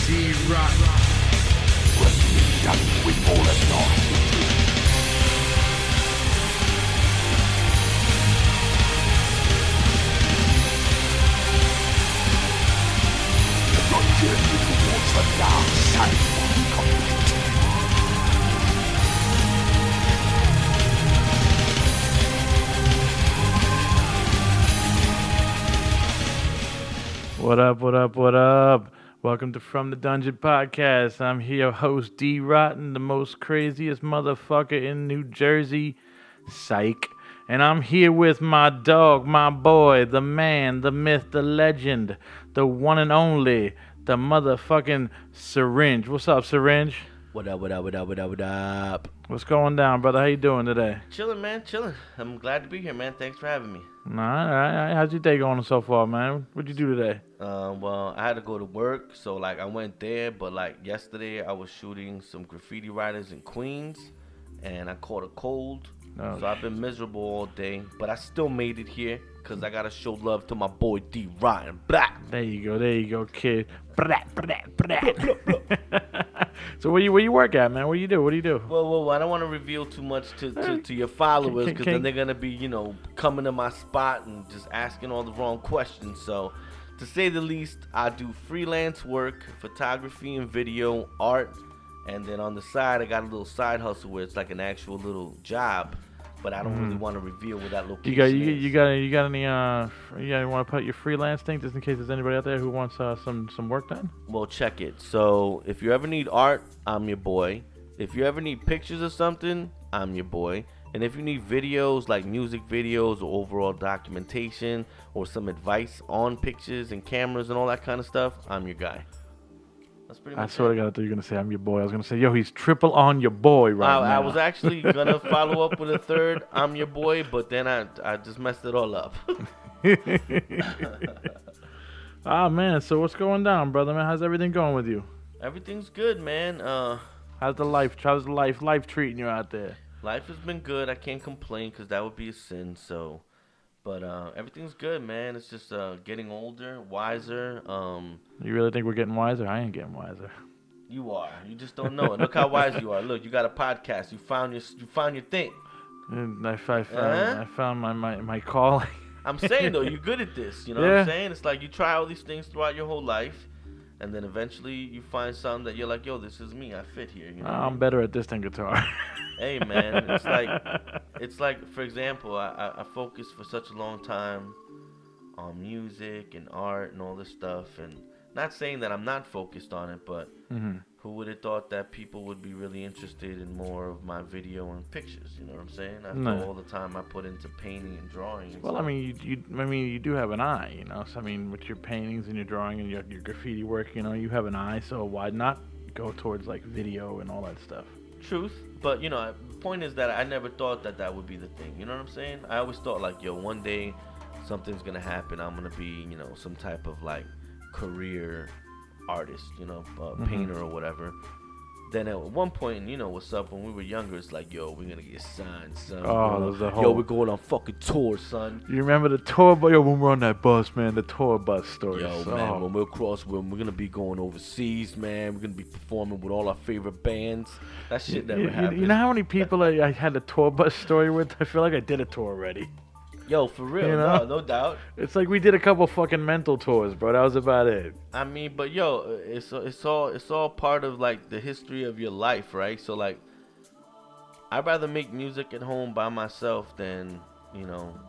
Dee Rotten. When we're done with all of your your journey towards the dark side will be complete. What up, what up, what up? Welcome to From the Dungeon Podcast. I'm here, host Dee Rotten, the most craziest motherfucker in New Jersey. Psych. And I'm here with my dog, my boy, the man, the myth, the legend, the one and only, the motherfucking Serringe. What's up, Serringe? What up, what up, what up, what up, what up? What's going down, brother? How you doing today? Chilling, man, chilling. I'm glad to be here, man. Thanks for having me. All right. How's your day going so far, man? What'd you do today? Well, I had to go to work, so, I went there, but, yesterday I was shooting some graffiti writers in Queens, and I caught a cold, so I've been miserable all day, but I still made it here, because I got to show love to my boy Dee Rotten. Blah. There you go, kid. Brat, brat, brat. So where you work at, man? What do you do? Well, I don't want to reveal too much to your followers, because then they're going to be, coming to my spot and just asking all the wrong questions. So, to say the least, I do freelance work, photography and video, art, and then on the side, I got a little side hustle where it's like an actual little job. But I don't really want to reveal where that location is. You got any you want to put your freelance thing just in case there's anybody out there who wants some work done? Well, check it. So if you ever need art, I'm your boy. If you ever need pictures of something, I'm your boy. And if you need videos, like music videos or overall documentation or some advice on pictures and cameras and all that kind of stuff, I'm your guy. That's pretty much I swear to God, I thought you were gonna say I'm your boy. I was gonna say, yo, he's triple on your boy right now. I was actually gonna follow up with a third, I'm your boy, but then I just messed it all up. Ah man, so what's going down, brother, man? How's everything going with you? Everything's good, man. How's the life treating you out there? Life has been good. I can't complain because that would be a sin. So, but everything's good, man. It's just getting older, wiser. You really think we're getting wiser? I ain't getting wiser. You are. You just don't know it. Look how wise you are. Look, you got a podcast. You found your thing. And I found my calling. I'm saying though, you're good at this. You know what I'm saying? It's like you try all these things throughout your whole life, and then eventually you find something that you're like, yo, this is me. I fit here. You know I'm better at this than guitar. Hey man, it's like for example, I focused for such a long time on music and art and all this stuff, and not saying that I'm not focused on it, but who would have thought that people would be really interested in more of my video and pictures? You know what I'm saying? After all the time I put into painting and drawing. Well, I mean, you do have an eye, you know. So I mean, with your paintings and your drawing and your graffiti work, you know, you have an eye. So why not go towards like video and all that stuff? Truth, but the point is that I never thought that would be the thing. You know what I'm saying? I always thought like, yo, one day something's gonna happen. I'm gonna be, some type of like career artist, painter or whatever. Then at one point, what's up, when we were younger, it's like, yo, we're gonna get signed, son. Yo, we're going on fucking tour, son. You remember the tour bus? Yo, when we're on that bus, man, the tour bus story. Yo, man, when we're gonna be going overseas, man. We're gonna be performing with all our favorite bands. That shit never happened. You know how many people I had a tour bus story with? I feel like I did a tour already. Yo, for real, no doubt. It's like we did a couple fucking mental tours, bro. That was about it. I mean, but yo, it's all part of like the history of your life, right? So like, I'd rather make music at home by myself than,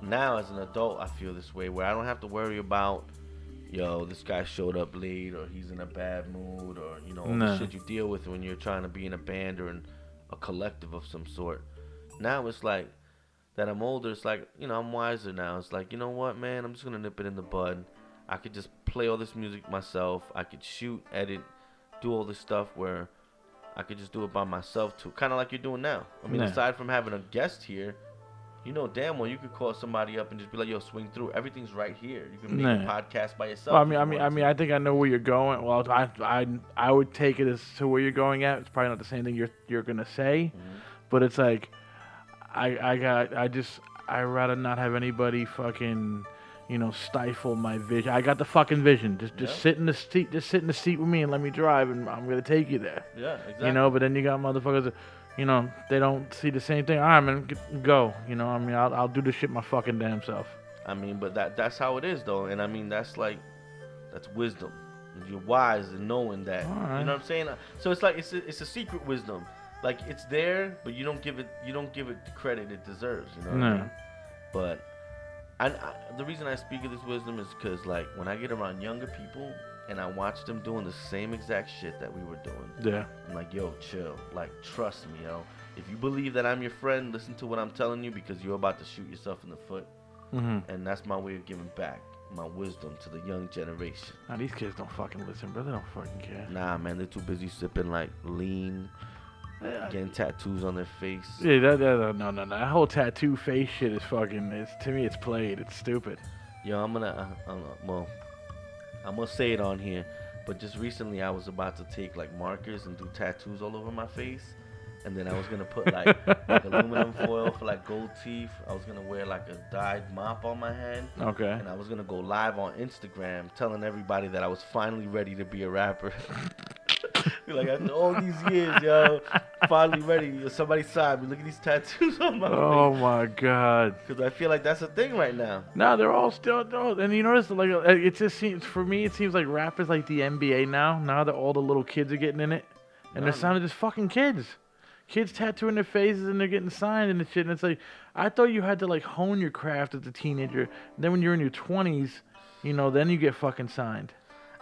now as an adult, I feel this way where I don't have to worry about, yo, this guy showed up late or he's in a bad mood or all the shit you deal with when you're trying to be in a band or in a collective of some sort. Now it's like, that I'm older, it's like, I'm wiser now. It's like, you know what, man, I'm just going to nip it in the bud. I could just play all this music myself. I could shoot, edit, do all this stuff where I could just do it by myself too. Kind of like you're doing now. I mean, aside from having a guest here, damn well you could call somebody up and just be like, yo, swing through. Everything's right here. You can make a podcast by yourself. Well, I think I know where you're going. Well, I would take it as to where you're going at. It's probably not the same thing you're going to say, but it's like, I'd rather not have anybody fucking stifle my vision. I got the fucking vision. Just sit in the seat. Just sit in the seat with me and let me drive, and I'm gonna take you there. Yeah, exactly. But then you got motherfuckers that, they don't see the same thing. All right, man, go. I'll do this shit my fucking damn self. I mean, but that's how it is, though. And I mean, that's wisdom. You're wise in knowing that. Right. You know what I'm saying? So it's like it's a secret wisdom. Like it's there, but you don't give it the credit it deserves. You know what I mean? But the reason I speak of this wisdom is because like when I get around younger people and I watch them doing the same exact shit that we were doing. Yeah. I'm like, yo, chill. Like, trust me, yo. If you believe that I'm your friend, listen to what I'm telling you because you're about to shoot yourself in the foot. Mm-hmm. And that's my way of giving back my wisdom to the young generation. Nah, these kids don't fucking listen, bro. They don't fucking care. Nah, man, they're too busy sipping like lean, getting tattoos on their face. Yeah, no. That whole tattoo face shit is fucking. To me, it's played. It's stupid. Yo, I'm gonna say it on here, but just recently I was about to take like markers and do tattoos all over my face. And then I was gonna put like aluminum foil for like gold teeth. I was gonna wear like a dyed mop on my head. Okay. And I was gonna go live on Instagram telling everybody that I was finally ready to be a rapper. Like after all these years, yo, finally ready. Somebody signed me. Look at these tattoos on my face. Oh my god. Because I feel like that's a thing right now. No, they're all still. And you notice, like, it just seems for me, it seems like rap is like the NBA now. Now that all the little kids are getting in it, and they're sounding just fucking kids. Kids tattooing their faces and they're getting signed and shit. And it's like, I thought you had to like hone your craft as a teenager. And then when you're in your 20s, then you get fucking signed.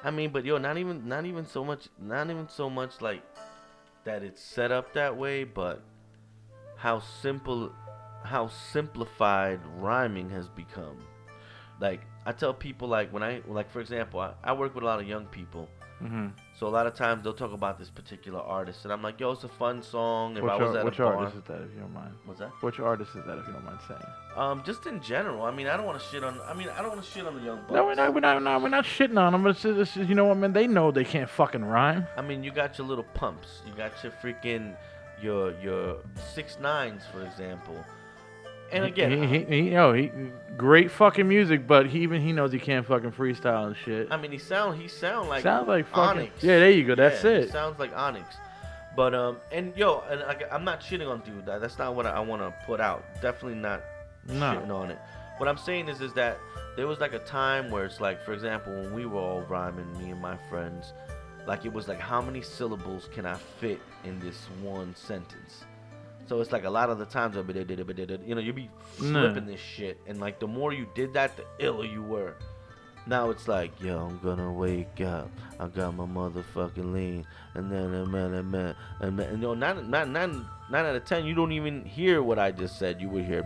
I mean, but yo, not even so much like that it's set up that way, but how simplified rhyming has become. Like I tell people, like for example, I work with a lot of young people. Mm-hmm. So a lot of times they'll talk about this particular artist, and I'm like, yo, it's a fun song. If Which I was at a bar, artist is that, if you don't mind? What's that? Which artist is that, if you don't mind saying? Just in general. I mean, I don't want to shit on. I don't want to shit on the young bucks. No, we're not shitting on them. But it's you know what, man? They know they can't fucking rhyme. I mean, you got your little pumps. You got your freaking your 6ix9ine, for example. And again, he great fucking music, but he knows he can't fucking freestyle and shit. I mean, he sound like fucking Onyx. Yeah, there you go. That's it. He sounds like Onyx. But and I'm not shitting on dude. That's not what I want to put out. Definitely not shitting on it. What I'm saying is that there was like a time where it's like, for example, when we were all rhyming, me and my friends, like it was like, how many syllables can I fit in this one sentence? So it's like a lot of the times, you'll be flipping this shit. And like the more you did that, the iller you were. Now it's like, yo, I'm gonna wake up. I got my motherfucking lean. And then, and yo, 9 out of 10, you don't even hear what I just said. You would hear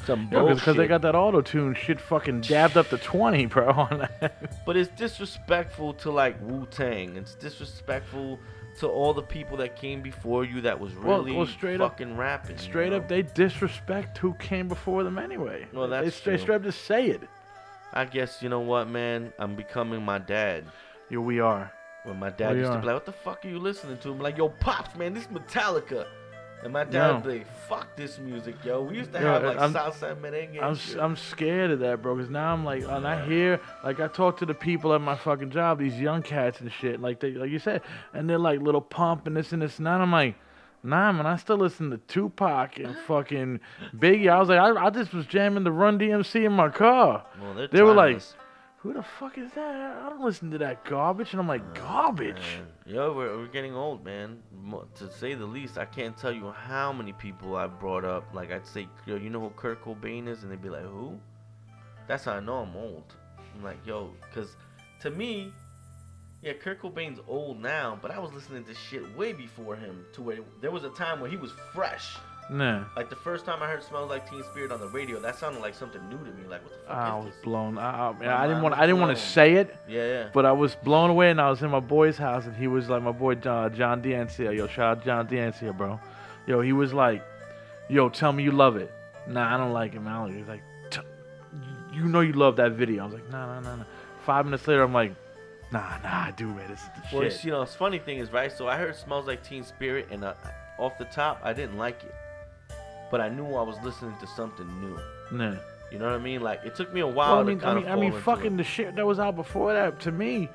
some bullshit. Because they got that auto-tune shit fucking dabbed up to 20, bro, on that. But it's disrespectful to like Wu-Tang. It's disrespectful to all the people that came before you that was really fucking rapping. Straight up, they disrespect who came before them anyway. Well, that's true. They straight up just say it. I guess, you know what, man? I'm becoming my dad. Yeah, we are. When my dad used to be like, what the fuck are you listening to? I'm like, yo, Pops, man, this is Metallica. And my dad would be like, fuck this music, yo. We used to have like Southside Merengue. I'm scared of that, bro, because now I'm like, and I hear, like, I talk to the people at my fucking job, these young cats and shit, like you said, and they're like Little Pump and this and this and that. I'm like, nah, man, I still listen to Tupac and fucking Biggie. I was like, I just was jamming the Run DMC in my car. Well, they were like, who the fuck is that? I don't listen to that garbage. And I'm like, garbage? Yo, we're getting old, man. To say the least, I can't tell you how many people I brought up. Like, I'd say, yo, you know who Kurt Cobain is? And they'd be like, who? That's how I know I'm old. I'm like, yo, because to me, yeah, Kurt Cobain's old now, but I was listening to shit way before him, to where there was a time where he was fresh. Nah. Like the first time I heard "Smells Like Teen Spirit" on the radio, that sounded like something new to me. Like, what the fuck I is was this? blown. I didn't want to say it. Yeah. But I was blown away, and I was in my boy's house, and he was like, my boy John D'Ancia. Yo, shout out John D'Ancia, bro. Yo, he was like, yo, tell me you love it. Nah, I don't like him. He was like, you know you love that video. I was like, nah. 5 minutes later, I'm like, nah, I do, man. This is the shit. Well, you know, the funny thing is, right? So I heard "Smells Like Teen Spirit," and off the top, I didn't like it. But I knew I was listening to something new. Nah. You know what I mean? Like it took me a Well, while I mean, to kind of fall into fucking it. the shit that was out before that to me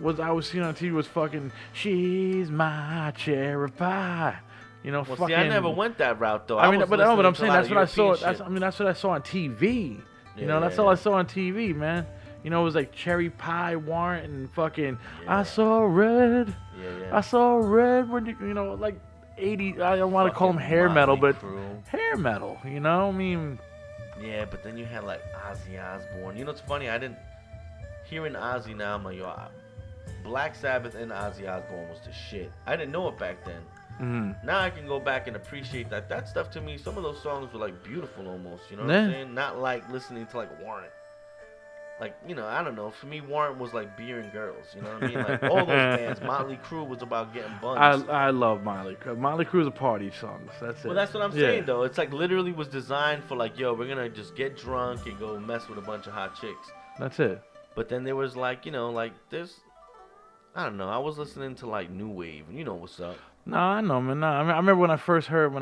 was I was seeing on TV was fucking she's my cherry pie. You know, Well, fucking. see, I never went that route though. I mean, was but listening I'm to a saying lot that's of what I saw. European shit. That's what I saw on TV. You know, Yeah, that's yeah, all I yeah. saw on TV, man. You know, it was like cherry pie, warrant, and fucking. Yeah. I saw red. Yeah, I yeah. saw red when you know, like 80. I don't want to call them Fucking hair metal, Motley but Crue. hair metal. You know, I mean. Yeah, but then you had like Ozzy Osbourne. You know what's funny? I didn't hearing Ozzy now. I'm like, yo, Black Sabbath and Ozzy Osbourne was the shit. I didn't know it back then. Mm-hmm. Now I can go back and appreciate that. That stuff to me, some of those songs were like beautiful almost. You know what Yeah. I'm saying? Not like listening to like Warrant. Like, you know, I don't know. For me, Warrant was like beer and girls. You know what I mean? Like all those bands. Motley Crue was about getting buns. I love Motley Crue. Motley Crue's a party songs. That's it. Well, that's what I'm saying though. It's like literally was designed for like, yo, we're gonna just get drunk and go mess with a bunch of hot chicks. That's it. But then there was like, you know, like there's, I don't know. I was listening to like new wave, and you know what's up. No, I know, man. No, I remember when I first heard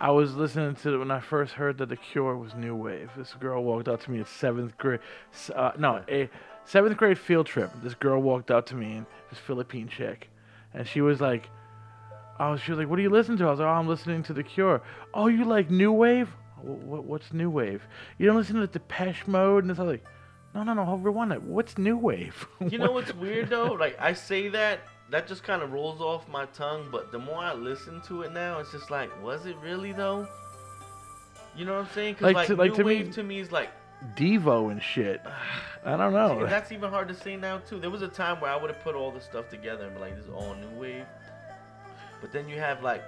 I was listening to when I first heard that The Cure was new wave. This girl walked up to me at seventh grade. A seventh grade field trip. This girl walked up to me, and this Philippine chick, and she was like, she was like, "What do you listen to?" I was like, "Oh, I'm listening to The Cure." "Oh, you like new wave? What's new wave? You don't listen to Depeche Mode?" And I was like, No, rewind it. What's new wave? You know what's weird though? Like I say that just kind of rolls off my tongue, but the more I listen to it now, it's just like, was it really though? You know what I'm saying? Because new to wave me, to me is like Devo and shit. I don't know. See, that's even hard to say now too. There was a time where I would have put all this stuff together and be like, this is all new wave. But then you have like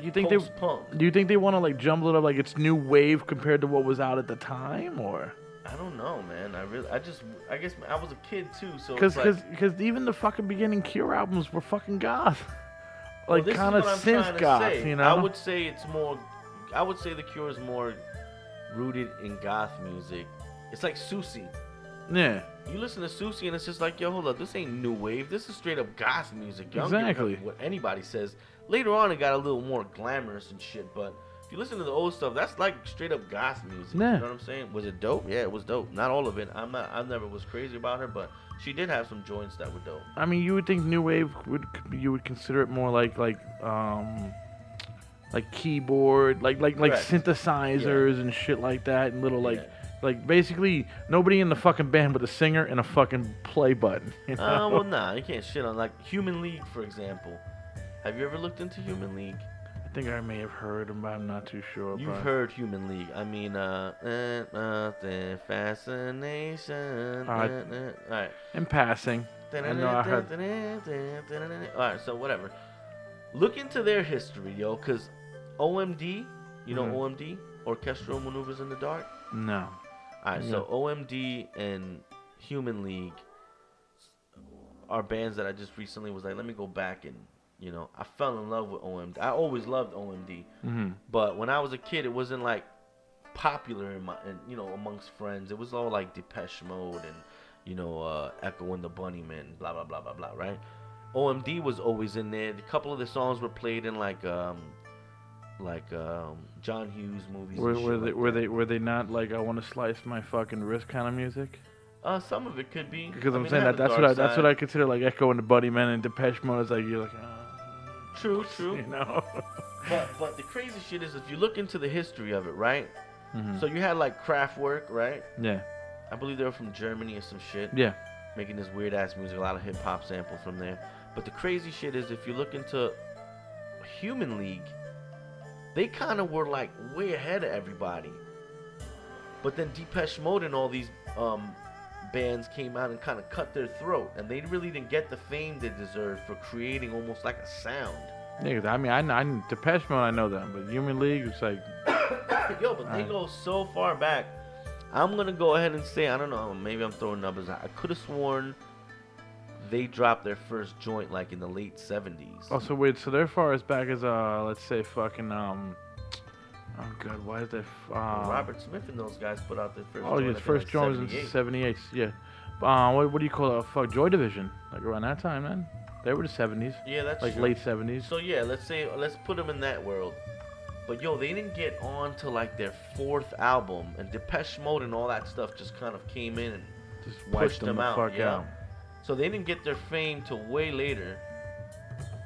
you think post-punk. Do you think they want to like jumble it up like it's new wave compared to what was out at the time, or? I don't know, man. I guess I was a kid too, so because even the fucking beginning Cure albums were fucking goth, like well, kind of synth goth, you know. I would say the Cure is more rooted in goth music. It's like Susie. Yeah. You listen to Susie and it's just like, yo, hold up, this ain't new wave. This is straight up goth music. Yo, exactly. What anybody says. Later on, it got a little more glamorous and shit, but. If you listen to the old stuff, that's like straight up goth music. Yeah. You know what I'm saying? Was it dope? Yeah, it was dope. Not all of it. I never was crazy about her, but she did have some joints that were dope. I mean, you would think new wave you would consider it more like keyboard, like synthesizers and shit like that, and little like basically nobody in the fucking band but the singer and a fucking play button. You know? Well, nah, you can't shit on like Human League, for example. Have you ever looked into Human League? I think I may have heard him, but I'm not too sure. You've heard Human League. I mean, nothing fascination. All right. In passing, I know I heard. All right, so whatever. Look into their history, yo, because OMD, you know OMD, Orchestral Maneuvers in the Dark? No. All right, so OMD and Human League are bands that I just recently was like, let me go back and, you know, I fell in love with OMD. I always loved OMD, but when I was a kid, it wasn't like popular amongst friends. It was all like Depeche Mode and, you know, Echo and the Bunnymen, blah blah blah blah blah, right? OMD was always in there. A couple of the songs were played in like John Hughes movies. Were they not like I want to slice my fucking wrist kind of music? Some of it could be. Because I'm saying that's what I consider like Echo and the Bunnymen and Depeche Mode. Is like you're like. True. You know. but the crazy shit is if you look into the history of it, right? So you had like Kraftwerk, right? Yeah. I believe they were from Germany or some shit. Yeah. Making this weird ass music, a lot of hip hop samples from there. But the crazy shit is if you look into Human League, they kind of were like way ahead of everybody. But then Depeche Mode and all these bands came out and kind of cut their throat, and they really didn't get the fame they deserved for creating almost like a sound. Yeah, 'cause I mean, I Depeche Mode, I know that, but Human League was like. Yo, but they go so far back. I'm gonna go ahead and say, I don't know, maybe I'm throwing numbers out. I could have sworn they dropped their first joint like in the late 70s. Oh, so wait, so they're far as back as let's say fucking oh god, why is that? Robert Smith and those guys put out their first. Oh, joint, his first joint was in '78. Yeah. What do you call it? Fuck, Joy Division. Like around that time, man. They were the '70s. Yeah, that's like true. late '70s. So yeah, let's put them in that world. But yo, they didn't get on to like their 4th album, and Depeche Mode and all that stuff just kind of came in and Just pushed wiped them them the out. fuck Yeah. out. So they didn't get their fame till way later.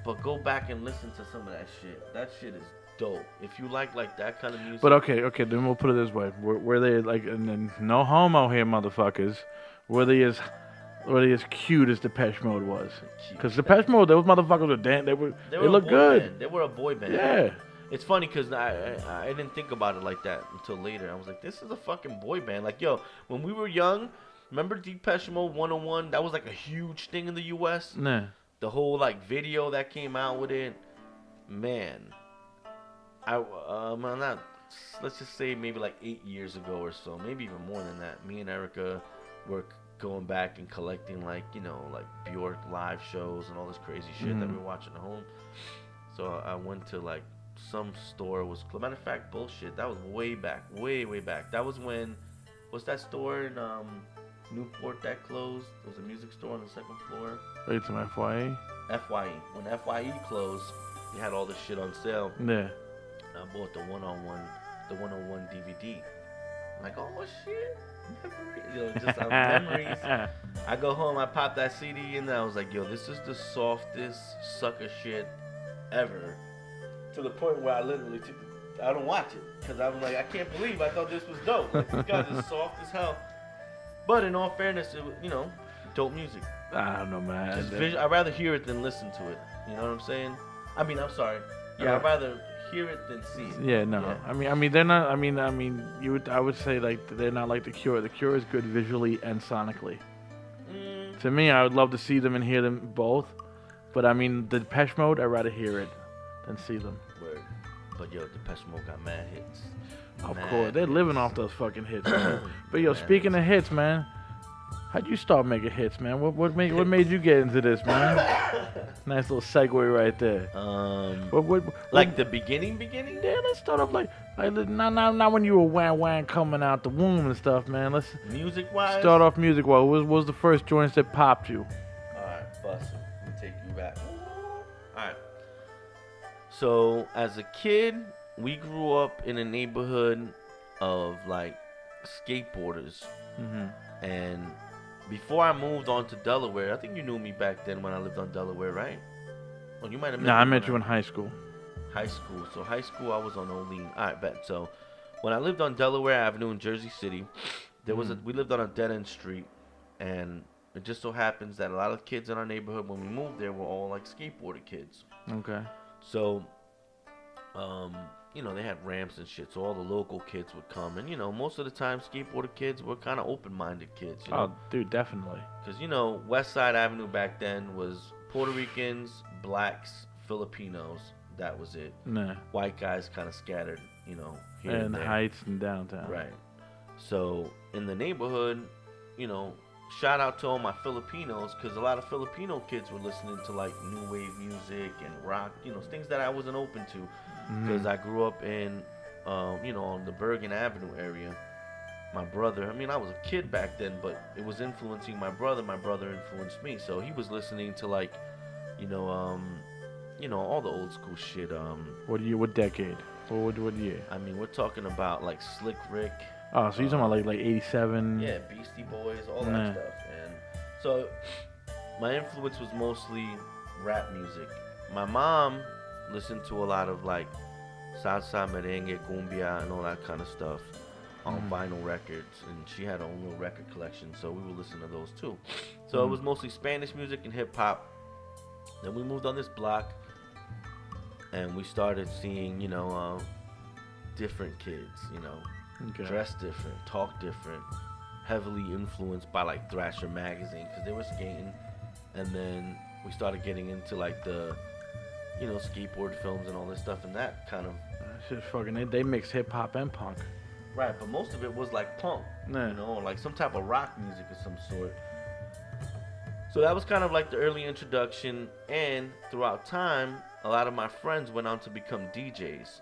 But go back and listen to some of that shit. That shit is dope. If you like that kind of music. But okay, then we'll put it this way: were they like, and then no homo here, motherfuckers? Were they as cute as Depeche Mode was? Because Depeche Mode, those motherfuckers were they look good. Band. They were a boy band. Yeah. It's funny because I didn't think about it like that until later. I was like, this is a fucking boy band. Like, yo, when we were young, remember Depeche Mode 101? That was like a huge thing in the U.S. Nah. The whole like video that came out with it, man. I'm not. Let's just say maybe like 8 years ago or so, maybe even more than that. Me and Erica were going back and collecting like like Bjork live shows and all this crazy shit that we were watching at home. So I went to like some store was matter of fact bullshit. That was way back. That was when what's that store in Newport that closed? There was a music store on the 2nd floor. Wait, some FYE? FYE. When FYE closed, they had all this shit on sale. Yeah. I bought the 101 DVD. I'm like, oh shit, memories. Just memories. I go home, I pop that CD in, and I was like, yo, this is the softest sucker shit ever. To the point where I literally I don't watch it because I was like, I can't believe I thought this was dope. Like, these guys are soft as hell. But in all fairness, it was, dope music. I don't know, man. I'd rather hear it than listen to it. You know what I'm saying? I mean, I'm sorry. Yeah, I'd rather hear it than see it. Yeah, no. Yeah. I mean, they're not. I would say like they're not like The Cure. The Cure is good visually and sonically. To me, I would love to see them and hear them both. But I mean, the Depeche Mode, I'd rather hear it than see them. Word. But yo, Depeche Mode got mad hits. Of Mad course, they're hits. living off those fucking hits. Man. But yo, Mad speaking of hits, man, how'd you start making hits, man? What made you get into this, man? Nice little segue right there. Like the beginning? Yeah, let's start off like not when you were whang coming out the womb and stuff, man. Let's Music-wise? start off music-wise. What was the first joints that popped you? Alright, bust it. Let me take you back. Alright. So, as a kid, we grew up in a neighborhood of, like, skateboarders. Mm-hmm. And before I moved on to Delaware, I think you knew me back then when I lived on Delaware, right? Well, you might have met Nah, me I met when you in high school. high school. So high school, I was on Olean. Alright, bet. So when I lived on Delaware Avenue in Jersey City, there was we lived on a dead end street, and it just so happens that a lot of kids in our neighborhood when we moved there were all like skateboarder kids. Okay. So, they had ramps and shit, so all the local kids would come, and most of the time skateboarder kids were kind of open-minded kids. Oh, dude, definitely. Because West Side Avenue back then was Puerto Ricans, blacks, Filipinos. That was it. Nah. White guys kind of scattered, here And and the there. Heights and downtown. Right. So in the neighborhood, shout out to all my Filipinos, because a lot of Filipino kids were listening to like new wave music and rock, things that I wasn't open to, because I grew up in, on the Bergen Avenue area. My brother, I was a kid back then, but it was influencing my brother. My brother influenced me, so he was listening to like, all the old school shit. What year? What decade? What year? We're talking about like Slick Rick. Oh, so you're talking about like 87? Yeah, Beastie Boys, all that stuff. And so my influence was mostly rap music. My mom listened to a lot of like salsa, merengue, cumbia, and all that kind of stuff on vinyl records, and she had her own little record collection, so we would listen to those too. So it was mostly Spanish music and hip hop. Then we moved on this block, and we started seeing, different kids, Okay. dress different, talk different, heavily influenced by like Thrasher magazine because they were skating, and then we started getting into like the, skateboard films and all this stuff, and that kind of Shit, fucking, they mix hip hop and punk. right. But most of it was like punk, Yeah. or like some type of rock music of some sort. So that was kind of like the early introduction, and throughout time, a lot of my friends went on to become DJs.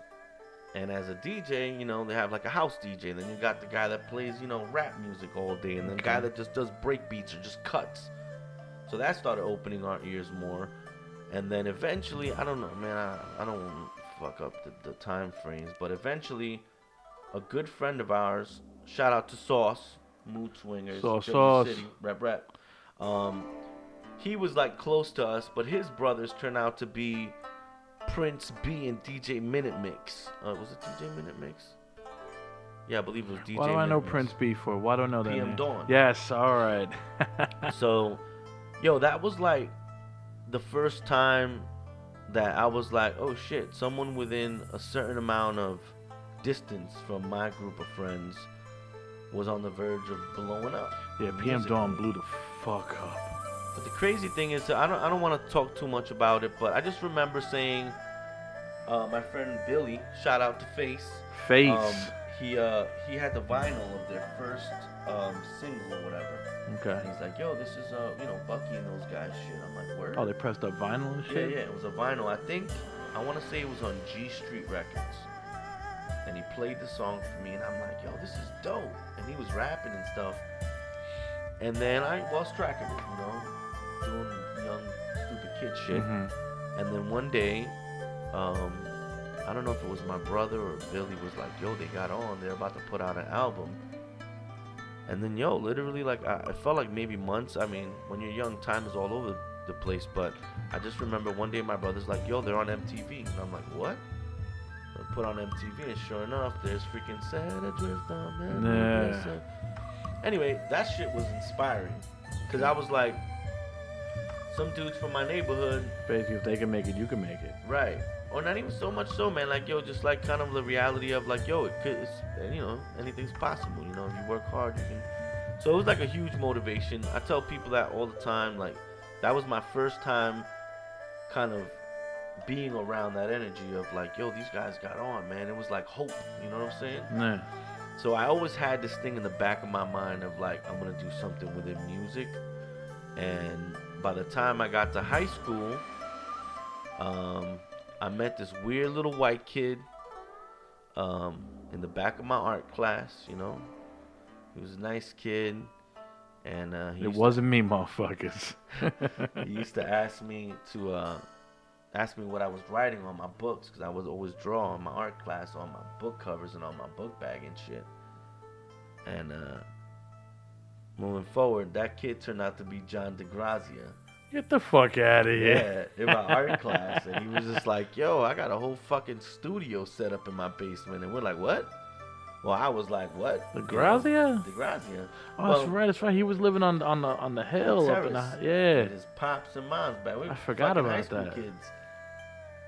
And as a DJ, they have like a house DJ. Then you got the guy that plays, rap music all day. And then the guy that just does break beats or just cuts. So that started opening our ears more. And then eventually, I don't know, man, I don't fuck up the time frames. But eventually, a good friend of ours, shout out to Sauce, Mood Swingers, Sauce. City, rep. He was like close to us, but his brothers turned out to be Prince B and DJ Minute Mix. Was it DJ Minute Mix? Yeah, I believe it was DJ. Why do I know Minute Mix. Prince B for? Why do I know that PM name? Dawn. Yes, all right. So, yo, that was like the first time that I was like, oh shit, someone within a certain amount of distance from my group of friends was on the verge of blowing up. Yeah, PM Dawn blew the fuck up. But the crazy thing is, I don't want to talk too much about it, but I just remember saying, my friend Billy, shout out to Face. He had the vinyl of their first single or whatever. Okay. And he's like, yo, this is Bucky and those guys shit. I'm like, word? Oh, they pressed up vinyl and shit? Yeah, it was a vinyl. I want to say it was on G Street Records. And he played the song for me, and I'm like, yo, this is dope. And he was rapping and stuff. And then I lost track of it, doing young, stupid kid shit. Mm-hmm. And then one day, I don't know if it was my brother or Billy was like, yo, they got on. They're about to put out an album. And then, yo, literally, like, I felt like maybe months. I mean, when you're young, time is all over the place. But I just remember one day my brother's like, yo, they're on MTV. And I'm like, what? I put on MTV, and sure enough, there's freaking Set Adrift on, man. Yeah. Anyway, that shit was inspiring. Because I was like, some dudes from my neighborhood. Basically, if they can make it, you can make it. Right. Or not even so much so, man. Like, yo, just like kind of the reality of like, yo, anything's possible. If you work hard, you can. So it was like a huge motivation. I tell people that all the time. Like, that was my first time kind of being around that energy of like, yo, these guys got on, man. It was like hope. You know what I'm saying? Yeah. So I always had this thing in the back of my mind of like, I'm going to do something within music. And by the time I got to high school, I met this weird little white kid in the back of my art class, He was a nice kid. And it wasn't me, motherfuckers. He used to ask me what I was writing on my books, because I was always draw in my art class on my book covers and on my book bag and shit. And moving forward, that kid turned out to be John DeGrazia. Get the fuck out of here. Yeah, in my art class. And he was just like, yo, I got a whole fucking studio set up in my basement. And we're like, what? Well, I was like, what? DeGrazia? DeGrazia. Oh, that's right. He was living on the hill up in the, yeah. With his pops and moms back. We I forgot about high school that. Kids.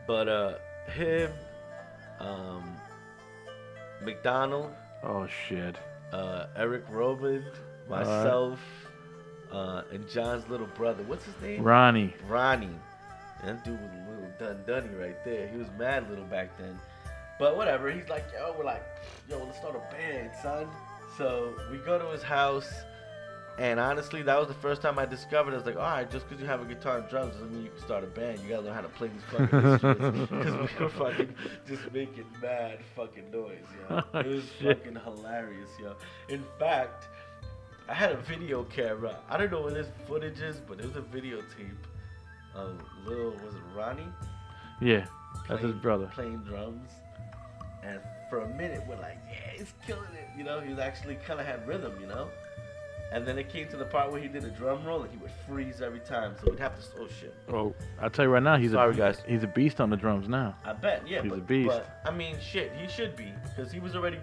But him, McDonald. Oh shit. Eric Robin, myself, and John's little brother. What's his name? Ronnie. And that dude was a little dun-dunny right there. He was mad little back then. But whatever. He's like, we're like, let's start a band, son. So we go to his house. And honestly, that was the first time I discovered. I was like, all right, just because you have a guitar and drums doesn't mean you can start a band. You gotta learn how to play these fucking instruments. Because we were fucking just making mad fucking noise, It was fucking hilarious, In fact, I had a video camera. I don't know where this footage is, but it was a videotape of was it Ronnie? Yeah, that's his brother. Playing drums. And for a minute, we're like, yeah, he's killing it. He was actually kind of had rhythm, And then it came to the part where he did a drum roll, and he would freeze every time. So we'd have to, oh shit. Oh, I'll tell you right now, guys. He's a beast on the drums now. I bet, yeah. He's a beast. But I mean, shit, he should be, because he was already,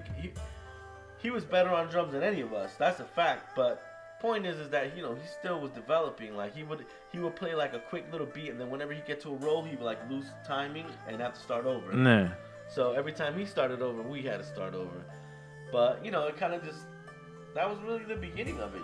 he was better on drums than any of us. That's a fact. But point is that he still was developing. Like he would play like a quick little beat, and then whenever he get to a roll, he would like lose timing and have to start over. Nah. So every time he started over, we had to start over. But it kind of just. That was really the beginning of it,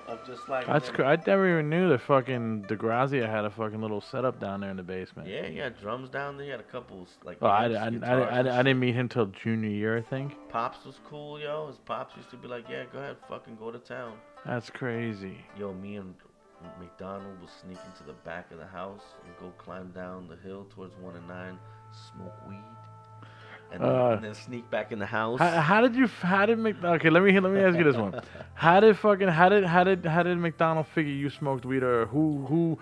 of just like. That's I never even knew that fucking DeGrazia had a fucking little setup down there in the basement. Yeah, he had drums down there. He had a couple like. Oh, I didn't meet him till junior year, I think. Pops was cool, yo. His pops used to be like, yeah, go ahead, fucking go to town. That's crazy. Yo, me and McDonald would sneak into the back of the house and go climb down the hill towards 1 and 9, smoke weed. And then sneak back in the house. Okay, let me ask you this one. How did McDonald figure you smoked weed, or who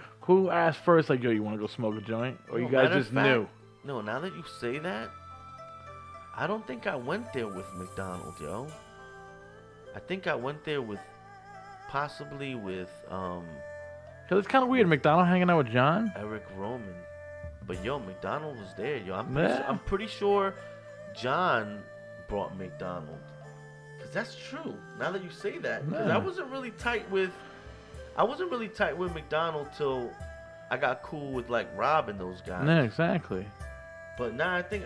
asked first, like, yo, you want to go smoke a joint, or you guys just knew? No, now that you say that, I don't think I went there with McDonald, yo. I think I went there with, possibly with, Cause it's kind of weird, McDonald hanging out with John. Eric Roman. But yo, McDonald was there, yo. Yeah. I'm pretty sure John brought McDonald. Cause that's true. Now that you say that, cause Yeah. I wasn't really tight with McDonald till I got cool with like Rob and those guys. Yeah, exactly. But now I think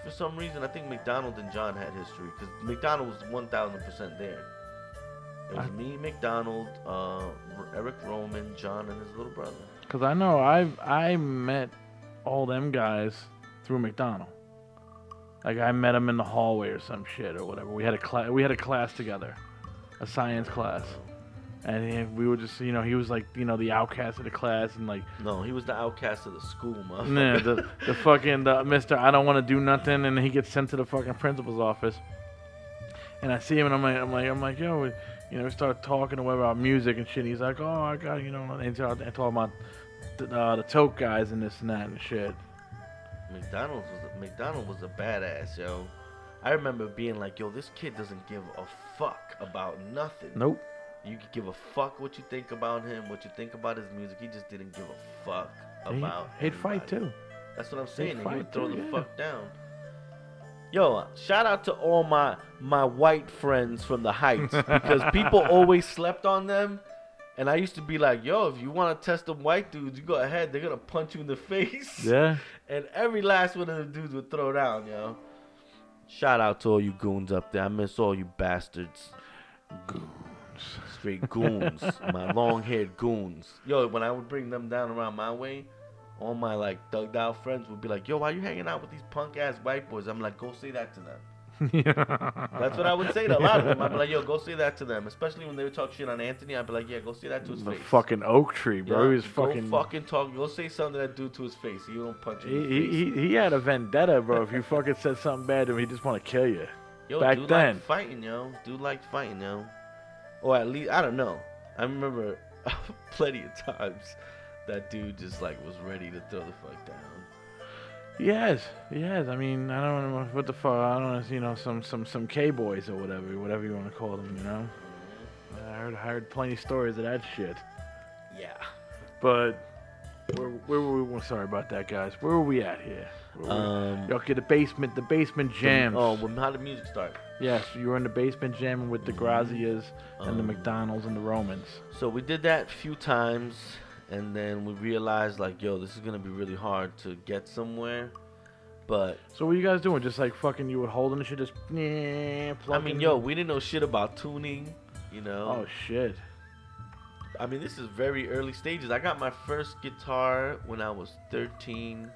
for some reason I think McDonald and John had history because McDonald was 1000% there. It was me, McDonald, Eric Roman, John, and his little brother. Cause I know I met all them guys through McDonald. Like I met him in the hallway or some shit or whatever. We had a class together, a science class, and we were just he was like the outcast of the class and like. No, he was the outcast of the school, Yeah, motherfucker. the fucking Mr. I don't want to do nothing, and he gets sent to the fucking principal's office. And I see him, and I'm like, yo, we start talking or whatever about music and shit. He's like, oh, I got, and talking about the Toke guys and this and that and shit. McDonald was a badass, yo. I remember being like, yo, this kid doesn't give a fuck about nothing. Nope. You could give a fuck what you think about him, what you think about his music. He just didn't give a fuck about. He'd fight too. That's what I'm saying. He'd He fight would throw too, the yeah. fuck down. Yo, shout out to all my white friends from the Heights because people always slept on them. And I used to be like, yo, if you want to test them white dudes, you go ahead. They're going to punch you in the face. Yeah. And every last one of the dudes would throw down, yo. Shout out to all you goons up there. I miss all you bastards. Goons. Straight goons. My long-haired goons. Yo, when I would bring them down around my way, all my, like, thugged-out friends would be like, yo, why you hanging out with these punk-ass white boys? I'm like, go say that to them. That's what I would say to a lot of them. I'd be like, yo, go say that to them. Especially when they would talk shit on Anthony, I'd be like, yeah, go say that to his The face. fucking oak tree, bro. Yeah, He was fucking. Go fucking talk. Go say something to that dude to his face. He don't punch you in the face. He had a vendetta, bro. If you fucking said something bad to him, he just want to kill you. Yo, back dude then. liked fighting, yo. Dude liked fighting, yo. Or at least, I don't know. I remember plenty of times that dude just like was ready to throw the fuck down. Yes. I mean, I don't know what the fuck. I don't know, some K boys or whatever you want to call them. I heard plenty of stories of that shit. Yeah. But where were we? Sorry about that, guys. Where were we at here? Okay, the basement jams. How did music start? Yes, you were in the basement jamming with the Grazias and the McDonald's and the Romans. So we did that a few times, and then we realized like, yo, this is gonna be really hard to get somewhere. But So what you guys doing? Just like fucking, you were holding the shit, just I plugging. mean, yo, we didn't know shit about tuning, Oh shit. I mean, this is very early stages. I got my first guitar when I was 13.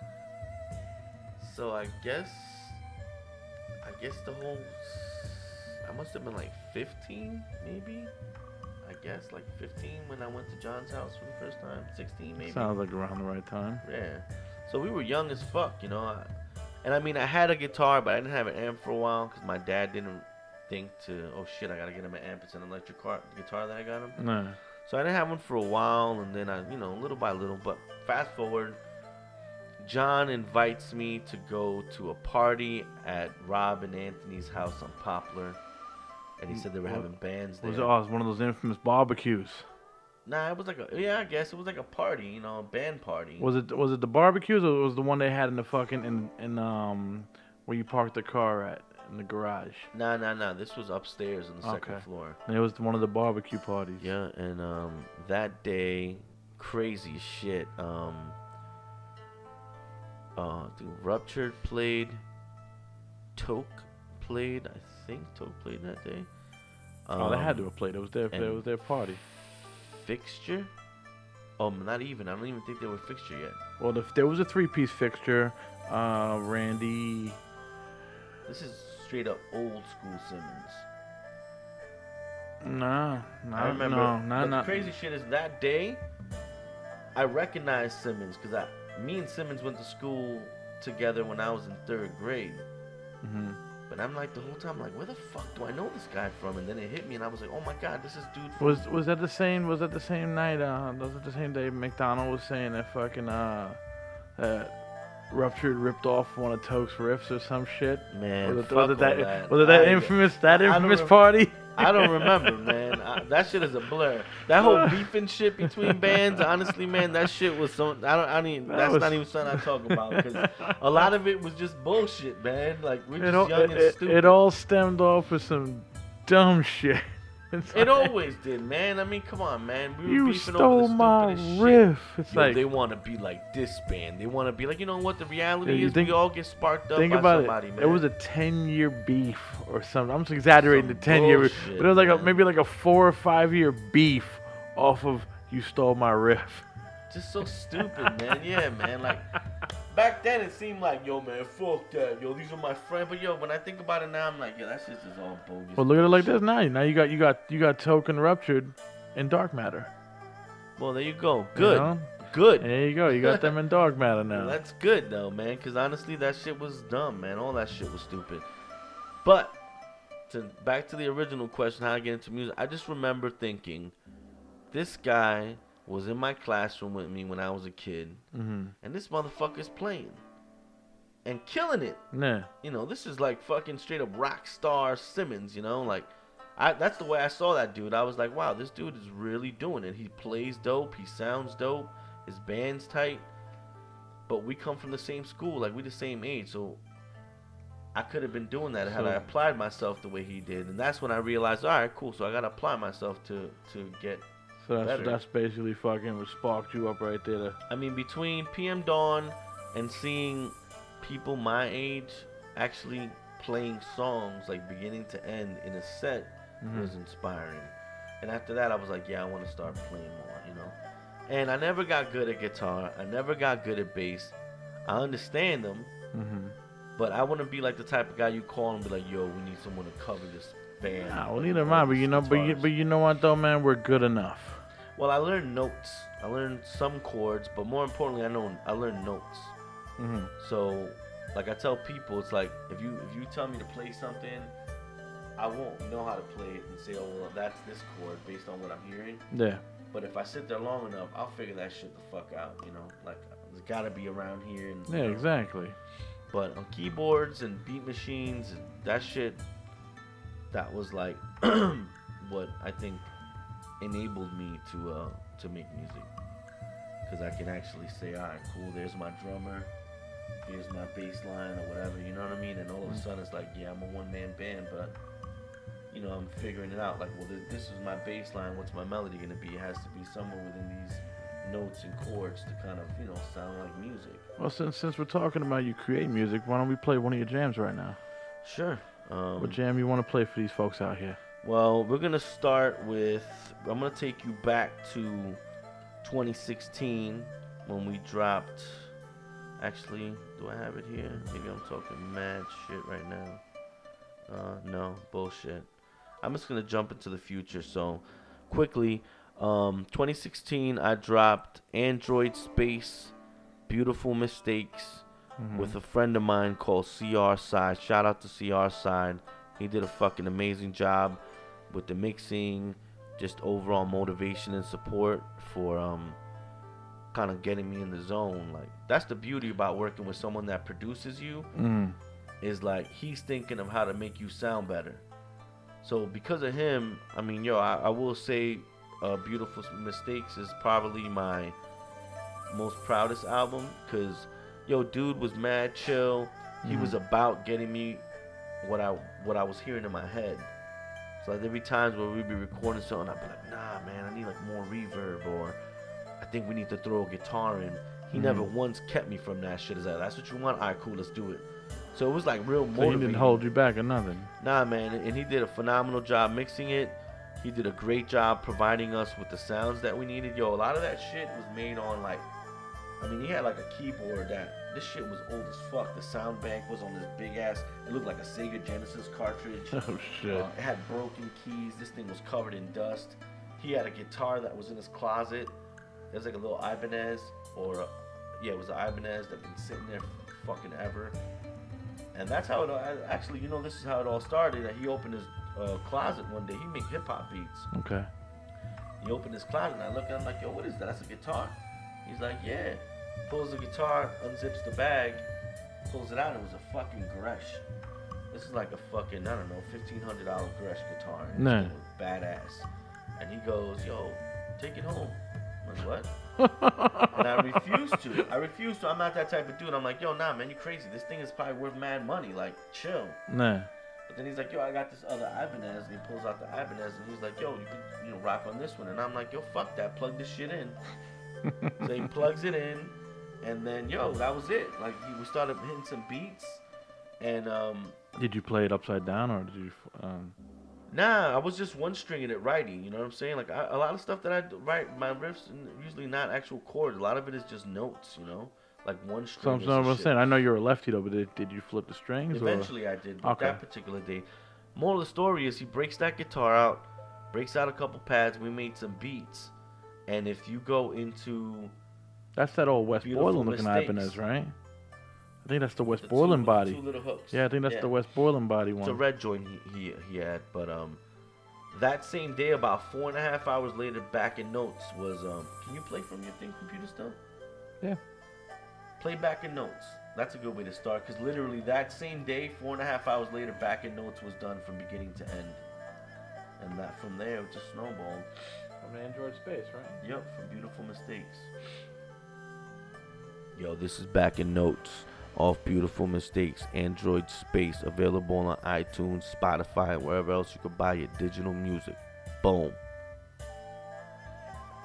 So I guess the whole, I must have been like 15, maybe. I guess like 15 when I went to John's house for the first time. 16 maybe. Sounds like around the right time. Yeah. So we were young as fuck, and I mean, I had a guitar, but I didn't have an amp for a while because my dad didn't think to, oh shit, I gotta get him an amp. It's an electric guitar that I got him. No. So I didn't have one for a while, and then I, little by little. But fast forward, John invites me to go to a party at Rob and Anthony's house on Poplar, and he said they were having bands there. It was one of those infamous barbecues. Nah, it was like I guess it was like a party, a band party. Was it the barbecues, or was the one they had in the fucking in where you parked the car at in the garage? Nah. This was upstairs on the second floor. And it was one of the barbecue parties. Yeah, and that day, crazy shit. Ruptured played. Toke played. I think Toke played that day. They had to have played. It was their party. Fixture? Not even. I don't even think they were Fixture yet. Well, there was a 3-piece Fixture. Randy. This is straight up old school Simmons. I remember. The crazy shit is that day, I recognized Simmons because me and Simmons went to school together when I was in 3rd grade. Mm-hmm. But I'm like, the whole time, like, where the fuck do I know this guy from? And then it hit me, and I was like, oh my god, this is dude from... Was that the same? Was that the same night? Was it the same day McDonald was saying that fucking Ruptured ripped off one of Toke's riffs or some shit? Man, Was it fuck all that? Was it I- that infamous I don't infamous rem- party? I don't remember, man. That shit is a blur. That whole beefing shit between bands, honestly, man, that shit was so. That's not even something I talk about because a lot of it was just bullshit, man. Like we're just young and stupid. It all stemmed off with some dumb shit. It always did, man. I mean, come on, man. We were You beefing stole over the my stupidest riff. shit. It's Yo, like they want to be like this band. They want to be like, you know what? The reality you is, think- we all get sparked up think by about somebody, it. man. It was a 10-year beef or something. I'm just exaggerating Some the 10-year, bullshit, but it was like man. maybe like a 4 or 5 year beef off of you stole my riff. Just so stupid, man. Yeah, man. Like back then, it seemed like, yo, man, fuck that. Yo, these are my friends. But yo, when I think about it now, I'm like, yo, that shit is all bogus. Well, look at it like bullshit. this now. Now you got Token Ruptured in Dark Matter. Well, there you go. Good, You know? good. There you go. You got them in Dark Matter now. Well, that's good though, man. Because honestly, that shit was dumb, man. All that shit was stupid. But back to the original question, how I get into music. I just remember thinking, this guy was in my classroom with me when I was a kid, Mm-hmm. and this motherfucker's playing and killing it. Yeah. You know, this is like fucking straight up rock star Simmons, you know? Like, that's the way I saw that dude. I was like, wow, this dude is really doing it. He plays dope. He sounds dope. His band's tight. But we come from the same school. Like, we the same age. So I could have been doing that had I applied myself the way he did. And that's when I realized, all right, cool. So I got to apply myself to get So better. that's basically fucking what sparked you up right there. I mean, between PM Dawn and seeing people my age actually playing songs like beginning to end in a set was inspiring. And after that, I was like, yeah, I want to start playing more, you know? And I never got good at guitar. I never got good at bass. I understand them, but I wouldn't be like the type of guy you call and be like, yo, we need someone to cover this band. Nah, well, neither am I. But you know, Guitars. but you know what though, man, we're good enough. Well, I learned notes. I learned some chords, but more importantly, I learned notes. Mm-hmm. So, like I tell people, it's like if you tell me to play something, I won't know how to play it and say, oh, well, that's this chord based on what I'm hearing. Yeah. But if I sit there long enough, I'll figure that shit the fuck out, you know? Like, it's gotta be around here. And, Yeah, exactly. But on keyboards and beat machines, and that shit, that was like what I think enabled me to make music. Because I can actually say, all right, cool, there's my drummer, here's my bass line or whatever, you know what I mean? And all of a sudden it's like, yeah, I'm a one-man band, but, you know, I'm figuring it out. Like, well, this is my bass line, what's my melody going to be? It has to be somewhere within these notes and chords to kind of, you know, sound like music. Well, since we're talking about you create music, why don't we play one of your jams right now? Sure. What jam you want to play for these folks out here? Well, we're going to start with, I'm going to take you back to 2016 when we dropped, actually, do I have it here? Maybe I'm talking mad shit right now. No, bullshit. I'm just going to jump into the future. So, quickly, 2016, I dropped Android Space, Beautiful Mistakes, with a friend of mine called CR Side. Shout out to CR Side. He did a fucking amazing job with the mixing, just overall motivation and support for kind of getting me in the zone. Like, that's the beauty about working with someone that produces you, is like he's thinking of how to make you sound better. So because of him, I mean, yo, I will say Beautiful Mistakes is probably my most proudest album, because yo, dude was mad chill. He was about getting me what I was hearing in my head. So like, there'd be times where we'd be recording something, I'd be like, nah, man, I need like more reverb, or I think we need to throw a guitar in. He never once kept me from that shit. Is like, that's what you want? All right, cool, let's do it. So it was like real So motivating. he didn't hold you back or nothing. Nah, man, and he did a phenomenal job mixing it. He did a great job providing us with the sounds that we needed. Yo, a lot of that shit was made on like, I mean, he had like a keyboard that, this shit was old as fuck. The sound bank was on this big ass, it looked like a Sega Genesis cartridge. Oh shit. It had broken keys. This thing was covered in dust. He had a guitar that was in his closet. There's like a little Ibanez, or yeah, it was an Ibanez that been sitting there fucking ever. And that's how it actually, you know, this is how it all started. He opened his closet one day. He made hip hop beats. Okay. He opened his closet and I looked at him like, yo, what is that? That's a guitar. He's like, yeah. Pulls the guitar, unzips the bag, pulls it out. It was a fucking Gresh. This is like a fucking, I don't know, $1,500 Gresh guitar. And Nah. it was badass. And he goes, yo, take it home. I'm like, what? And I refused to. I'm not that type of dude. I'm like, yo, nah, man, you crazy. This thing is probably worth mad money. Like, chill. Nah. But then he's like, yo, I got this other Ibanez. And he pulls out the Ibanez. And he's like, yo, you can, rock on this one. And I'm like, yo, fuck that. Plug this shit in. So he plugs it in. And then, yo, that was it. Like, we started hitting some beats. And, Did you play it upside down or did you? Nah, I was just one stringing it righty. You know what I'm saying? Like a lot of stuff that I write, my riffs usually not actual chords. A lot of it is just notes. You know, like one string. So I'm saying, I know you're a lefty though, but did you flip the strings? Eventually, or? I did. But Okay. that particular day. Moral of the story is he breaks that guitar out, breaks out a couple pads. We made some beats, and if you go into That's that old West Beautiful Borland looking Mistakes. Ibanez, right? I think that's the West the Borland body. two little hooks. Yeah, I think that's the West Borland body one. It's a red joint he had, but that same day, about 4.5 hours later, back in notes was can you play from your computer still? Yeah. Play back in notes. That's a good way to start, because literally that same day, 4.5 hours later, back in notes was done from beginning to end, and that from there it just snowballed. From Android Space, right? Yep, from Beautiful Mistakes. Yo, this is back in notes. Off Beautiful Mistakes, Android Space, available on iTunes, Spotify, wherever else you could buy your digital music. Boom.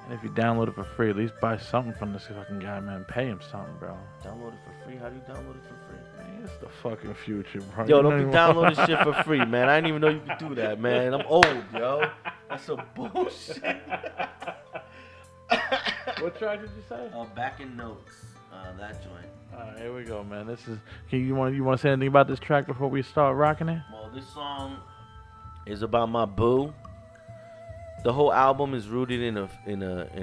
And if you download it for free, at least buy something from this fucking guy, man. Pay him something, bro. Download it for free? How do you download it for free? Man, it's the fucking future, bro. Yo, You don't be even- downloading shit for free, man. I didn't even know you could do that, man. I'm old, yo. That's some bullshit. What track did you say? Back in notes. That joint. Alright, here we go, man. This is. You want to say anything about this track before we start rocking it? Well, this song is about my boo. The whole album is rooted in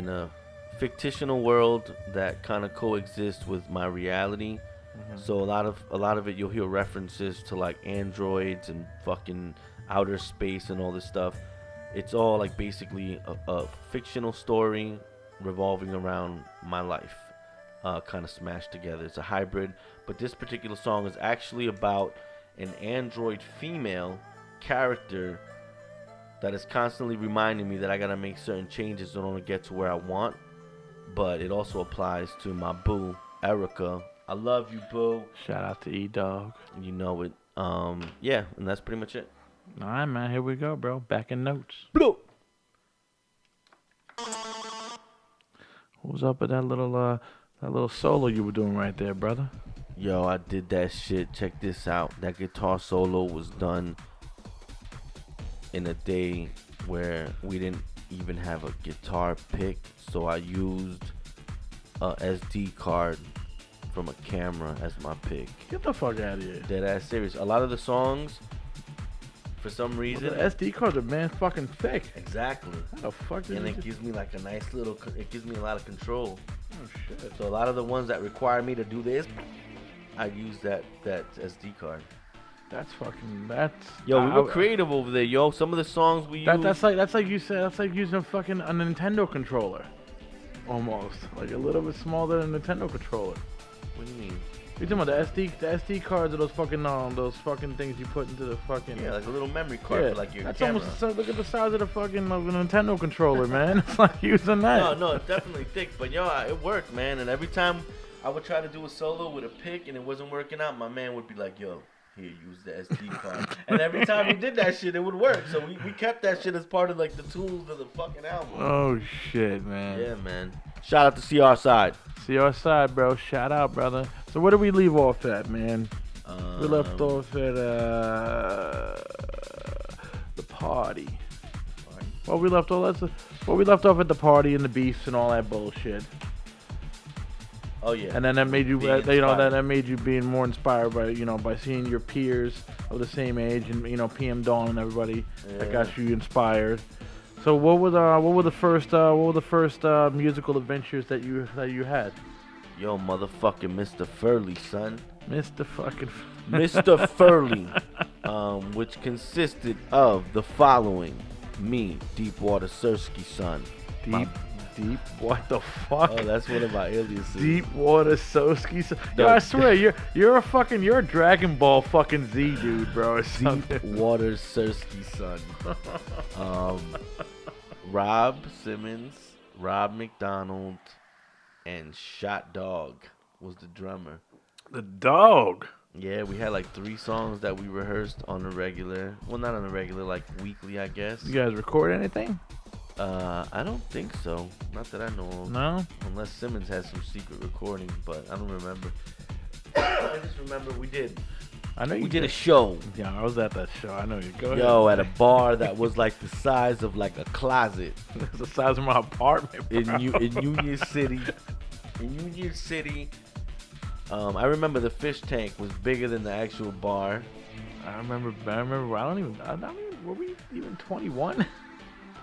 a fictional world that kind of coexists with my reality. Mm-hmm. So a lot of it you'll hear references to like androids and fucking outer space and all this stuff. It's all like basically a fictional story revolving around my life. Kind of smashed together. It's a hybrid, but this particular song is actually about an android female character that is constantly reminding me that I gotta make certain changes in order to get to where I want. But it also applies to my boo, Erica. I love you, boo. Shout out to E-Dog. You know it. Yeah, and that's pretty much it. Alright, man. Here we go, bro. Back in notes. Blue. What was up with that little solo you were doing right there, brother? Yo, I did that shit. Check this out. That guitar solo was done in a day where we didn't even have a guitar pick, so I used a SD card from a camera as my pick. Get the fuck out of here. Dead ass serious. A lot of the songs, for some reason, The SD cards are man fucking thick. exactly, How the fuck did and you it gives me like a nice little. It gives me a lot of control. Oh shit. So a lot of the ones that require me to do this, I use that SD card. That's Yo, we were creative over there, yo. Some of the songs we used. That's like you said. That's like using fucking a Nintendo controller, almost like a little bit smaller than a Nintendo controller. What do you mean? You talking about the SD cards or those fucking things you put into the fucking Yeah, like a little memory card for like your that's camera. almost so. Look at the size of the fucking Nintendo controller, man. It's like using that. No, it's definitely thick, but yo, it worked, man. And every time I would try to do a solo with a pick and it wasn't working out, my man would be like, yo, here, use the SD card. And every time we did that shit, it would work. So we kept that shit as part of like the tools of the fucking album. Oh shit, man. Yeah, man. Shout out to CR Side. See our side, bro. Shout out, brother. So where did we leave off at, man? We left off at the party. Well, we left off at the party and the beefs and all that bullshit. Oh yeah. And then that made you, Being that made you being more inspired by seeing your peers of the same age and PM Dawn and everybody that got you inspired. So what were the first musical adventures that you had? Yo, motherfucking Mr. Furley, son. Mr. fucking Mr. Furley, which consisted of the following: me, Deepwater Sersky, son. Deep, what the fuck? Oh, that's one of my aliases. Deep Water Soski. No. Yo, I swear, you're a Dragon Ball fucking Z dude, bro. Or something. Deep Water Sersky son. Rob Simmons, Rob McDonald, and Shot Dog was the drummer. The dog. Yeah, we had like 3 songs that we rehearsed on a regular. Well, not on a regular, like weekly, I guess. You guys record anything? I don't think so. Not that I know of. No. Unless Simmons has some secret recording, but I don't remember. I just remember we did. I know you We did a show. Yeah, I was at that show. I know you. Go ahead. Yo, at a bar that was like the size of like a closet It's the size of my apartment, bro. in Union City. In Union City. I remember the fish tank was bigger than the actual bar. I remember. I don't even. Were we even 21?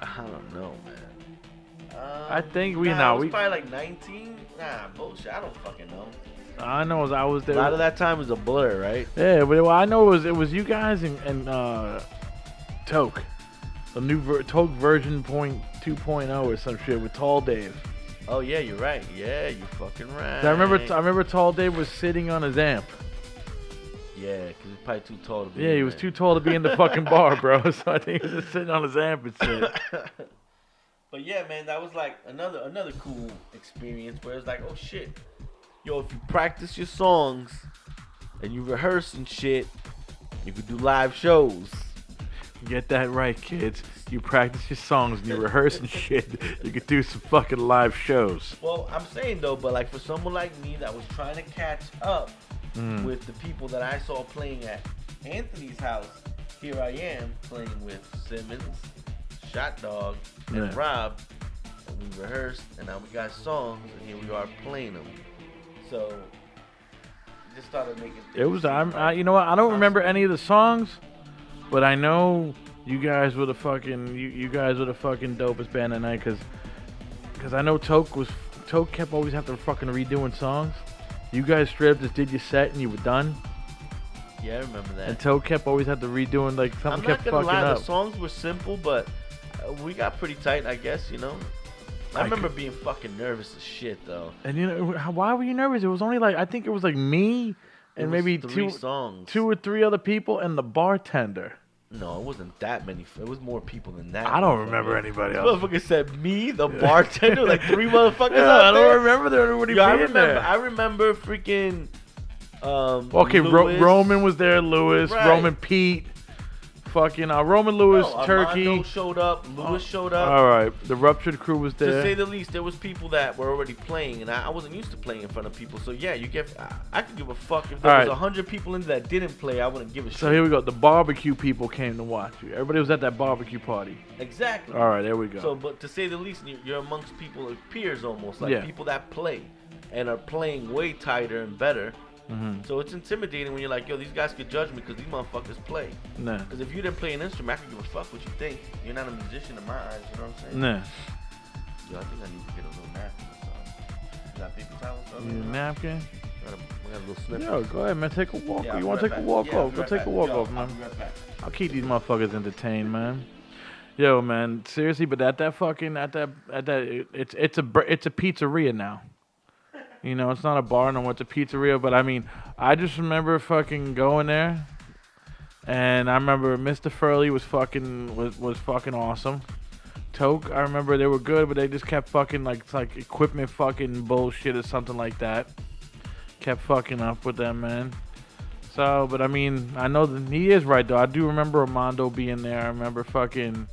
I don't know, man. I think we it know. was probably like 19. Nah, bullshit. I don't fucking know. I know I was there. A lot of that time was a blur, right? Yeah, but well, I know it was you guys and Toke, the new Toke version 2.0 or some shit with Tall Dave. Oh yeah, you're right. Yeah, you fucking right. I remember Tall Dave was sitting on his amp. Yeah, because he's probably too tall to be. Yeah, he was too tall to be in the fucking bar, bro. So I think he was just sitting on his amp and shit. But yeah, man, that was like another cool experience where it's like, oh shit, yo, if you practice your songs and you rehearse and shit, you could do live shows. Get that right, kids. You practice your songs and you rehearse and shit. You could do some fucking live shows. Well, I'm saying though, but like for someone like me that was trying to catch up with the people that I saw playing at Anthony's house, here I am playing with Simmons, Shot Dog, and Rob. And we rehearsed, and now we got songs, and here we are playing them. So, it just started making. It was. You know what? I don't remember any of the songs, but I know you guys were the fucking. You guys were the fucking dopest band that night, cause I know Toke kept always having to fucking redoing songs. You guys straight up just did your set and you were done. Yeah, I remember that. And Toke kept always had to redoing like something I'm kept not gonna fucking lie, up. the songs were simple, but we got pretty tight, I guess. You know. I remember being fucking nervous as shit though. And you know why were you nervous? It was only like I think it was like me and maybe 3 songs. 2 or 3 other people and the bartender. No, it wasn't that many. It was more people than that. I don't remember anybody This else. motherfucker said me, the bartender, like 3 motherfuckers Yeah, out I there. don't remember there anybody Yo, being there. I remember freaking. Okay, Lewis. Roman was there. Lewis, Right. Roman, Pete, fucking Roman, Lewis, No, Turkey. Armando showed up. Lewis showed up. All right, the Ruptured crew was To there. say the least, there was people that were already playing, and I wasn't used to playing in front of people. So yeah, I could give a fuck if there All was right. 100 people in there that didn't play. I wouldn't give a shit. So here we go. The barbecue people came to watch you. Everybody was at that barbecue party. Exactly. All right, there we go. So, but to say the least, you're amongst people, like peers almost, like Yeah. people that play and are playing way tighter and better. So it's intimidating when you're like, yo, these guys could judge me because these motherfuckers play. Nah. Because if you didn't play an instrument, I could give a fuck what you think. You're not a musician in my eyes, you know what I'm saying? Nah. Yo, I think I need to get a little napkin or something. You got paper towels? You need a napkin? I got a little snippet. Yo, go ahead, man. Take a walk. Yeah, You want to take a walk off? Go take a walk off, man. I'll be right back. I'll keep these motherfuckers entertained, man. Yo, man, seriously, but it's a pizzeria now. You know, it's not a bar no more, it's a pizzeria. But I mean, I just remember fucking going there, and I remember Mr. Furley was fucking awesome. Toke, I remember they were good, but they just kept fucking like equipment fucking bullshit or something like that. Kept fucking up with them, man. So, but I mean, I know that he is right though. I do remember Armando being there. I remember fucking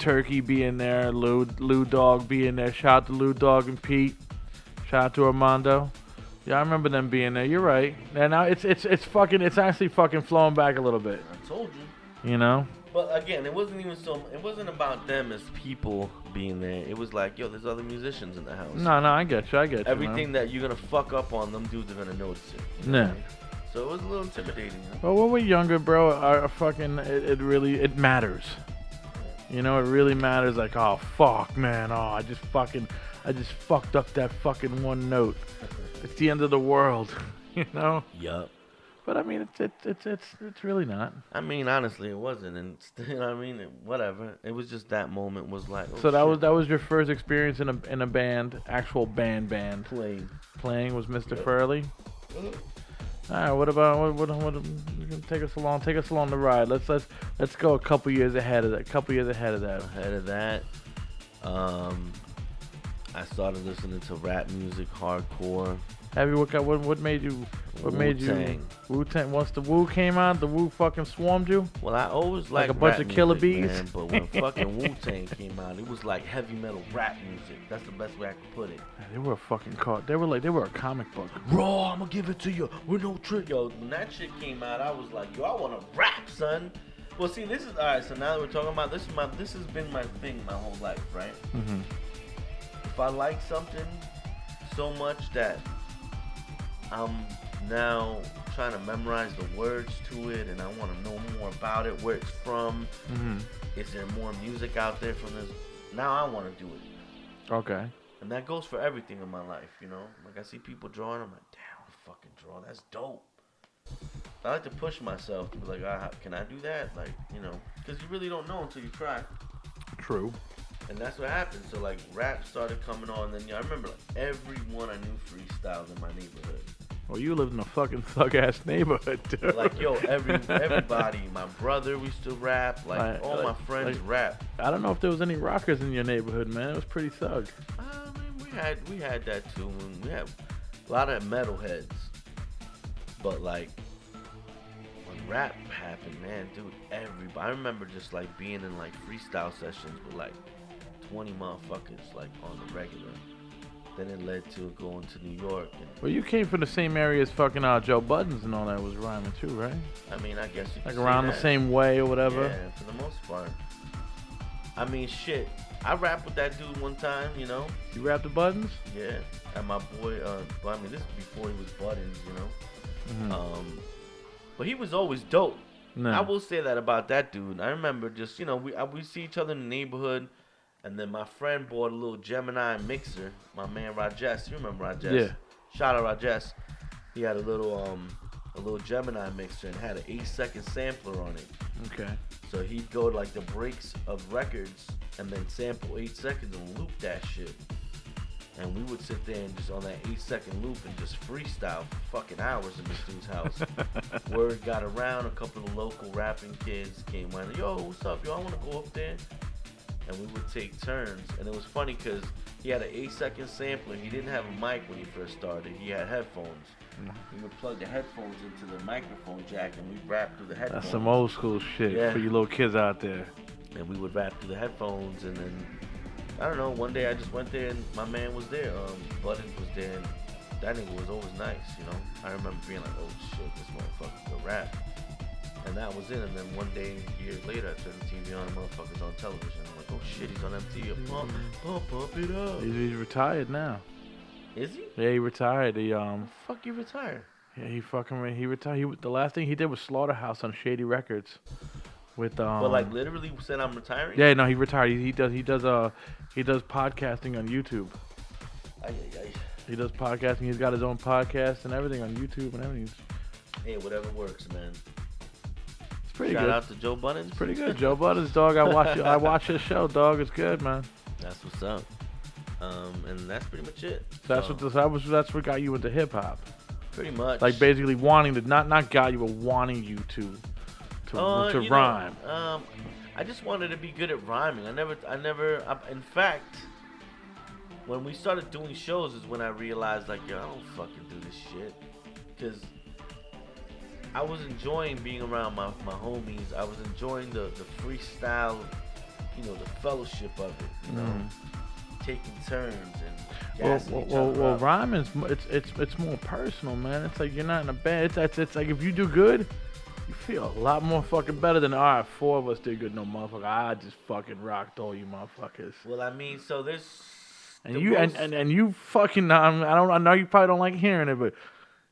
Turkey being there, Lou Dog being there. Shout out to Lou Dog and Pete. Shout out to Armando. Yeah, I remember them being there. You're right. And now it's actually fucking flowing back a little bit. I told you. You know? But again, it wasn't about them as people being there. It was like, yo, there's other musicians in the house. No, I get you. Everything that you're gonna fuck up on, them dudes are gonna notice it. You know Yeah. what I mean? So it was a little intimidating. You know? Well, when we're younger, bro, our fucking it really matters. You know, it really matters. Like, oh fuck, man, I just fucked up that fucking one note. It's the end of the world. You know? Yup. But I mean, it's really not. I mean, honestly, it wasn't, and you know what I mean, whatever. It was just that moment was like, oh, So shit. that was your first experience in a band, actual band. Playing. Playing was Mr. Yep. Furley. All right, what about what you can take us along the ride. Let's go a couple years ahead of that. Ahead of that, I started listening to rap music, hardcore. Have you what made you Wu-Tang. Wu-Tang? Once the Wu came out, the Wu fucking swarmed you. Well, I always Like liked a bunch rap of killer music, bees? man, but when fucking Wu-Tang came out, it was like heavy metal rap music. That's the best way I could put it. They were a fucking they were a comic book. Raw, I'm gonna give it to you with no trick. Yo, when that shit came out, I was like, yo, I wanna rap, son. Well, see, this is alright. So now that we're talking about this has been my thing my whole life, right? Mm-hmm. If I like something so much that I'm now trying to memorize the words to it, and I want to know more about it, where it's from. Mm-hmm. Is there more music out there from this? Now I want to do it. Okay. And that goes for everything in my life, you know? Like, I see people drawing, I'm like, damn, I fucking draw. That's dope. I like to push myself to be like, can I do that? Like, you know, because you really don't know until you try. True. And that's what happened. So, like, rap started coming on. And then, I remember, like, everyone I knew freestyled in my neighborhood. Well, you lived in a fucking thug-ass neighborhood, dude. Like, yo, everybody, my brother used to rap. Like, all my friends rap. I don't know if there was any rockers in your neighborhood, man. It was pretty thug. I mean, we had that too. We had a lot of metalheads. But, like, when rap happened, man, dude, everybody. I remember just, like, being in, like, freestyle sessions with, like, 20 motherfuckers, like, on the regular. Then it led to going to New York. Well, you came from the same area as fucking Joe Buttons and all that was rhyming too, right? I mean, I guess you could Like say around that. the same way or whatever. Yeah, for the most part. I mean, shit. I rapped with that dude one time, you know? You rapped the Buttons? Yeah. And my boy, well, I mean, this is before he was Buttons, you know? Mm-hmm. But he was always dope. No. I will say that about that dude. I remember just, you know, we see each other in the neighborhood. And then my friend bought a little Gemini mixer. My man Rajesh, you remember Rajesh? Yeah. Shout out Rajesh. He had a little Gemini mixer and had an 8-second sampler on it. Okay. So he'd go to like the breaks of records and then sample 8 seconds and loop that shit. And we would sit there and just on that 8-second loop and just freestyle for fucking hours in this dude's house. Word got around, a couple of local rapping kids came around. Yo, what's up, yo? I want to go up there. And we would take turns, and it was funny because he had an 8-second sampler. He didn't have a mic when he first started. He had headphones. We would plug the headphones into the microphone jack, and we'd rap through the headphones. That's some old school shit for you little kids out there. And we would rap through the headphones, and then I don't know. One day I just went there, and my man was there. Buttons was there, and that nigga was always nice, you know. I remember being like, oh shit, this motherfucker can rap. And that was it. And then one day, years later, I turned the TV on, the motherfucker's on television. I'm like, oh shit, he's on MTV. Pump it up. He's retired now. Is he? Yeah, he retired. He Fuck, you retire. Yeah, he retired. The last thing he did was Slaughterhouse on Shady Records. With But like literally said I'm retiring. Yeah, no, he retired. He does podcasting on YouTube. He does podcasting. He's got his own podcast and everything on YouTube and everything. Hey, whatever works, man. It's pretty Shout good. out to Joe Buttons. It's pretty good. Joe Buttons, dog. I watch his show, dog. It's good, man. That's what's up. And that's pretty much it. So that's what got you into hip hop. Pretty much. Like basically wanting to not got you, but wanting you to rhyme. I just wanted to be good at rhyming. In fact, when we started doing shows is when I realized, like, yo, I don't fucking do this shit. Because I was enjoying being around my homies. I was enjoying the freestyle, you know, the fellowship of it, you know, taking turns and gassing each other up. Rhyming it's more personal, man. It's like you're not in a band. It's like if you do good, you feel a lot more fucking better than, all right, 4 of us did good. No, motherfucker, I just fucking rocked all you motherfuckers. Well, I mean, so there's and you fucking I know you probably don't like hearing it, but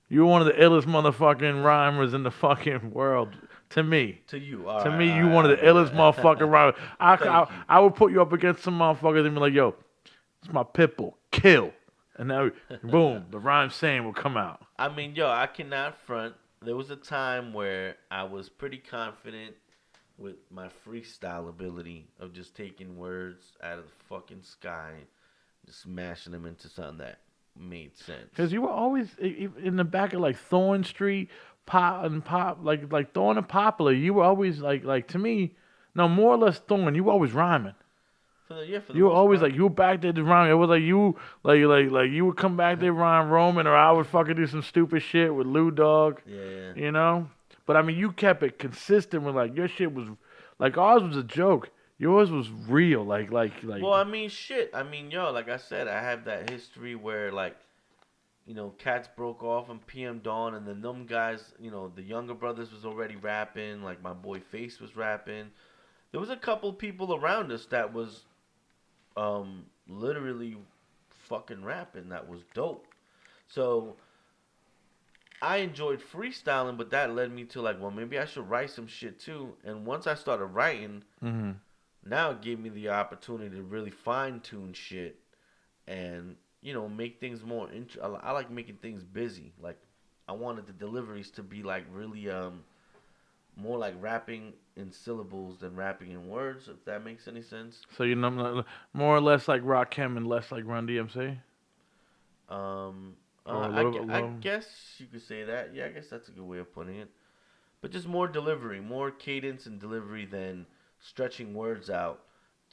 you're one of the illest motherfucking rhymers in the fucking world. To me. To you. To me, you one of the illest motherfucking rhymers. I would put you up against some motherfuckers and be like, yo, it's my pitbull. Kill. And now, boom, the rhyme saying will come out. I mean, yo, I cannot front. there was a time where I was pretty confident with my freestyle ability of just taking words out of the fucking sky, just smashing them into something that made sense. Because you were always in the back of like Thorn Street, like Thorn and Poplar. You were always like to me, no more or less Thorn. You were always rhyming. For the You were most always part. like you were back there to rhyme. It was like you like you would come back there rhyme Roman, or I would fucking do some stupid shit with Lou Dog. Yeah. You know. But I mean, you kept it consistent with like your shit was like ours was a joke. Yours was real. Like. Well, I mean, shit. I mean, yo, like I said, I have that history where, like, Cats broke off on PM Dawn, and then them guys, the younger brothers was already rapping. Like, my boy Face was rapping. There was a couple people around us that was literally fucking rapping that was dope. So I enjoyed freestyling, but that led me to like, well, maybe I should write some shit too. And once I started writing, now it gave me the opportunity to really fine tune shit and make things more. I like making things busy. Like I wanted the deliveries to be like really more like rapping in syllables than rapping in words. If that makes any sense. So more or less like Rakim and less like Run DMC. Or a little bit I low. guess you could say that. Yeah, I guess that's a good way of putting it. But just more delivery, more cadence and delivery than stretching words out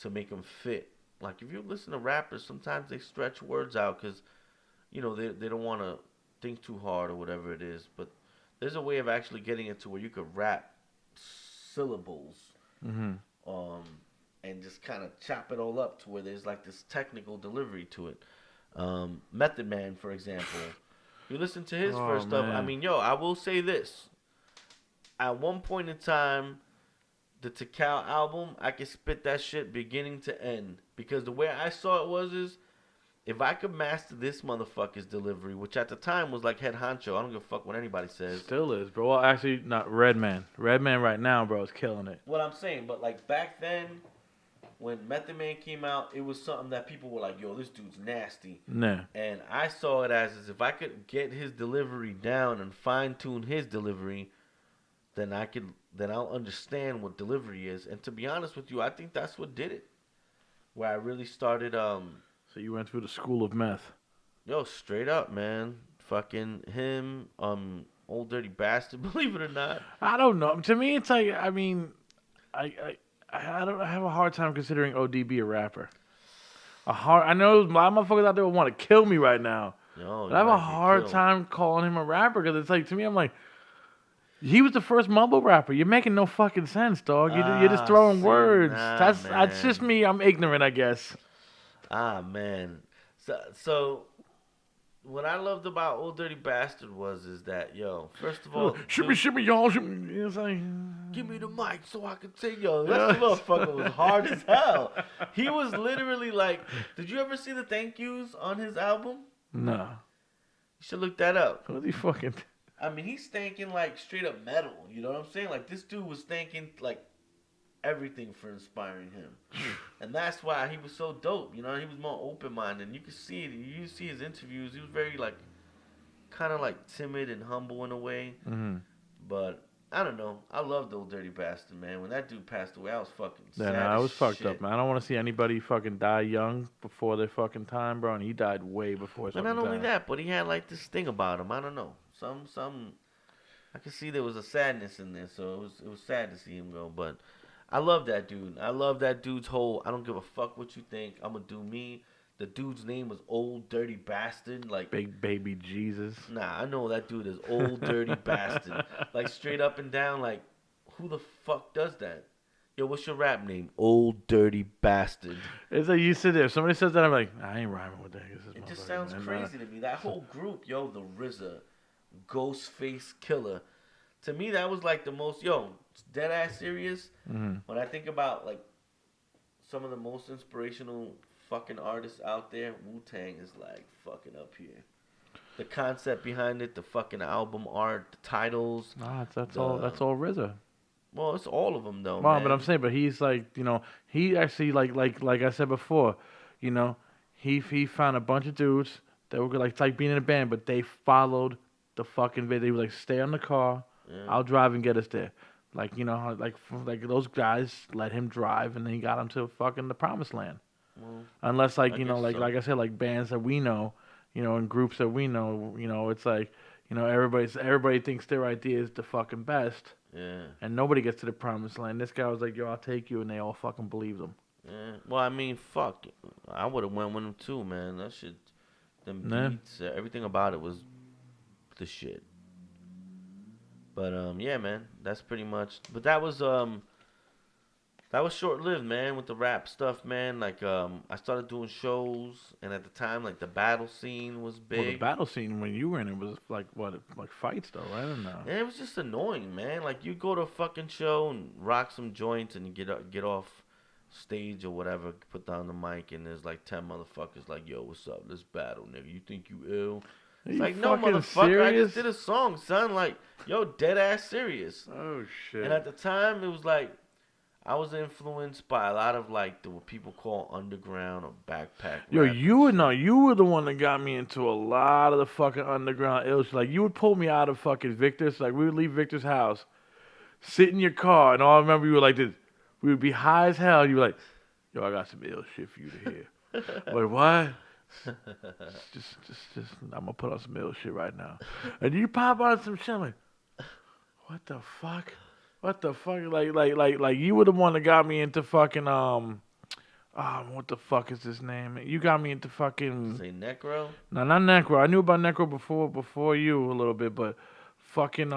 to make them fit. Like if you listen to rappers, sometimes they stretch words out because they don't want to think too hard or whatever it is. But there's a way of actually getting it to where you could rap syllables, and just kind of chop it all up to where there's like this technical delivery to it. Method Man, for example, you listen to his first stuff. I mean, I will say this. At one point in time, the Tikal album, I could spit that shit beginning to end. Because the way I saw it is if I could master this motherfucker's delivery, which at the time was like head honcho, I don't give a fuck what anybody says. Still is, bro. Well, actually, not Redman. Redman right now, bro, is killing it. What I'm saying, but like back then, when Method Man came out, it was something that people were like, yo, this dude's nasty. Nah. And I saw it as if I could get his delivery down and fine tune his delivery, then I'll understand what delivery is. And to be honest with you, I think that's what did it. Where I really started So you went through the school of meth. Yo, straight up, man. Fucking him, Old Dirty Bastard, believe it or not. I don't know. To me it's like I mean I have a hard time considering ODB a rapper. I know a lot of motherfuckers out there would want to kill me right now. Yo, but I have a hard time calling him a rapper because it's like to me I'm like he was the first mumble rapper. You're making no fucking sense, dog. You're just throwing words. That's just me. I'm ignorant, I guess. Man. So what I loved about Old Dirty Bastard is that, first of all, shimmy, y'all. It's like, give me the mic so I can take that motherfucker was hard as hell. He was literally like, did you ever see the thank yous on his album? No. You should look that up. What he fucking? I mean, he's thanking like straight up metal. You know what I'm saying? Like this dude was thanking like everything for inspiring him, and that's why he was so dope. He was more open minded. And you could see it. You see his interviews. He was very like, kind of like timid and humble in a way. Mm-hmm. But I don't know. I loved Old Dirty Bastard, man. When that dude passed away, I was fucking sad. Yeah, I was fucked shit. up, man. I don't want to see anybody fucking die young before their fucking time, bro. And he died way before his fucking time. But not only that, but he had like this thing about him. I don't know. Some. I could see there was a sadness in there, so it was sad to see him go. But I love that dude. I love that dude's whole. I don't give a fuck what you think. I'm gonna do me. The dude's name was Old Dirty Bastard. Like Big Baby Jesus. Nah, I know that dude is Old Dirty Bastard. Like straight up and down. Like who the fuck does that? Yo, what's your rap name? Old Dirty Bastard. It's like you sit there. If somebody says that, I'm like, I ain't rhyming with that. It just sounds crazy to me. That whole group, yo, the RZA, Ghostface Killer. To me, that was like the most, dead ass serious. Mm-hmm. When I think about like some of the most inspirational fucking artists out there, Wu-Tang is like fucking up here. The concept behind it, the fucking album art, the titles. Nah, that's all RZA. Well, it's all of them though. Well, man. but I'm saying, but he's like, he actually like I said before, he found a bunch of dudes that were like being in a band, but they followed the fucking video. He was like, stay on the car. Yeah. I'll drive and get us there. Like, like those guys let him drive, and then he got him to fucking the promised land. Well, Unless, like, I you know, guess so. like I said, like bands that we know, and groups that we know, it's like, everybody thinks their idea is the fucking best, Yeah. and nobody gets to the promised land. This guy was like, yo, I'll take you, and they all fucking believed him. Yeah. Well, I mean, fuck. I would have went with him too, man. That shit, them Nah. beats, everything about it was the shit. But yeah, man, that's pretty much. But that was short-lived, man, with the rap stuff, man. Like I started doing shows, and at the time, like the battle scene was big. Well, the battle scene when you were in it was like what, like fights though, right? Or no? Yeah, it was just annoying, man. Like you go to a fucking show and rock some joints and get off stage or whatever, put down the mic, and there's like 10 motherfuckers like, yo, what's up? Let's battle, nigga. You think you ill? It's like, no, motherfucker, serious? I just did a song, son. Like, yo, dead ass serious. Oh shit. And at the time, it was like I was influenced by a lot of like what people call underground or backpack. Yo, rap you and were shit. no, you were the one that got me into a lot of the fucking underground ill shit. Like you would pull me out of fucking Victor's. Like we would leave Victor's house, sit in your car, and all I remember you were like this. We would be high as hell. You were like, yo, I got some ill shit for you to hear. Wait, what? Just, I'm gonna put on some ill shit right now. And you pop on some shit. I'm like, what the fuck? What the fuck? Like you were the one that got me into fucking what the fuck is his name? You got me into fucking. Say Necro? No, not Necro. I knew about Necro before you a little bit, but fucking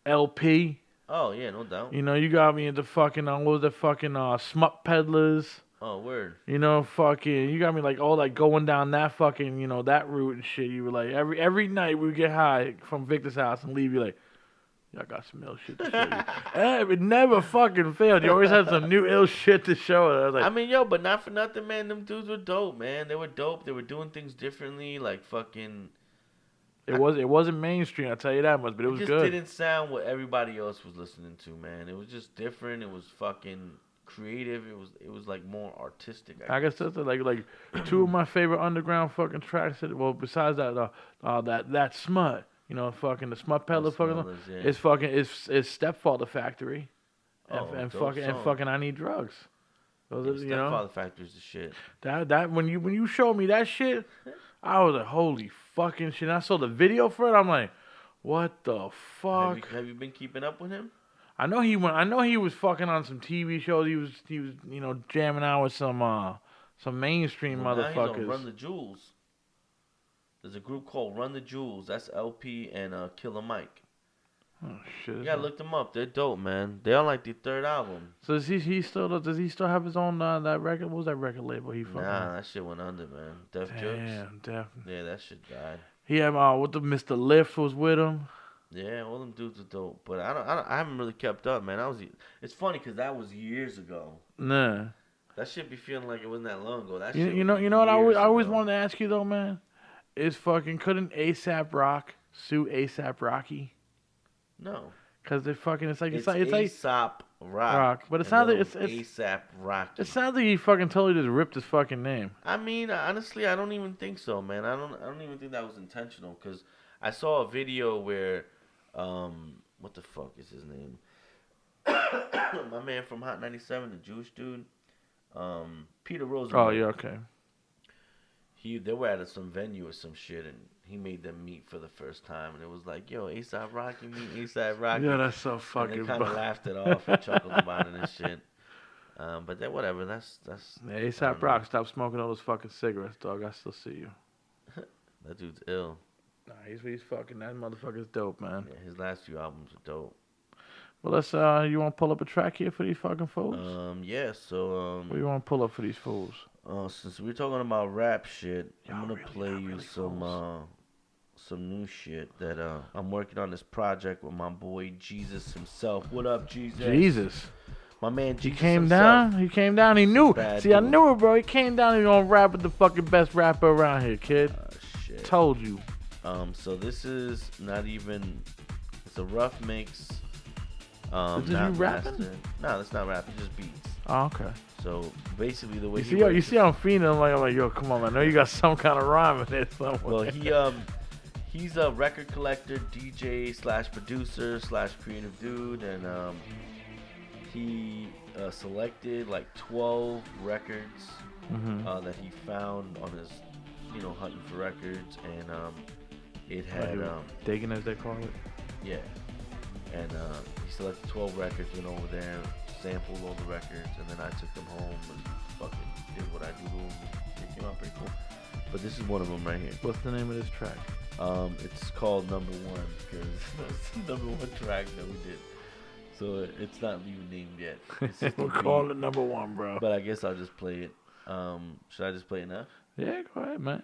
LP. Oh yeah, no doubt. You got me into fucking what was that fucking Smut Peddlers. Oh word. Fucking, you got me like all like going down that fucking, that route and shit. You were like every night we would get high from Victor's house and leave. You like, yeah, I got some ill shit to show you. And it never fucking failed. You always had some new ill shit to show us. I was like, I mean, yo, but not for nothing, man. Them dudes were dope, man. They were dope. They were doing things differently, like fucking. it wasn't mainstream. I tell you that much, but it was just good. didn't sound what everybody else was listening to, man. It was just different. It was fucking creative. It was like more artistic. I guess that's like two of my favorite underground fucking tracks. Well, besides that, that Smut. Fucking the Smut Peddler fucking. Yeah. It's fucking it's Stepfather Factory, and dope song. fucking I Need Drugs. Those are, Stepfather Factory's the shit. That when you showed me that shit, I was like, holy fucking shit. And I saw the video for it. I'm like, what the fuck? Have you been keeping up with him? I know he was fucking on some TV shows. He was jamming out with some mainstream Now he's motherfuckers. on Run the Jewels. There's a group called Run the Jewels. That's LP and Killer Mike. Oh shit! You gotta look them up. They're dope, man. They're on like the third album. So does he still have his own that record? What was that record label he fucking? Nah, that shit went under, man. Def Jux. Damn, definitely. Yeah, that shit died. He had what the Mr. Lift was with him. Yeah, all them dudes are dope, but I haven't really kept up, man. It's funny because that was years ago. Nah. That shit be feeling like it wasn't that long ago. That You shit know was what I years always ago. wanted to ask you though, man. Is fucking couldn't ASAP Rock sue ASAP Rocky? No. Cause it's like ASAP Rock. But it sounds like it's ASAP Rocky. it sounds like he fucking totally just ripped his fucking name. I mean, honestly, I don't even think so, man. I don't even think that was intentional. Cause I saw a video where, what the fuck is his name? My man from Hot 97, the Jewish dude, Peter Rosenberg. Oh yeah, okay. They were at some venue or some shit, and he made them meet for the first time, and it was like, yo, A$AP Rocky meet A$AP Rocky. Yeah, that's so And fucking. they kind of laughed it off and chuckled about it and shit. But then whatever, that's. Yeah, A$AP Rock, stop smoking all those fucking cigarettes, dog. I still see you. That dude's ill. Nah, he's fucking. That motherfucker's dope, man. Yeah, his last few albums are dope. Well, let's. You want to pull up a track here for these fucking fools? Yeah. So What do you want to pull up for these fools? since we're talking about rap shit, I'm gonna really- play y'all you really some new shit that I'm working on this project with my boy Jesus himself. What up, Jesus? Jesus. My man He Jesus came himself. down. He came down. He knew. Bad See, I dude. knew it, bro. He came down. He gonna rap with the fucking best rapper around here, kid. Shit. Told you. So this is not even. It's a rough mix. This is not you rapping? mastered. No, that's not rapping. Just beats. Oh, okay. So basically, the way You he see, works how I'm feeling. I'm like, yo, come on, man. I know you got some kind of rhyme in there somewhere. Well, He's a record collector, DJ slash producer slash creative dude, and he selected like 12 records that he found on his, hunting for records, and it had Digin, as they call it. yeah, and he selected 12 records, went over there, sampled all the records, and then I took them home and fucking did what I do to them. It came out pretty cool. But this is one of them right here. What's the name of this track? It's called Number One because that's the number one track that we did. So it's not even named yet. It's just We're calling it Number One, bro. But I guess I'll just play it. Should I just play it now? Yeah, go ahead, man.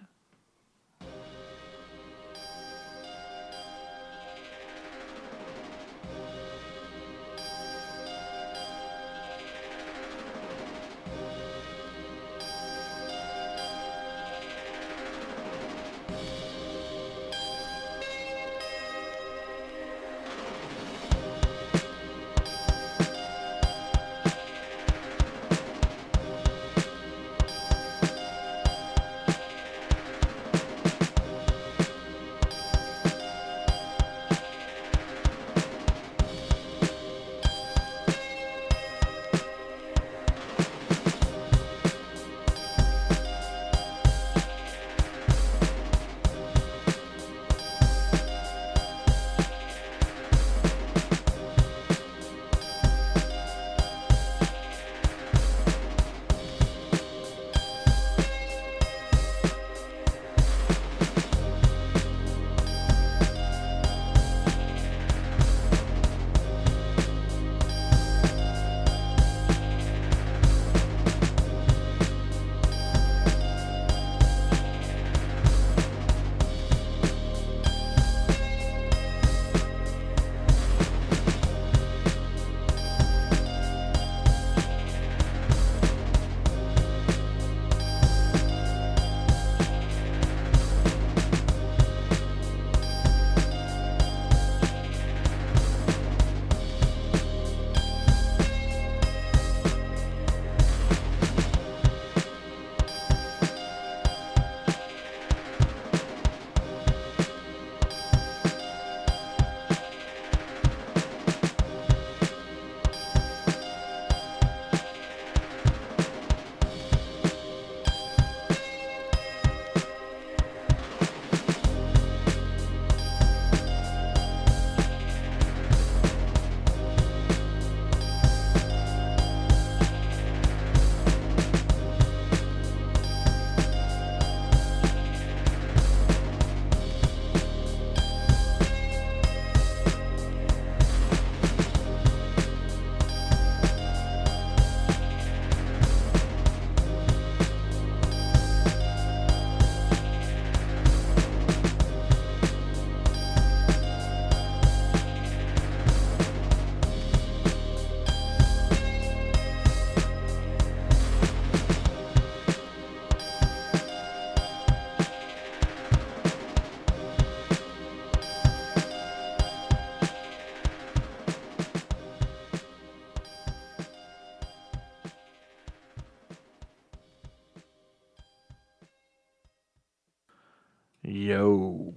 Yo.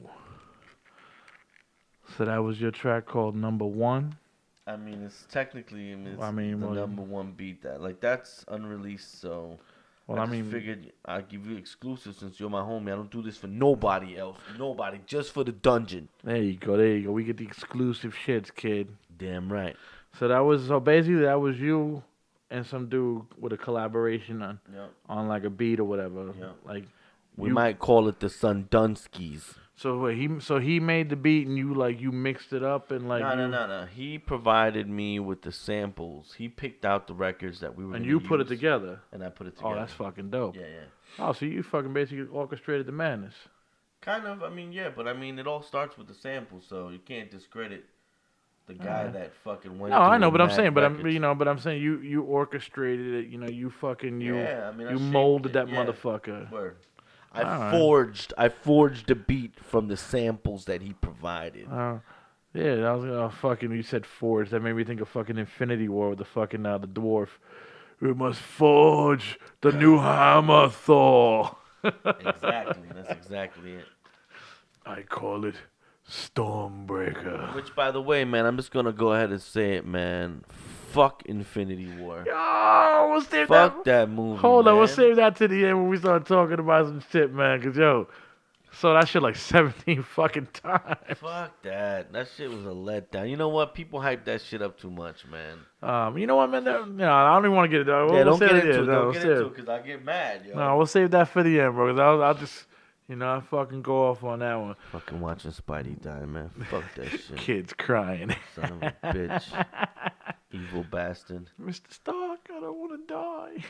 So that was your track called Number One. I mean, it's technically the well, number one beat that's unreleased. So I figured I'd give you exclusive since you're my homie. I don't do this for nobody else. Nobody, just for the dungeon. There you go. There you go. We get the exclusive shits, kid. Damn right. So basically that was you and some dude with a collaboration on like a beat or whatever. Yep. Like we might call it the Sundunskis. So he made the beat and you mixed it up and like No. He provided me with the samples. He picked out the records that we were and you put it together. And I put it together. Oh, that's fucking dope. Yeah. Oh, so you fucking basically orchestrated the madness. Kind of. I mean, yeah, but I mean, it all starts with the samples, so you can't discredit the guy that fucking went. No, I know, but I'm saying, you orchestrated it. You molded that motherfucker. Word. I forged the beat from the samples that he provided. Yeah, that was fucking. You said forge. That made me think of fucking Infinity War with the fucking the dwarf. We must forge the new hammer, Thor. Exactly. That's exactly it. I call it Stormbreaker. Which, by the way, man, I'm just gonna go ahead and say it, man. Fuck Infinity War. Yo, we'll save Fuck that movie, Hold on, we'll man. save that to the end when we start talking about some shit, man. Cause yo, saw that shit like 17 fucking times. Fuck that. That shit was a letdown. You know what? People hype that shit up too much, man. You know what, man? I don't even want to get it. Yeah, don't get into it. Don't get into it, because I get mad, yo. No, we'll save that for the end, bro. Cause I'll just, I fucking go off on that one. Fucking watching Spidey die, man. Fuck that shit. Kids crying. Son of a bitch. Evil bastard. Mr. Stark, I don't want to die.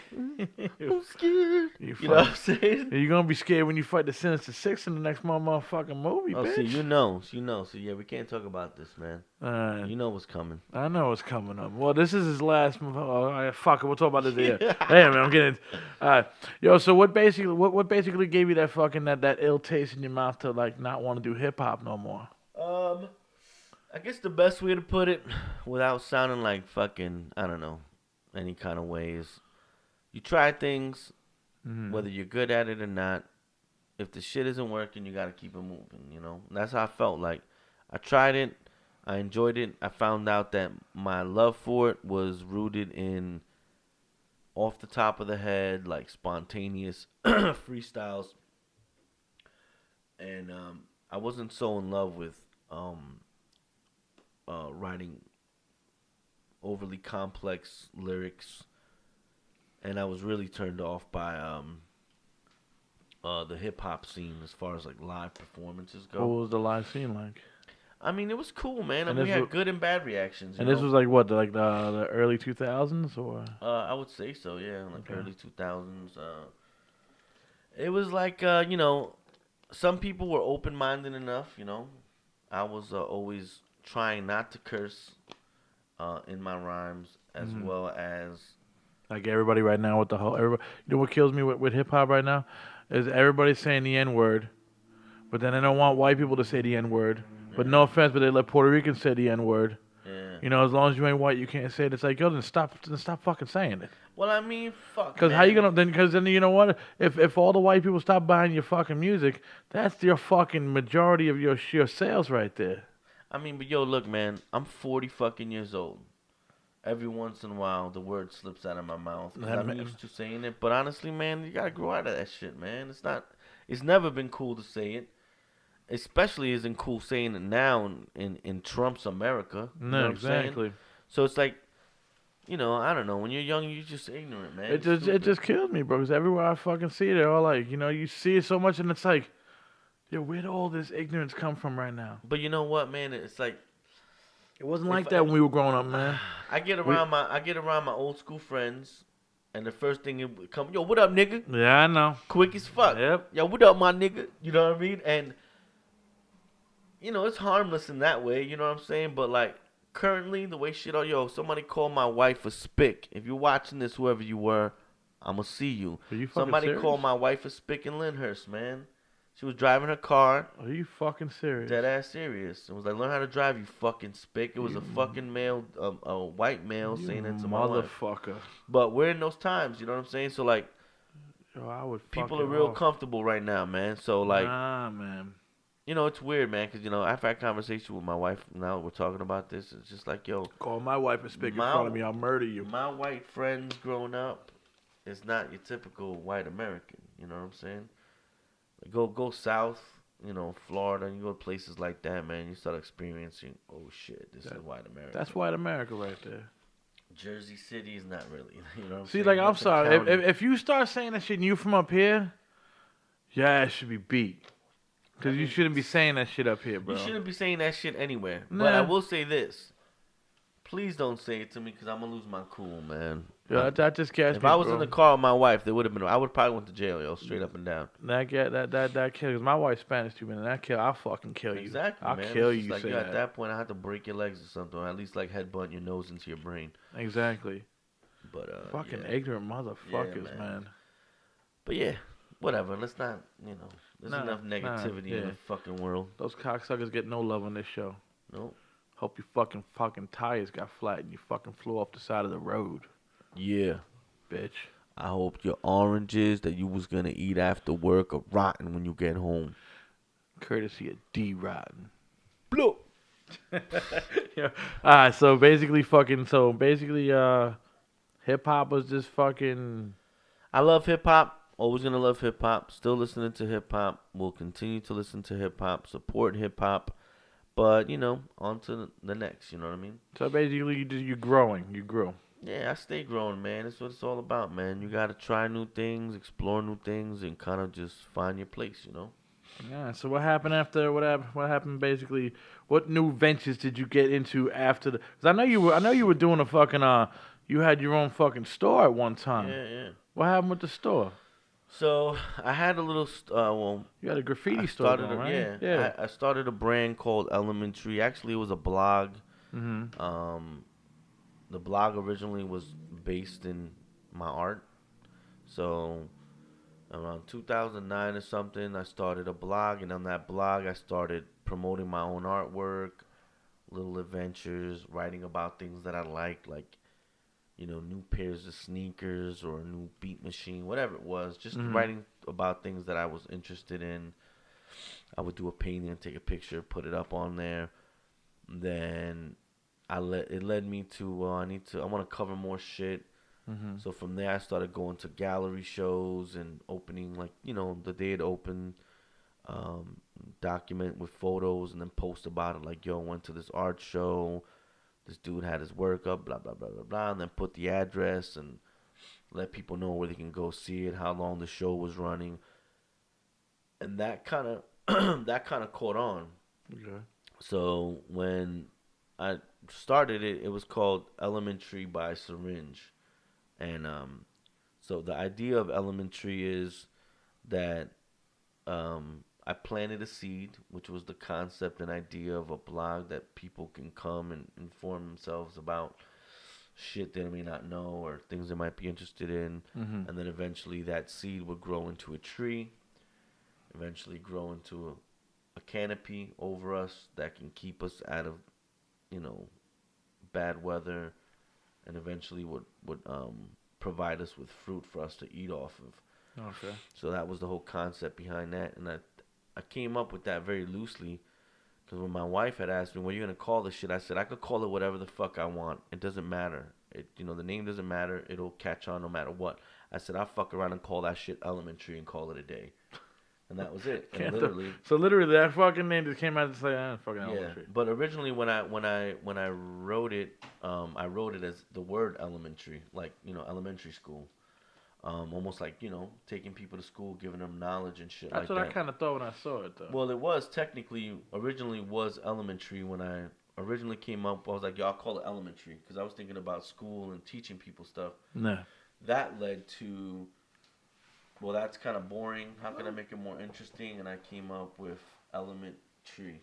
I'm scared. You know what I'm saying? You're going to be scared when you fight the Sinister Six in the next motherfucking movie, bitch. See, you know. So, yeah, we can't talk about this, man. You know what's coming. I know what's coming up. Well, this is his last. Fuck it, we'll talk about this later. Hey, man, I'm getting. Yo, so what basically gave you that fucking that ill taste in your mouth to like not want to do hip hop no more? I guess the best way to put it, without sounding like fucking, I don't know, any kind of way, is you try things, whether you're good at it or not. If the shit isn't working, you gotta keep it moving. And that's how I felt. Like, I tried it. I enjoyed it. I found out that my love for it was rooted in off the top of the head, like spontaneous freestyles. And I wasn't so in love with writing overly complex lyrics. And I was really turned off by the hip hop scene as far as like live performances go. What was the live scene like? I mean, it was cool, man. And We had good and bad reactions. And this was like what, like the early 2000s or? I would say so, yeah, like early 2000s. It was like some people were open-minded enough. I was always trying not to curse in my rhymes, as well as like everybody right now with the whole everybody. You know what kills me with hip hop right now is everybody saying the N word, but then they don't want white people to say the N word. But no offense, but they let Puerto Ricans say the N word. Yeah. As long as you ain't white, you can't say it. It's like, yo, then stop fucking saying it. Well, I mean, fuck. Because how you gonna then? Because then you know what? If all the white people stop buying your fucking music, that's your fucking majority of your sales right there. I mean, but yo, look, man, I'm 40 fucking years old. Every once in a while, the word slips out of my mouth. I'm used to saying it, but honestly, man, you gotta grow out of that shit, man. It's never been cool to say it. Especially isn't cool saying it now in Trump's America. You know what exactly. I'm saying? So it's like, I don't know. When you're young, you're just ignorant, man. It just kills me, bro. Because everywhere I fucking see it, they're all like, you see it so much, and it's like, yo, where'd all this ignorance come from right now? But you know what, man? It's like, it wasn't like that when we were growing up, man. I get around my old school friends, and the first thing it would come, yo, what up, nigga? Yeah, I know. Quick as fuck. Yep. Yo, what up, my nigga? You know what I mean? And it's harmless in that way, you know what I'm saying? But, like, currently, the way shit somebody called my wife a spick. If you're watching this, whoever you were, I'm going to see you. Are you fucking Somebody serious? called my wife a spick in Lyndhurst, man. She was driving her car. Are you fucking serious? Dead ass serious. It was like, learn how to drive, you fucking spick. It was a fucking male, a white male saying that to my wife. Motherfucker. But we're in those times, you know what I'm saying? So, like, yo, I would people are real comfortable right now, man. So, like, nah, man. It's weird, man, because, I've had conversation with my wife. Now we're talking about this. It's just like, yo. Call my wife a spick in front of me, I'll murder you. My white friends growing up is not your typical white American. You know what I'm saying? Like, go south, Florida, and you go to places like that, man. You start experiencing, oh, shit, this is white America. That's white America right there. Jersey City is not really. You know what I'm See, saying? like, I'm sorry. If you start saying that shit and you from up here, your ass should be beat. Because you shouldn't be saying that shit up here, bro. You shouldn't be saying that shit anywhere. Nah. But I will say this. Please don't say it to me because I'm going to lose my cool, man. Yeah, that just gets me, If I was bro. in the car with my wife, there would have been. I would probably went to jail, yo, straight up and down. That kill. Because my wife's Spanish too, man. That kill, I'll fucking kill you. Exactly, I'll man. kill It's you. just Say like, that. at that point, I have to break your legs or something, or at least like headbutt your nose into your brain. Exactly. But fucking yeah. ignorant motherfuckers, Yeah, man. But yeah, whatever. Let's not, there's enough negativity in the fucking world. Those cocksuckers get no love on this show. Nope. Hope your fucking tires got flat and you fucking flew off the side of the road, Yeah. bitch. I hope your oranges that you was gonna eat after work are rotten when you get home. Courtesy of Dee Rotten. Blow. Yeah. So basically, hip hop was just fucking. I love hip hop. Always gonna love hip hop. Still listening to hip hop. Will continue to listen to hip hop. Support hip hop. But on to the next. You know what I mean? So basically, you growing. You grew. Yeah, I stay growing, man. That's what it's all about, man. You gotta try new things, explore new things, and kind of just find your place. Yeah. So what happened after? What happened? Basically, what new ventures did you get into after the? Because I know you were doing a fucking. You had your own fucking store at one time. Yeah, yeah. What happened with the store? So I had a little. You had a graffiti I store, started right? yeah. I started a brand called Elementary. Actually, it was a blog. Mm-hmm. The blog originally was based in my art. So around 2009 or something, I started a blog, and on that blog, I started promoting my own artwork, little adventures, writing about things that I like new pairs of sneakers or a new beat machine, whatever it was, just writing about things that I was interested in. I would do a painting and take a picture, put it up on there. Then it led me to I want to cover more shit. Mm-hmm. So from there I started going to gallery shows and opening the day it opened, document with photos and then post about it like, yo, went to this art show. This dude had his work up, blah blah blah blah blah, and then put the address and let people know where they can go see it, how long the show was running, and that kind of caught on. Okay. So when I started it, it was called Elementary by Serringe. And so the idea of Elementary is that I planted a seed, which was the concept and idea of a blog that people can come and inform themselves about shit they may not know or things they might be interested in. Mm-hmm. And then eventually that seed would grow into a tree, eventually grow into a canopy over us that can keep us out of, bad weather, and eventually would provide us with fruit for us to eat off of. Okay. So that was the whole concept behind that, and I came up with that very loosely because when my wife had asked me, "What are you gonna call this shit?" I said, "I could call it whatever the fuck I want. It doesn't matter. The name doesn't matter. It'll catch on no matter what." I said, "I'll fuck around and call that shit Elementary and call it a day." And that was it. And literally, So literally, that fucking name just came out and say, fucking yeah. Elementary. But originally, when I wrote it, I wrote it as the word elementary, like elementary school, almost like taking people to school, giving them knowledge and shit. That's like what that. I kind of thought when I saw it, though. Well, it was technically originally was elementary when I originally came up. I was like, y'all call it elementary because I was thinking about school and teaching people stuff. No. That led to, well, that's kind of boring. How can I make it more interesting? And I came up with elementary,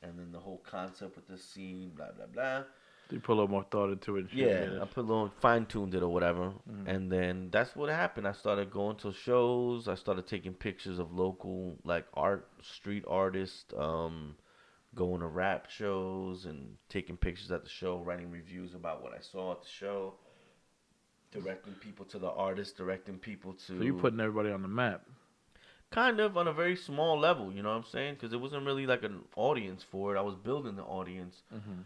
and then the whole concept with the seed, blah blah blah. You put a little more thought into it. Yeah, I put a little fine-tuned it or whatever. And then that's what happened. I started going to shows. I started taking pictures of local, like, street artists, going to rap shows and taking pictures at the show, writing reviews about what I saw at the show, directing people to the artist, directing people to... So you putting everybody on the map. Kind of on a very small level, you know what I'm saying? Because it wasn't really like an audience for it. I was building the audience. Mm-hmm.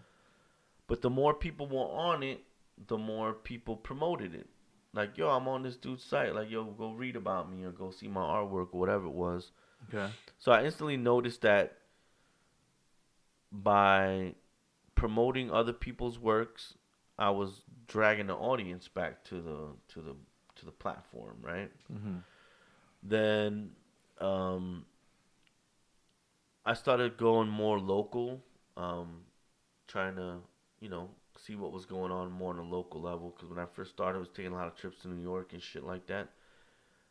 But the more people were on it, the more people promoted it. Like, yo, I'm on this dude's site. Like, yo, go read about me or go see my artwork or whatever it was. Okay. So I instantly noticed that by promoting other people's works, I was dragging the audience back to the platform, right? Mm-hmm. Then I started going more local, trying to see what was going on more on a local level. Because when I first started, I was taking a lot of trips to New York and shit like that.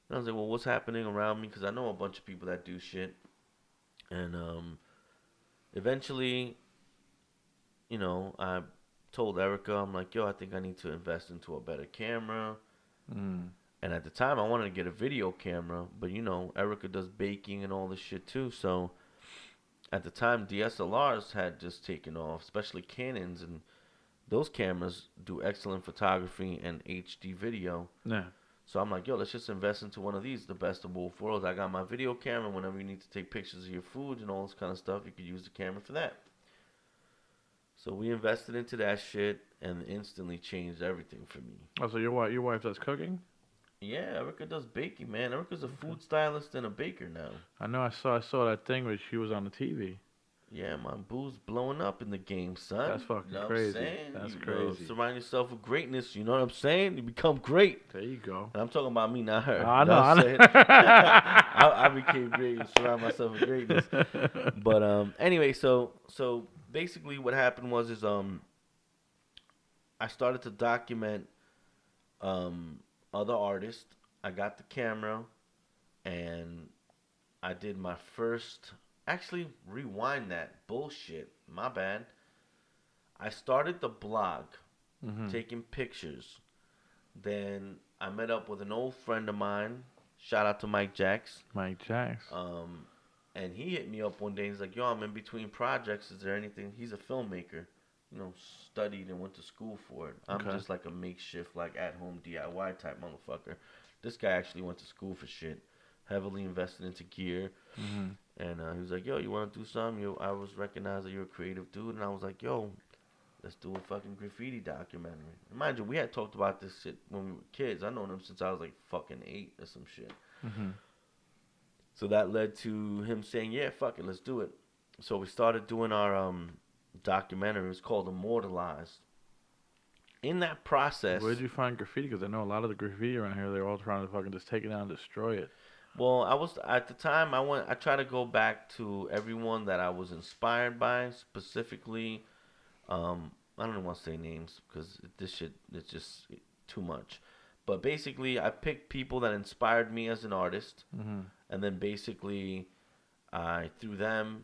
And I was like, well, what's happening around me? Because I know a bunch of people that do shit. And eventually, I told Erica, I'm like, yo, I think I need to invest into a better camera. Mm. And at the time, I wanted to get a video camera. But, Erica does baking and all this shit too. So at the time, DSLRs had just taken off, especially Canons, and those cameras do excellent photography and HD video. Yeah. So I'm like, yo, let's just invest into one of these, the best of both worlds. I got my video camera. Whenever you need to take pictures of your food and all this kind of stuff, you could use the camera for that. So we invested into that shit and instantly changed everything for me. Oh, so your wife does cooking? Yeah, Erica does baking, man. Erica's a food stylist and a baker now. I know. I saw that thing where she was on the TV. Yeah, my boo's blowing up in the game, son. That's fucking you know crazy. What I'm saying? That's you crazy. Surround yourself with greatness. You know what I'm saying? You become great. There you go. And I'm talking about me, not her. I You know know. what I'm saying? I became great and surround myself with greatness. But anyway, so basically what happened was I started to document other artists. I got the camera and I did my first. Actually, rewind that bullshit. My bad. I started the blog, taking pictures. Then I met up with an old friend of mine. Shout out to Mike Jacks. Mike Jacks. And he hit me up one day. He's like, "Yo, I'm in between projects. Is there anything?" He's a filmmaker. Studied and went to school for it. I'm just like a makeshift, like at-home DIY type motherfucker. This guy actually went to school for shit. Heavily invested into gear. And he was like, "Yo, you want to do something?" I was recognized that you're a creative dude. And I was like, "Yo, let's do a fucking graffiti documentary." And mind you, we had talked about this shit when we were kids. I known him since I was like fucking 8 or some shit. So that led to him saying, "Yeah, fuck it, let's do it." So we started doing our documentary. It was called Immortalized. In that process, Where did you find graffiti? Because I know a lot of the graffiti around here, they're all trying to fucking just take it down and destroy it. well, I was at the time. I tried to go back to everyone that I was inspired by. Specifically, I don't even want to say names because this shit is just too much. But basically, I picked people that inspired me as an artist, and then basically, I through them,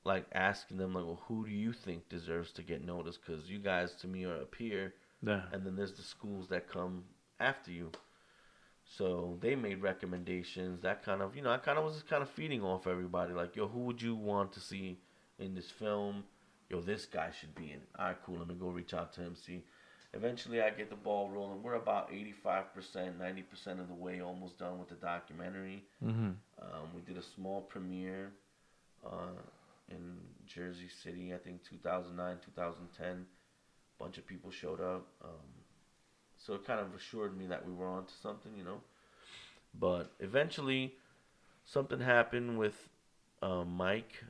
like asking them like, well, who do you think deserves to get noticed? Because you guys to me are a peer, Yeah. and then there's the schools that come after you. So they made recommendations. That kind of, I kind of was just kind of feeding off everybody. Like, yo, who would you want to see in this film? Yo, this guy should be in it. All right, cool. Let me go reach out to him. See, eventually I get the ball rolling. We're about 85%, 90% of the way almost done with the documentary. We did a small premiere in Jersey City, I think 2009, 2010. Bunch of people showed up. So it kind of assured me that we were on to something, But eventually, something happened with Mike.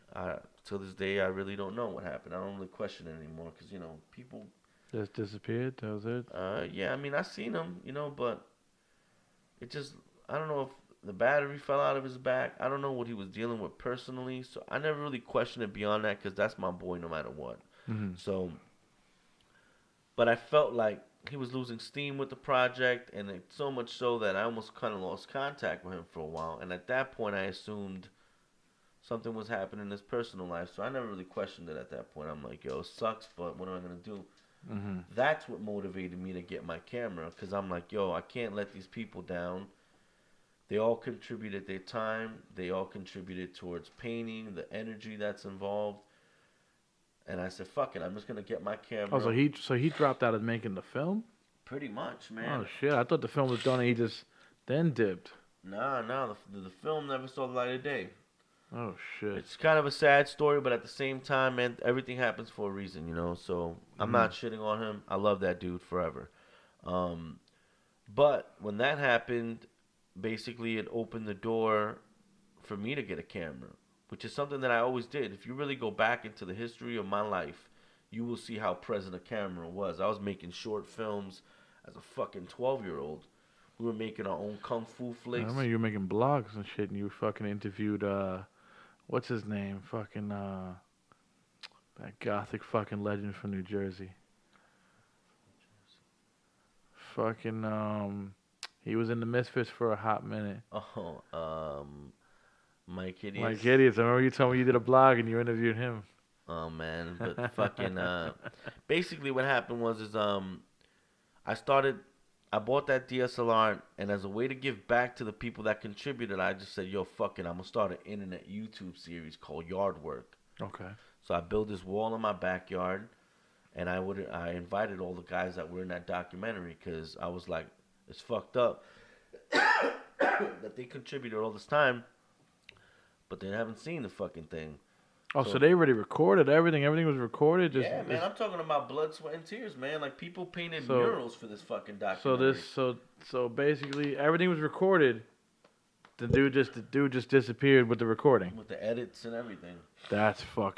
To this day, I really don't know what happened. I don't really question it anymore because, people... Just disappeared? That was it? Yeah, I mean, I seen him, but it just... I don't know if the battery fell out of his back. I don't know what he was dealing with personally. So I never really questioned it beyond that because that's my boy no matter what. So... But I felt like he was losing steam with the project, and it, so much so that I almost kind of lost contact with him for a while. And at that point, I assumed something was happening in his personal life, so I never really questioned it at that point. I'm like, yo, it sucks, but what am I going to do? That's what motivated me to get my camera, because I'm like, yo, I can't let these people down. They all contributed their time. They all contributed towards painting, the energy that's involved. And I said, fuck it, I'm just going to get my camera. Oh, so he dropped out of making the film? Pretty much, man. Oh, shit. I thought the film was done and he just then dipped. Nah, the film never saw the light of day. Oh, shit. It's kind of a sad story, but at the same time, man, everything happens for a reason, So I'm not shitting on him. I love that dude forever. But when that happened, basically it opened the door for me to get a camera, which is something that I always did. If you really go back into the history of my life, you will see how present a camera was. I was making short films as a fucking 12-year-old. We were making our own kung fu I flicks. remember you were making blogs and shit, and you fucking interviewed, what's his name? Fucking, that gothic fucking legend from New Jersey. Fucking, he was in the Misfits for a hot minute. Mike Idiots. Mike Idiots. I remember you told me you did a blog and you interviewed him. Oh, man. But fucking, basically what happened was I bought that DSLR, and as a way to give back to the people that contributed, I just said, yo, fuck it, I'm going to start an internet YouTube series called Yard Work. Okay. So I built this wall in my backyard, and I invited all the guys that were in that documentary because I was like, it's fucked up. that they contributed all this time, but they haven't seen the fucking thing. Oh, so they already recorded everything. Everything was recorded. Yeah, man. I'm talking about blood, sweat, and tears, man. Like people painted So- murals for this fucking documentary. So basically everything was recorded. The dude just disappeared with the recording. With the edits and everything. That's ill.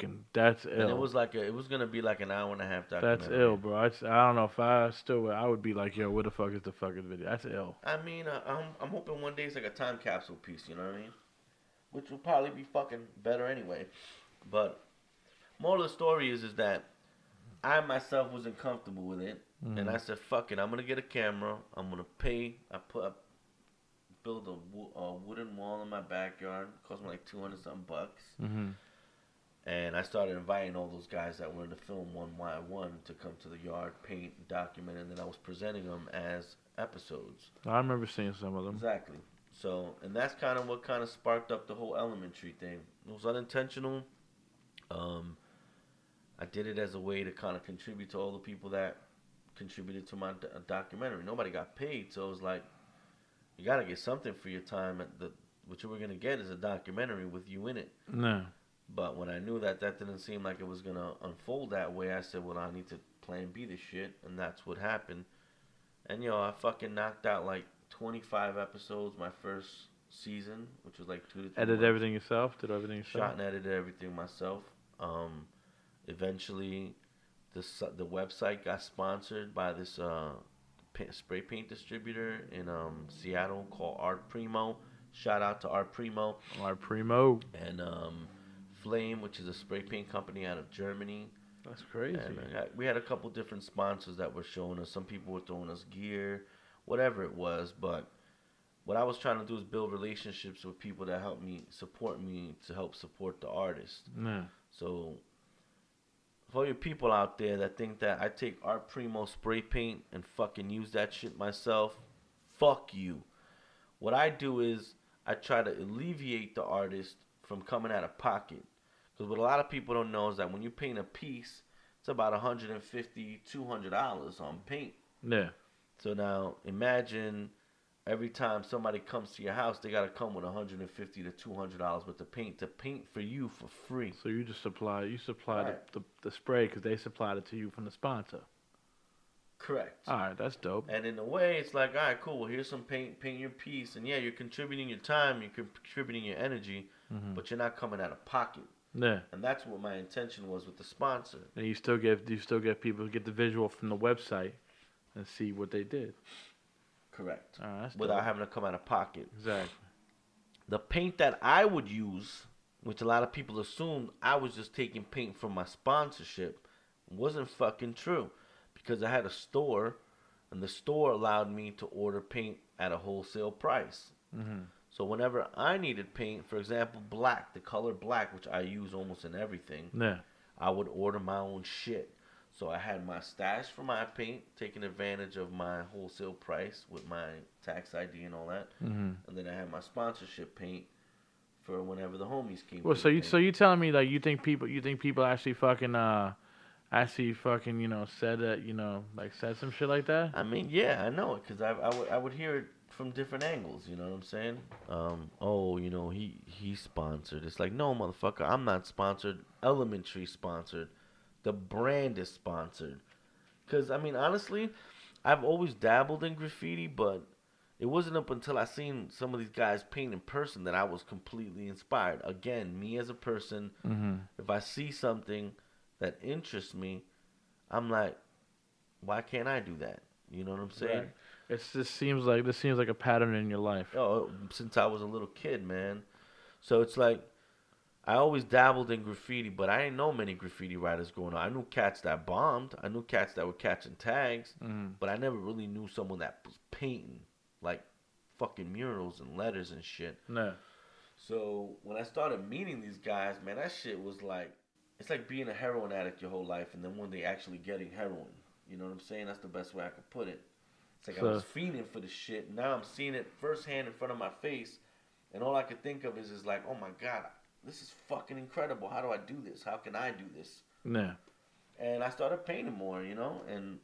And it was gonna be like an hour and a half documentary. That's ill, bro. I don't know if I would be like, yo, where the fuck is the fucking video? That's ill. I mean, I'm hoping one day it's like a time capsule piece. You know what I mean? Which will probably be fucking better anyway. But moral of the story is that I myself wasn't comfortable with it, and I said, fuck it, I'm gonna get a camera. I'm gonna pay. Build a wooden wall in my backyard. It cost me like $200 bucks. Mm-hmm. And I started inviting all those guys that wanted to film one by one to come to the yard, paint, document, and then I was presenting them as episodes. I remember seeing some of them. Exactly. So, and that's kind of what kind of sparked up the whole elementary thing. It was unintentional. I did it as a way to kind of contribute to all the people that contributed to my documentary. Nobody got paid, so it was like, you gotta get something for your time. What you were gonna get is a documentary with you in it. No. But when I knew that didn't seem like it was gonna unfold that way, I said, well, I need to plan B this shit, and that's what happened. And I fucking knocked out like 25 episodes my first season, which was like 2 to 3 Edited months. everything yourself? Did everything yourself? Shot and edited everything myself. Eventually, the website got sponsored by this spray paint distributor in Seattle called Art Primo. Shout out to Art Primo. Art Primo. And Flame, which is a spray paint company out of Germany. That's crazy. And we had a couple different sponsors that were showing us. Some people were throwing us gear, whatever it was. But what I was trying to do is build relationships with people that help me to help support the artist. Yeah. So for your people out there that think that I take Art Primo spray paint and fucking use that shit myself, fuck you. What I do is I try to alleviate the artist from coming out of pocket. Because what a lot of people don't know is that when you paint a piece, it's about $150, $200 on paint. Yeah. So now imagine every time somebody comes to your house, they got to come with $150 to $200 worth of paint to paint for you for free. So you supply Right. the spray because they supplied it to you from the sponsor. Correct. All right, that's dope. And in a way, it's like, all right, cool. Well, here's some paint your piece. And yeah, you're contributing your time, you're contributing your energy, but you're not coming out of pocket. Yeah. And that's what my intention was with the sponsor. And you still get people to get the visual from the website and see what they did. Correct. All right, that's Without dope. having to come out of pocket. Exactly. The paint that I would use, which a lot of people assumed I was just taking paint from my sponsorship, wasn't fucking true. Because I had a store, and the store allowed me to order paint at a wholesale price. Mm-hmm. So whenever I needed paint, for example, black, the color black, which I use almost in everything, Yeah. I would order my own shit. So I had my stash for my paint, taking advantage of my wholesale price with my tax ID and all that. Mm-hmm. And then I had my sponsorship paint for whenever the homies came. Well, to the so you telling me like you think people actually fucking said that like said some shit like that? I mean, yeah, I know it because I would hear it from different angles. You know what I'm saying? He sponsored. It's like, no, motherfucker, I'm not sponsored. Elementary sponsored. The brand is sponsored. Because I mean, honestly, I've always dabbled in graffiti, but it wasn't up until I seen some of these guys paint in person that I was completely inspired. Again, me as a person, if I see something that interests me, I'm like, why can't I do that? You know what I'm saying? Right. This seems like a pattern in your life. Oh, since I was a little kid, man. So it's like I always dabbled in graffiti, but I didn't know many graffiti writers growing up. I knew cats that bombed. I knew cats that were catching tags, but I never really knew someone that was painting like fucking murals and letters and shit. No. So when I started meeting these guys, man, that shit was like, it's like being a heroin addict your whole life and then one day actually getting heroin. You know what I'm saying? That's the best way I could put it. It's like I was fiending for the shit. And now I'm seeing it firsthand in front of my face. And all I could think of is like, oh my God, this is fucking incredible. How do I do this? How can I do this? No. And I started painting more, and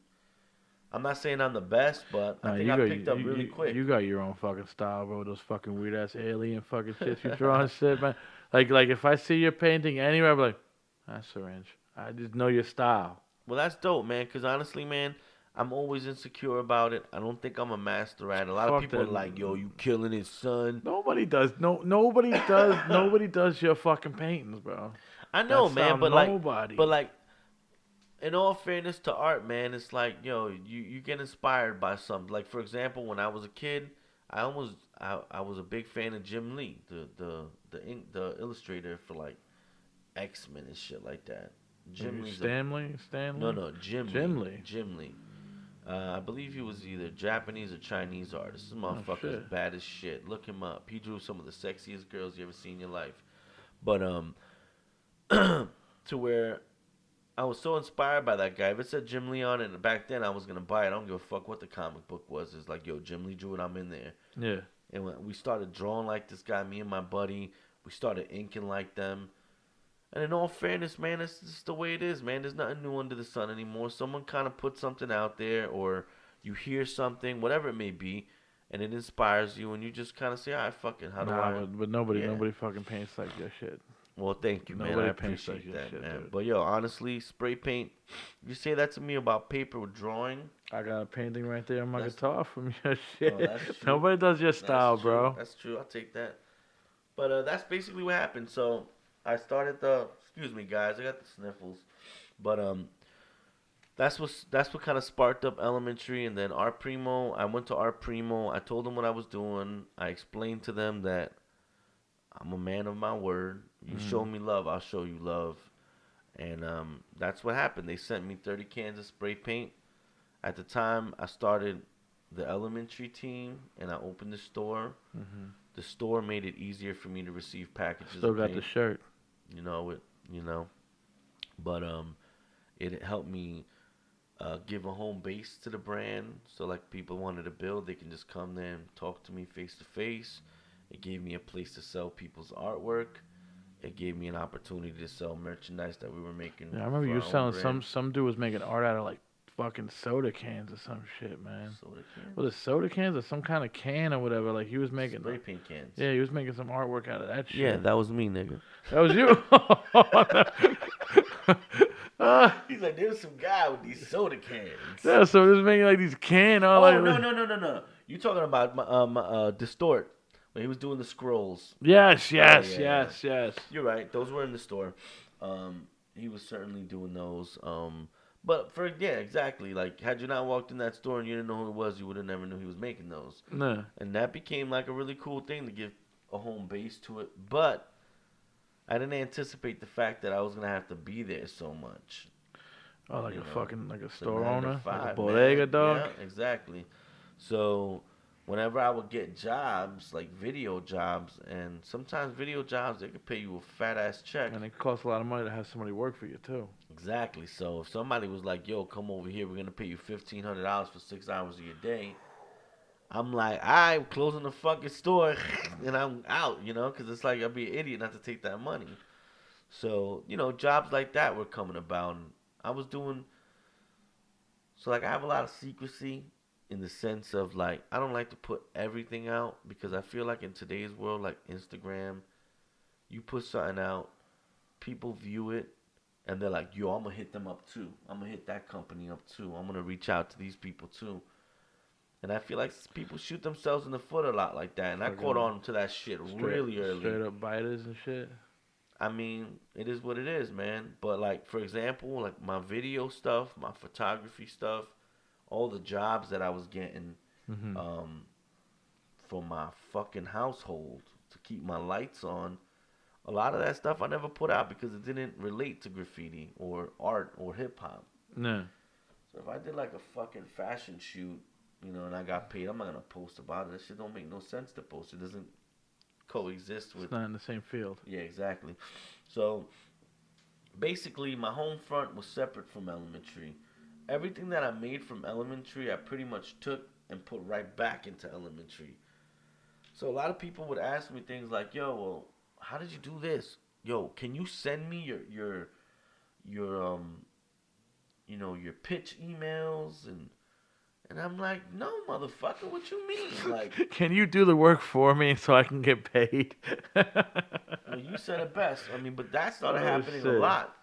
I'm not saying I'm the best, but I Nah, think I picked up really quick. You got your own fucking style, bro. Those fucking weird ass alien fucking shit you draw and shit, man. Like if I see your painting anywhere, I'm like, that's Serringe. I just know your style. Well, that's dope, man. Because honestly, man, I'm always insecure about it. I don't think I'm a master at it. A lot of Fuck people are that. like, "Yo, you killing it, son." Nobody does. Nobody does. Nobody does your fucking paintings, bro. I know, That man, style, nobody. but like, in all fairness to art, man, it's like, yo, you get inspired by something. Like for example, when I was a kid, I was a big fan of Jim Lee, the illustrator for like X-Men and shit like that. Jim Lee's Stanley. no, Jim Lee. Jim Lee. I believe he was either Japanese or Chinese artist. This Oh motherfucker's shit. bad as shit. Look him up. He drew some of the sexiest girls you ever seen in your life. But to where I was so inspired by that guy. If it said Jim Lee on it, and back then I was gonna buy it. I don't give a fuck what the comic book was. It's like, yo, Jim Lee drew it. I'm in there. Yeah. And when we started drawing like this guy, me and my buddy, we started inking like them. And in all fairness, man, that's just the way it is, man. There's nothing new under the sun anymore. Someone kind of puts something out there, or you hear something, whatever it may be, and it inspires you, and you just kind of say, all right, fuck it. How do I? But nobody fucking paints like your shit. Well, thank you, man. Nobody I paints like appreciate your that, shit, man. dude. But yo, honestly, spray paint. You say that to me about paper with drawing. I got a painting right there on my That's- guitar from your shit. that's true. Nobody does your style, That's true. bro. That's true. I'll take that. But that's basically what happened. So I started the. Excuse me, guys. I got the sniffles. But that's what kind of sparked up Elementary, and then Art Primo. I went to Art Primo. I told them what I was doing. I explained to them that I'm a man of my word. You show me love, I'll show you love. And that's what happened. They sent me 30 cans of spray paint. At the time, I started the Elementary team, and I opened the store. The store made it easier for me to receive packages. Still of got paint. the shirt. But it helped me give a home base to the brand. So like people wanted to build, they can just come there and talk to me face to face. It gave me a place to sell people's artwork. It gave me an opportunity to sell merchandise that we were making. Yeah, I remember for you our were own selling brand. some dude was making art out of like fucking soda cans or some shit, man. Soda cans? Was it soda cans or some kind of can or whatever? Like he was making Spray paint cans. Yeah, he was making some artwork out of that shit. Yeah, that was me, nigga. That was you. He's like, there's some guy with these soda cans. Yeah, so he was making like these can. Oh, Like, no. You talking about Distort, when he was doing the scrolls. Yes. Yeah. Yes. You're right. Those were in the store. He was certainly doing those. But exactly. Like, had you not walked in that store and you didn't know who it was, you would have never knew he was making those. No. And that became like a really cool thing to give a home base to it. But I didn't anticipate the fact that I was gonna have to be there so much. Oh, like You a know, fucking like a It's a store 9 to owner, like 5, a bodega man. dog. Yeah, exactly. So whenever I would get jobs, like video jobs, and sometimes video jobs, they could pay you a fat ass check. And it costs a lot of money to have somebody work for you too. Exactly. So if somebody was like, "Yo, come over here. We're gonna pay you $1,500 for 6 hours of your day," I'm like, I'm closing the fucking store and I'm out, because it's like I'd be an idiot not to take that money. So jobs like that were coming about, and I was doing. So like I have a lot of secrecy in the sense of like I don't like to put everything out because I feel like in today's world, like Instagram, you put something out, people view it, and they're like, yo, I'm gonna hit them up too. I'm gonna hit that company up too. I'm gonna reach out to these people too. And I feel like people shoot themselves in the foot a lot like that, and I caught on to that shit really early. Straight up biters and shit. I mean, it is what it is, man. But like, for example, like my video stuff, my photography stuff, all the jobs that I was getting for my fucking household to keep my lights on, a lot of that stuff I never put out because it didn't relate to graffiti or art or hip hop. No. So if I did like a fucking fashion shoot, and I got paid, I'm not gonna post about it. That shit don't make no sense to post. It doesn't coexist with. It's not in the same field. Yeah, exactly. So basically, my home front was separate from Elementary. Everything that I made from Elementary, I pretty much took and put right back into Elementary. So a lot of people would ask me things like, "Yo, well, how did you do this? Yo, can you send me your pitch emails and And I'm like, no, motherfucker, what you mean? Like, Can you do the work for me so I can get paid? well, you said it best. I mean, but that started happening a shit. lot.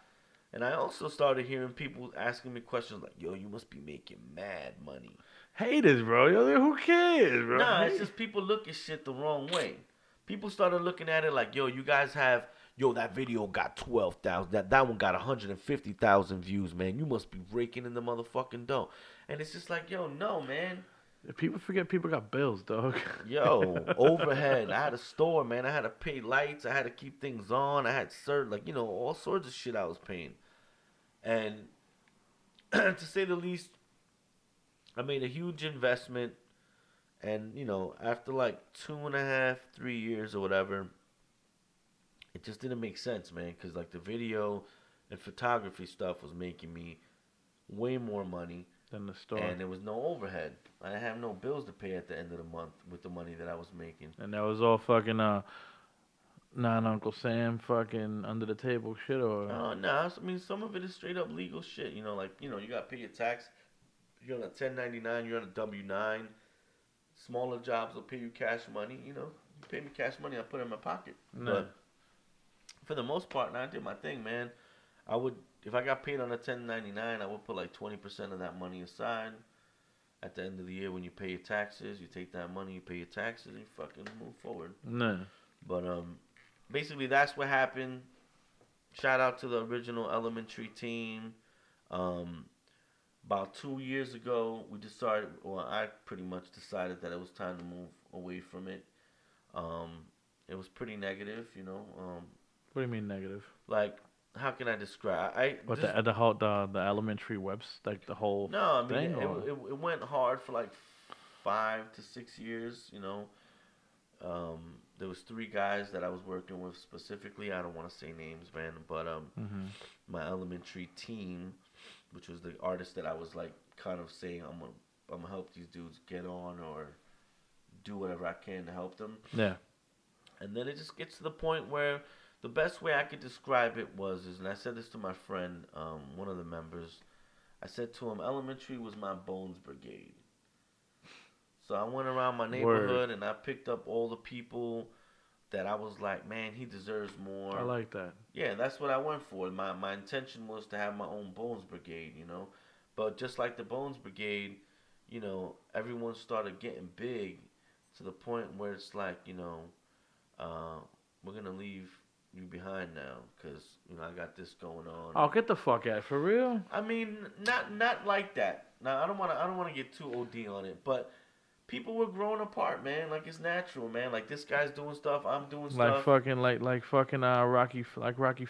And I also started hearing people asking me questions like, yo, you must be making mad money. Haters, bro. Yo, who cares, bro? Nah, it's just people look at shit the wrong way. People started looking at it like, yo, you guys have, yo, that video got 12,000. That one got 150,000 views, man. You must be raking in the motherfucking dough. And it's just like, yo, no, man. People forget people got bills, dog. Yo, overhead. I had a store, man. I had to pay lights. I had to keep things on. I had like, all sorts of shit I was paying. And to say the least, I made a huge investment. And, after like 2.5, 3 years or whatever, it just didn't make sense, man. Because, like, the video and photography stuff was making me way more money than the store. and there was no overhead. I didn't have no bills to pay at the end of the month with the money that I was making. And that was all fucking non-Uncle Sam fucking under the table shit, or? Oh, no. I mean, some of it is straight up legal shit. You got to pay your tax. You're on a 1099, you're on a W-9. Smaller jobs will pay you cash money. You pay me cash money, I'll put it in my pocket. No. But for the most part, I did my thing, man. I would, if I got paid on a 1099, I would put like 20% of that money aside. At the end of the year, when you pay your taxes, you take that money, you pay your taxes, and you fucking move forward. No. But basically, that's what happened. Shout out to the original elementary team. About 2 years ago, I pretty much decided that it was time to move away from it. It was pretty negative, What do you mean negative? Like, how can I describe? The elementary webs, like the whole No, I mean, thing? it went hard for like 5 to 6 years, There was 3 guys that I was working with specifically. I don't want to say names, man, but my elementary team, which was the artist that I was like kind of saying I'm gonna help these dudes get on or do whatever I can to help them. Yeah. And then it just gets to the point where the best way I could describe it and I said this to my friend, one of the members. I said to him, elementary was my bones brigade. So I went around my neighborhood and I picked up all the people that I was like, man, he deserves more. I like that. Yeah, that's what I went for. My intention was to have my own bones brigade, But just like the bones brigade, everyone started getting big to the point where it's like, we're going to leave you behind now because, I got this going on. Oh, get the fuck out. For real? I mean, not like that. Now, I don't want to get too OD on it, but people were growing apart, man. Like, it's natural, man. Like, this guy's doing stuff, I'm doing stuff. Like fucking Rocky 5. Like Rocky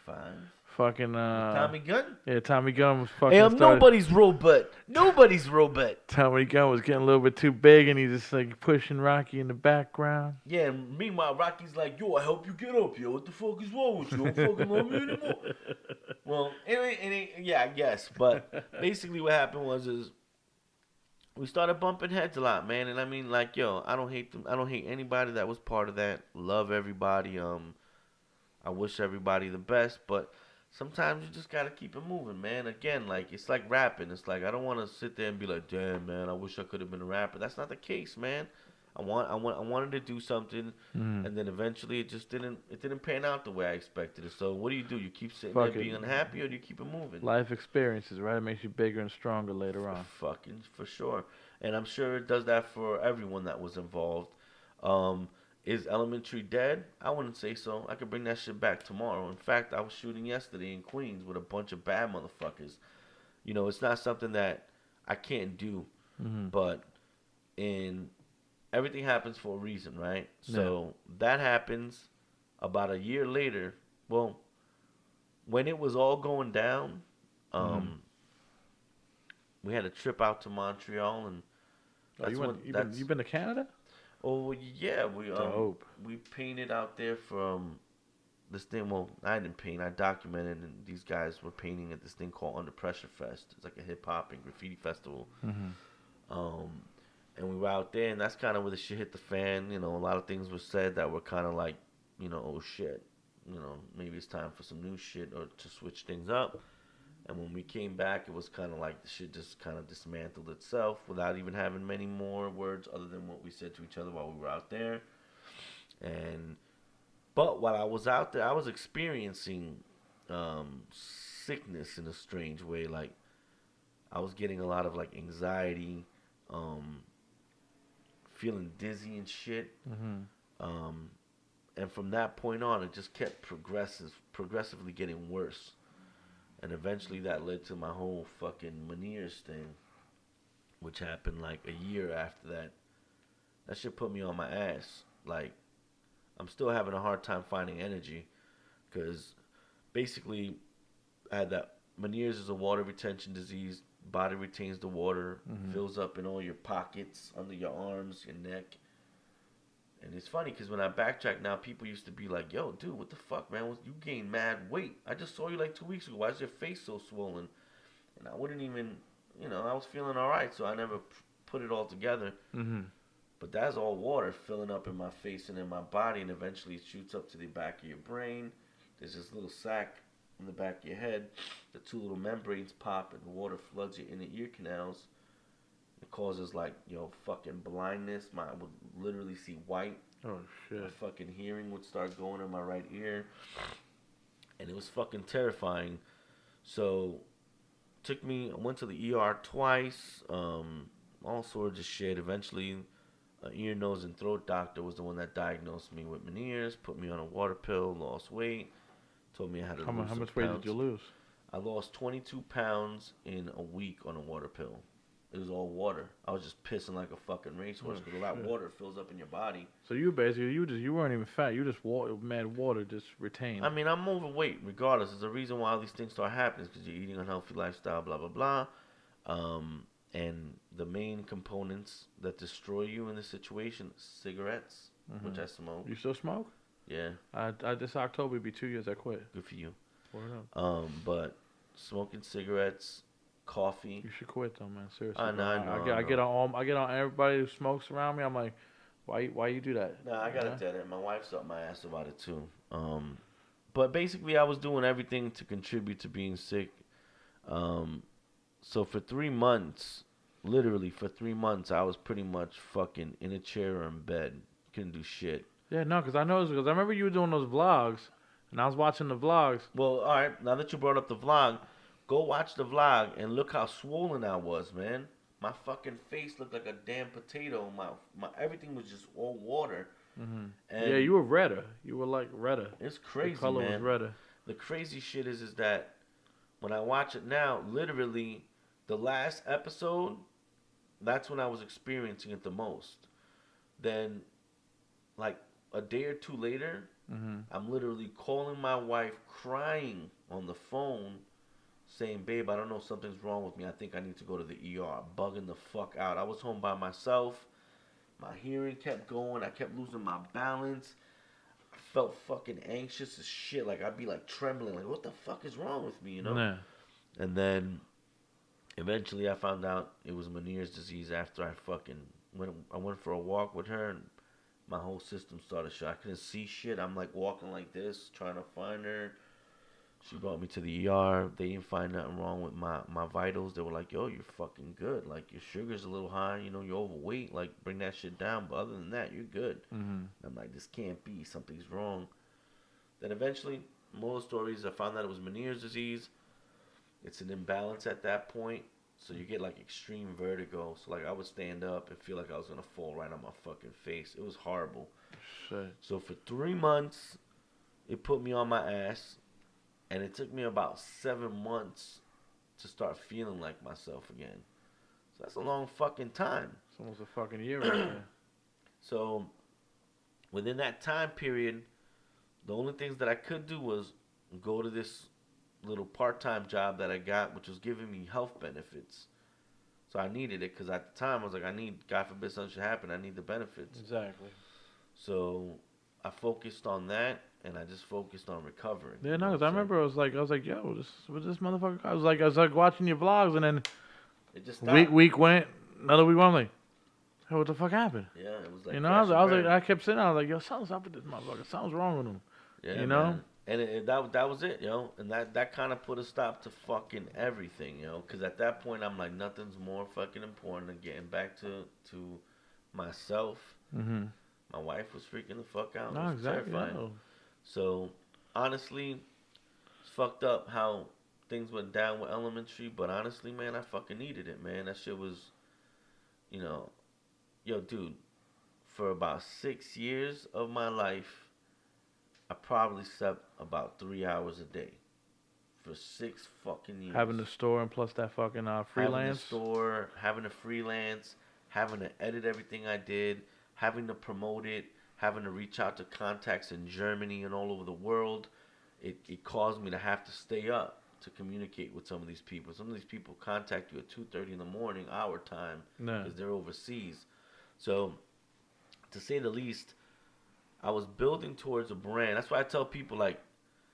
5? Fucking Tommy Gunn? Yeah, Tommy Gunn was fucking. Hey, I'm nobody's robot. Nobody's robot. Tommy Gunn was getting a little bit too big, and he's just like pushing Rocky in the background. Yeah, and meanwhile Rocky's like, yo, I help you get up, yo. What the fuck is wrong with you? Don't fucking love me anymore. Well, yeah, I guess. But basically, what happened was we started bumping heads a lot, man. And I mean, like, yo, I don't hate them. I don't hate anybody that was part of that. Love everybody. I wish everybody the best, but sometimes you just gotta keep it moving, man. Again, like, it's like rapping. It's like I don't want to sit there and be like, damn, man, I wish I could have been a rapper. That's not the case, man. I wanted to do something, and then eventually it didn't pan out the way I expected it. So what do? You keep sitting there being unhappy, or do you keep it moving? Life experiences, right? It makes you bigger and stronger later on. Fucking for sure, and I'm sure it does that for everyone that was involved. Is elementary dead? I wouldn't say so. I could bring that shit back tomorrow. In fact, I was shooting yesterday in Queens with a bunch of bad motherfuckers. It's not something that I can't do, but everything happens for a reason, right? Yeah. So that happens about a year later. Well, when it was all going down, we had a trip out to Montreal, and you've been to Canada? Oh yeah, we painted out there from this thing. Well, I didn't paint. I documented, and these guys were painting at this thing called Under Pressure Fest. It's like a hip hop and graffiti festival. And we were out there, and that's kind of where the shit hit the fan. A lot of things were said that were kind of like, oh shit, maybe it's time for some new shit or to switch things up. And when we came back, it was kind of like the shit just kind of dismantled itself without even having many more words other than what we said to each other while we were out there. But while I was out there, I was experiencing sickness in a strange way. Like I was getting a lot of like anxiety, feeling dizzy and shit. And from that point on, it just kept progressively getting worse. And eventually that led to my whole fucking Meniere's thing, which happened like a year after that. That shit put me on my ass. Like, I'm still having a hard time finding energy because basically I had that. Meniere's is a water retention disease. Body retains the water, fills up in all your pockets, under your arms, your neck. And it's funny because when I backtrack now, people used to be like, yo, dude, what the fuck, man? You gained mad weight. I just saw you like 2 weeks ago. Why is your face so swollen? And I wouldn't even, I was feeling all right, so I never put it all together. But that's all water filling up in my face and in my body, and eventually it shoots up to the back of your brain. There's this little sac in the back of your head. The two little membranes pop, and the water floods your inner ear canals. It causes like, fucking blindness. I would literally see white. Oh, shit. My fucking hearing would start going in my right ear. And it was fucking terrifying. So, I went to the ER twice. All sorts of shit. Eventually, an ear, nose, and throat doctor was the one that diagnosed me with Meniere's, put me on a water pill, lost weight, told me I had to lose some pounds. How much weight did you lose? I lost 22 pounds in a week on a water pill. It was all water. I was just pissing like a fucking racehorse because a lot of water fills up in your body. So you basically, you weren't even fat. You just mad water just retained. I mean, I'm overweight regardless. There's a reason why all these things start happening because you're eating a unhealthy lifestyle, blah, blah, blah. And the main components that destroy you in this situation, cigarettes, which I smoke. You still smoke? Yeah. This October will be 2 years I quit. Good for you. Word up. But smoking cigarettes, coffee. You should quit though, man. Seriously. I know. I get on everybody who smokes around me. I'm like, why you do that? Nah, I got it dead end. My wife's up my ass about it too. But basically, I was doing everything to contribute to being sick. So for 3 months, literally for 3 months, I was pretty much fucking in a chair or in bed. Couldn't do shit. Yeah, no, because I remember you were doing those vlogs, and I was watching the vlogs. Well, all right, now that you brought up the vlog, go watch the vlog and look how swollen I was, man. My fucking face looked like a damn potato. My everything was just all water. And yeah, you were redder. You were like redder. It's crazy, the color man. was redder. The crazy shit is that when I watch it now, literally the last episode, that's when I was experiencing it the most. Then, like a day or two later, I'm literally calling my wife, crying on the phone, saying, babe, I don't know, something's wrong with me. I think I need to go to the ER. Bugging the fuck out. I was home by myself. My hearing kept going. I kept losing my balance. I felt fucking anxious as shit. Like, I'd be like trembling. Like, what the fuck is wrong with me, Yeah. And then eventually I found out it was Meniere's disease after I went for a walk with her, and my whole system started shut. I couldn't see shit. I'm like walking like this, trying to find her. She brought me to the ER. They didn't find nothing wrong with my vitals. They were like, yo, you're fucking good. Like, your sugar's a little high. You're overweight. Like, bring that shit down. But other than that, you're good. I'm like, this can't be. Something's wrong. Then eventually, moral of the story is I found out it was Meniere's disease. It's an imbalance at that point. So you get, like, extreme vertigo. So, like, I would stand up and feel like I was going to fall right on my fucking face. It was horrible. Shit. So for 3 months, it put me on my ass. And it took me about 7 months to start feeling like myself again. So that's a long fucking time. It's almost a fucking year right there. So within that time period, the only things that I could do was go to this little part-time job that I got, which was giving me health benefits. So I needed it because at the time I was like, God forbid something should happen, I need the benefits. Exactly. So I focused on that. And I just focused on recovering. Yeah, no, because I remember I was like, yo, this motherfucker. I was like watching your vlogs, and then it just stopped. week went, another week went. I'm like, hey, what the fuck happened? Yeah, it was like, I was like, I kept sitting, I was like, yo, something's up with this motherfucker. Something's wrong with him. Yeah, you know. Man. And that was it, and that kind of put a stop to fucking everything, because at that point I'm like, nothing's more fucking important than getting back to myself. Mm-hmm. My wife was freaking the fuck out. It No, was exactly. terrifying. No. So honestly, it's fucked up how things went down with elementary, but honestly, man, I fucking needed it, man. That shit was, you know, yo, dude, for about 6 years of my life, I probably slept about 3 hours a day for 6 fucking years. Having the store and plus that fucking freelance. Having the store, having to freelance, having to edit everything I did, having to promote it, having to reach out to contacts in Germany and all over the world. It caused me to have to stay up to communicate with some of these people. Some of these people contact you at 2:30 in the morning, our time, because they're overseas. So, to say the least, I was building towards a brand. That's why I tell people, like,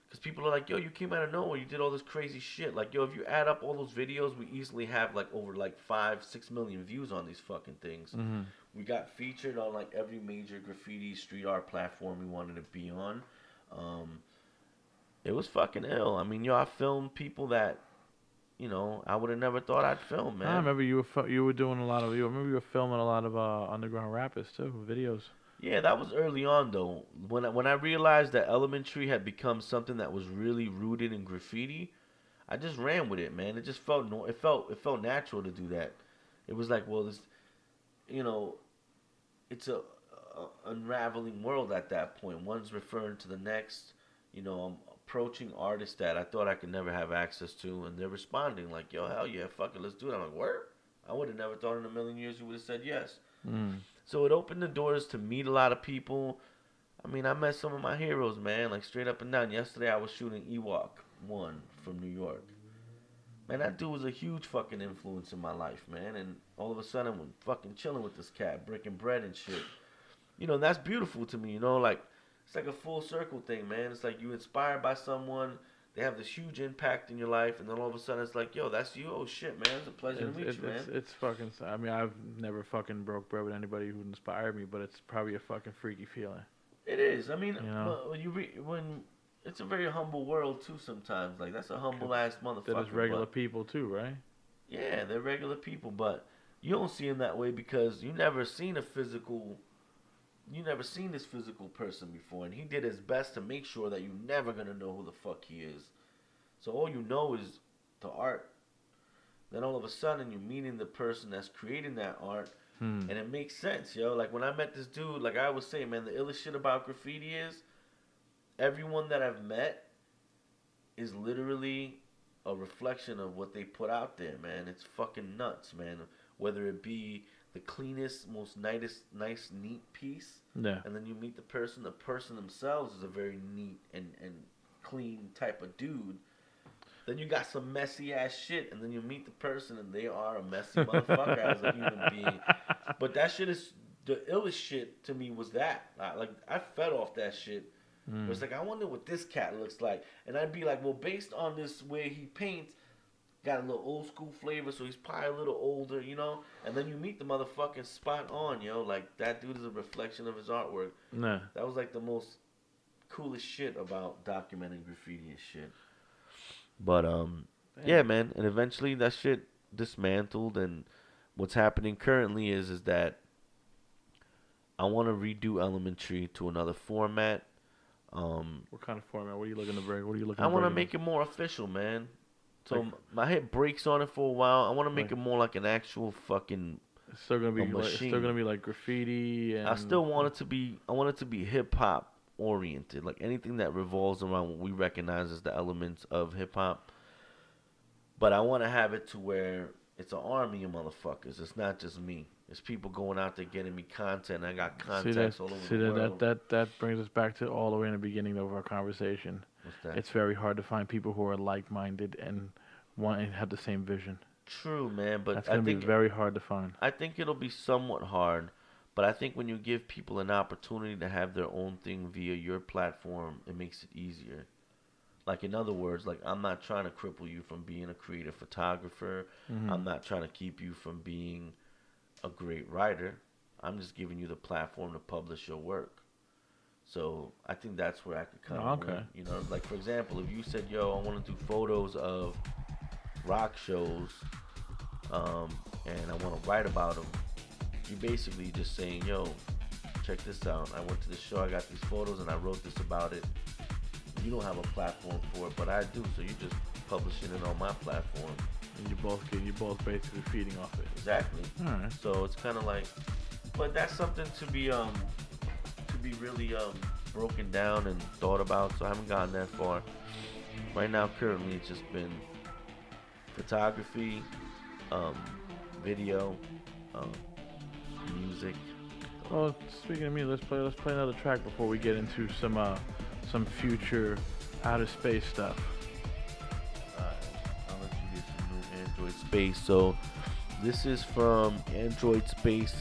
because people are like, yo, you came out of nowhere. You did all this crazy shit. Like, yo, if you add up all those videos, we easily have, like, over, like, 5-6 million views on these fucking things. Mm-hmm. We got featured on, like, every major graffiti street art platform we wanted to be on. It was fucking ill. I mean, yo, I filmed people that, I would have never thought I'd film, man. I remember you were doing a lot of. You remember you were filming a lot of underground rappers too, videos. Yeah, that was early on though. When I realized that elementary had become something that was really rooted in graffiti, I just ran with it, man. It just felt it felt natural to do that. It was like, well, this, you know, it's a unraveling world at that point. One's referring to the next. I'm approaching artists that I thought I could never have access to, and they're responding like, "Yo, hell yeah, fuck it, let's do it." I'm like, "Word." I would have never thought in a million years you would have said yes. Mm. So it opened the doors to meet a lot of people. I mean, I met some of my heroes, man, like straight up and down. Yesterday I was shooting Ewok 1 from New York. Man, that dude was a huge fucking influence in my life, man. And all of a sudden I'm fucking chilling with this cat, breaking bread and shit. And that's beautiful to me, like, it's like a full circle thing, man. It's like you inspired by someone, they have this huge impact in your life, and then all of a sudden it's like, yo, that's you. Oh shit, man, it's a pleasure to meet you, man. It's fucking. I mean, I've never fucking broke bread with anybody who inspired me, but it's probably a fucking freaky feeling. It is. I mean, when it's a very humble world too. Sometimes, like, that's a humble ass motherfucker. That is regular people too, right? Yeah, they're regular people, but you don't see them that way because you never seen this physical person before, and he did his best to make sure that you're never gonna know who the fuck he is. So all you know is the art. Then all of a sudden you're meeting the person that's creating that art, and it makes sense, yo. Like when I met this dude, like I always say, man, the illest shit about graffiti is everyone that I've met is literally a reflection of what they put out there, man. It's fucking nuts, man. Whether it be the cleanest, most nice, neat piece, yeah, and then you meet the person themselves is a very neat and clean type of dude. Then you got some messy ass shit, and then you meet the person and they are a messy motherfucker as a human being. But that shit is the illest shit to me was that. I fed off that shit. It's like, I wonder what this cat looks like. And I'd be like, well, based on this way he paints, got a little old school flavor, so he's probably a little older, And then you meet the motherfucking spot on, Like, that dude is a reflection of his artwork. Nah. That was like the most coolest shit about documenting graffiti and shit. But yeah, man, and eventually that shit dismantled, and what's happening currently is that I want to redo elementary to another format. What kind of format? What are you looking to break? What are you looking? I want to make it more official, man. So I hit brakes on it for a while. I want to make it more like an actual fucking. It's still gonna be machine. It's still gonna be like graffiti. And I still want it to be. I want it to be hip hop oriented, like anything that revolves around what we recognize as the elements of hip hop. But I want to have it to where it's an army of motherfuckers. It's not just me. It's people going out there getting me content. I got contacts all over the world. That brings us back to all the way in the beginning of our conversation. What's that? It's very hard to find people who are like-minded and want and have the same vision. True, man, but that's gonna be very hard to find. I think it'll be somewhat hard, but I think when you give people an opportunity to have their own thing via your platform, it makes it easier. Like, in other words, like, I'm not trying to cripple you from being a creative photographer. I'm not trying to keep you from being a great writer. I'm just giving you the platform to publish your work. So I think that's where I could come Okay. in. You know, like for example, if you said, "Yo, I want to do photos of rock shows, um, and I want to write about them," you're basically just saying, "Yo, check this out. I went to the show. I got these photos, and I wrote this about it." You don't have a platform for it, but I do. So you're just publishing it on my platform. And you're both basically feeding off it. Exactly. All right. So it's kind of like, but that's something to be really broken down and thought about. So I haven't gotten that far. Right now, currently, it's just been photography, um, video, um, music. Well, speaking of me, let's play another track before we get into some future outer space stuff. I'll let you get some new Android Space. So this is from Android Space,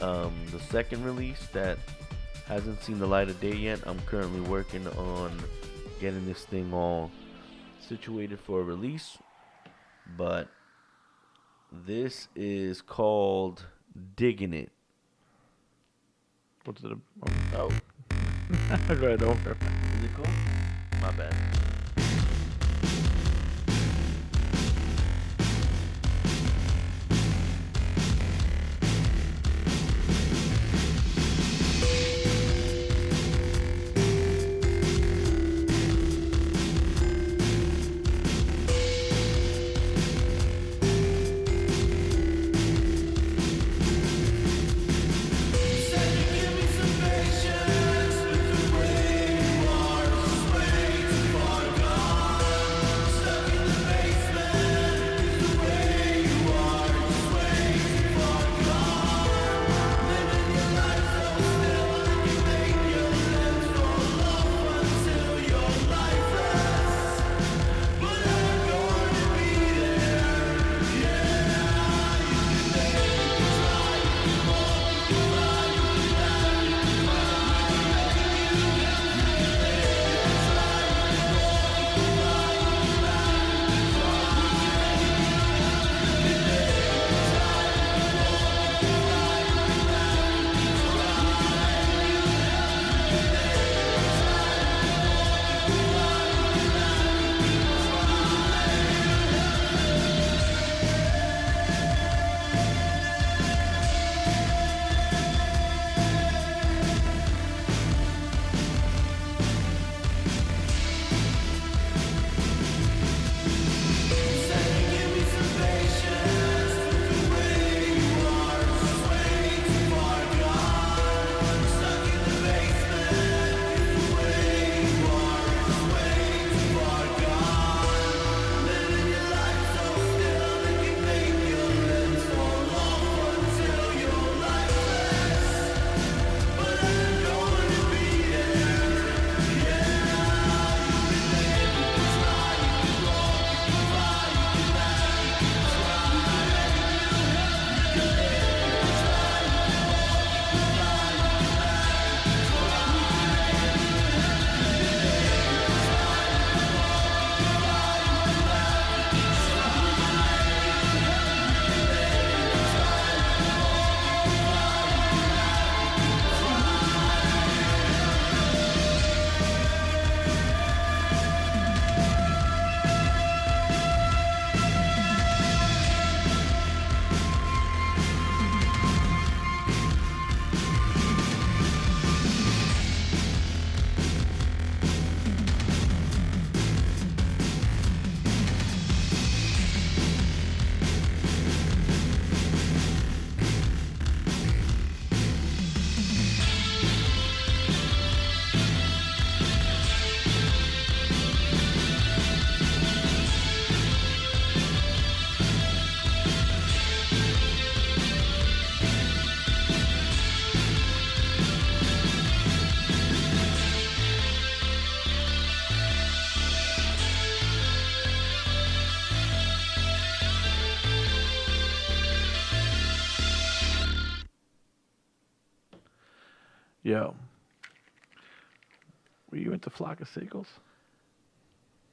the second release that hasn't seen the light of day yet. I'm currently working on getting this thing all situated for a release, but this is called Digging It. What's it? Oh, Go ahead, over. is it cool? My bad. Yo, were you into Flock of Seagulls?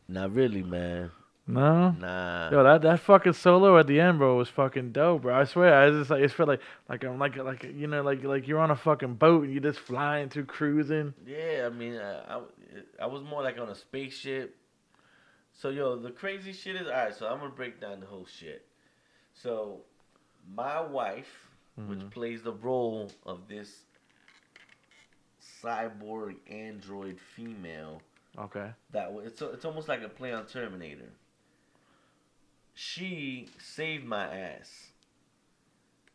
Not really, man. No. Nah. Yo, that fucking solo at the end, bro, was fucking dope, bro. I swear, I just like it felt like I'm like you know like you're on a fucking boat and you just flying through cruising. Yeah, I mean, I was more like on a spaceship. So, yo, the crazy shit is, alright, so I'm gonna break down the whole shit. So, my wife, which Mm-hmm. plays the role of this cyborg android female, Okay. it's almost like a play on Terminator. She saved my ass,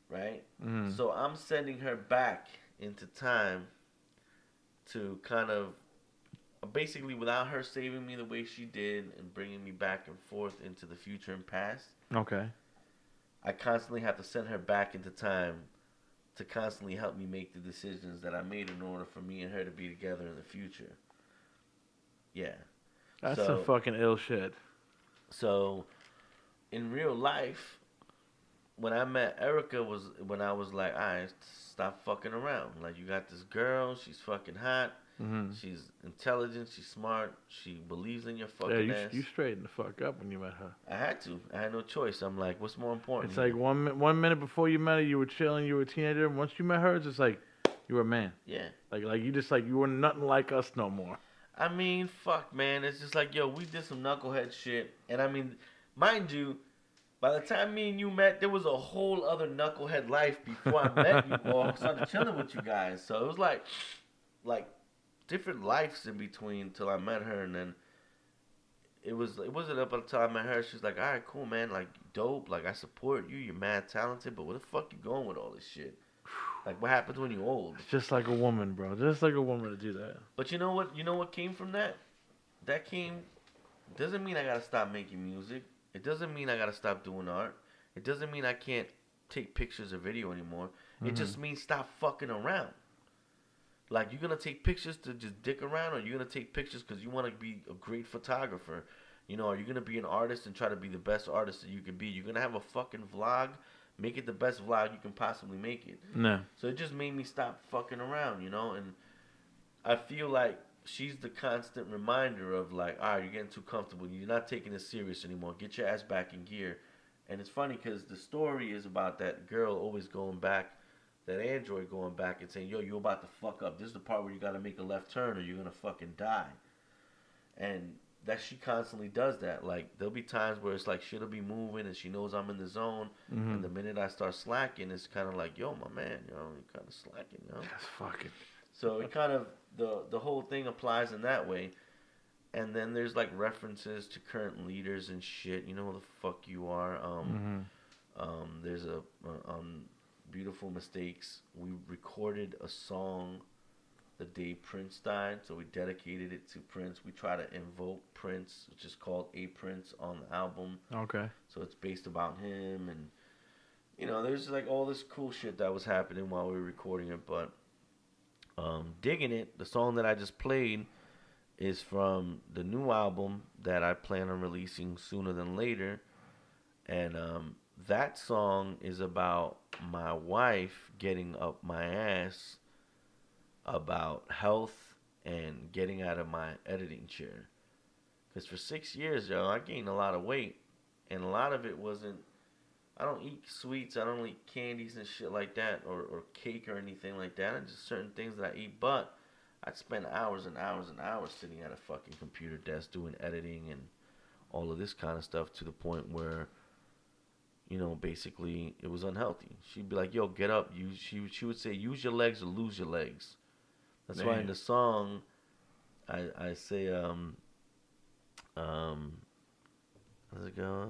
right? Mm-hmm. So I'm sending her back into time to kind of basically without her saving me the way she did and bringing me back and forth into the future and past. Okay. I constantly have to send her back into time to constantly help me make the decisions that I made in order for me and her to be together in the future. Yeah. That's some So fucking ill shit. so in real life, when I met Erica was when I was like, alright, stop fucking around. Like you got this girl, she's fucking hot, Mm-hmm. she's intelligent, she's smart, she believes in your Yeah, fucking ass. you straightened the fuck up when you met her. I had to. I had no choice. I'm like, what's more important? It's like here? 1 minute before you met her, you were chilling, you were a teenager, and once you met her, it's just like you were a man. Yeah. Like you just like you were nothing like us no more. I mean, fuck, man. It's just like, yo, we did some knucklehead shit. And I mean, mind you, by the time me and you met, there was a whole other knucklehead life before I met you or started chilling with you guys. So it was like different lives in between till I met her. And then it wasn't up until I met her. She's like, all right, cool, man. Like, dope. Like, I support you. You're mad talented. But where the fuck you going with all this shit? Like, what happens when you're old? It's just like a woman, bro. Just like a woman to do that. But you know what? You know what came from that? That came doesn't mean I gotta stop making music. It doesn't mean I gotta stop doing art. It doesn't mean I can't take pictures or video anymore. It just means stop fucking around. Like you're gonna take pictures to just dick around, or you're gonna take pictures because you want to be a great photographer. You know, are you gonna be an artist and try to be the best artist that you can be? You're gonna have a fucking vlog. Make it the best vlog you can possibly make it. No. So it just made me stop fucking around, you know? And I feel like she's the constant reminder of like, all right, you're getting too comfortable. You're not taking this serious anymore. Get your ass back in gear. And it's funny because the story is about that girl always going back, that android going back and saying, yo, you're about to fuck up. This is the part where you got to make a left turn or you're going to fucking die. And that she constantly does that. Like, there'll be times where it's like she'll be moving and she knows I'm in the zone. Mm-hmm. And the minute I start slacking, it's kind of like, yo, my man, you know, you're kind of slacking, you know? That's fucking. So it kind of, the whole thing applies in that way. And then there's like references to current leaders and shit. You know who the fuck you are. There's a Beautiful Mistakes. We recorded a song the day Prince died, so we dedicated it to Prince. We try to invoke Prince, which is called A Prince on the album. Okay. So it's based about him, and you know, there's like all this cool shit that was happening while we were recording it. But Digging It, the song that I just played, is from the new album that I plan on releasing sooner than later. And that song is about my wife getting up my ass about health and getting out of my editing chair. Because for 6 years, yo, I gained a lot of weight. And a lot of it wasn't, I don't eat sweets, I don't eat candies and shit like that, or cake or anything like that. It's just certain things that I eat. But I'd spend hours and hours and hours sitting at a fucking computer desk doing editing and all of this kind of stuff to the point where, you know, basically it was unhealthy. She'd be like, yo, get up. She would say, use your legs or lose your legs. That's why in the song, I say, how's it go?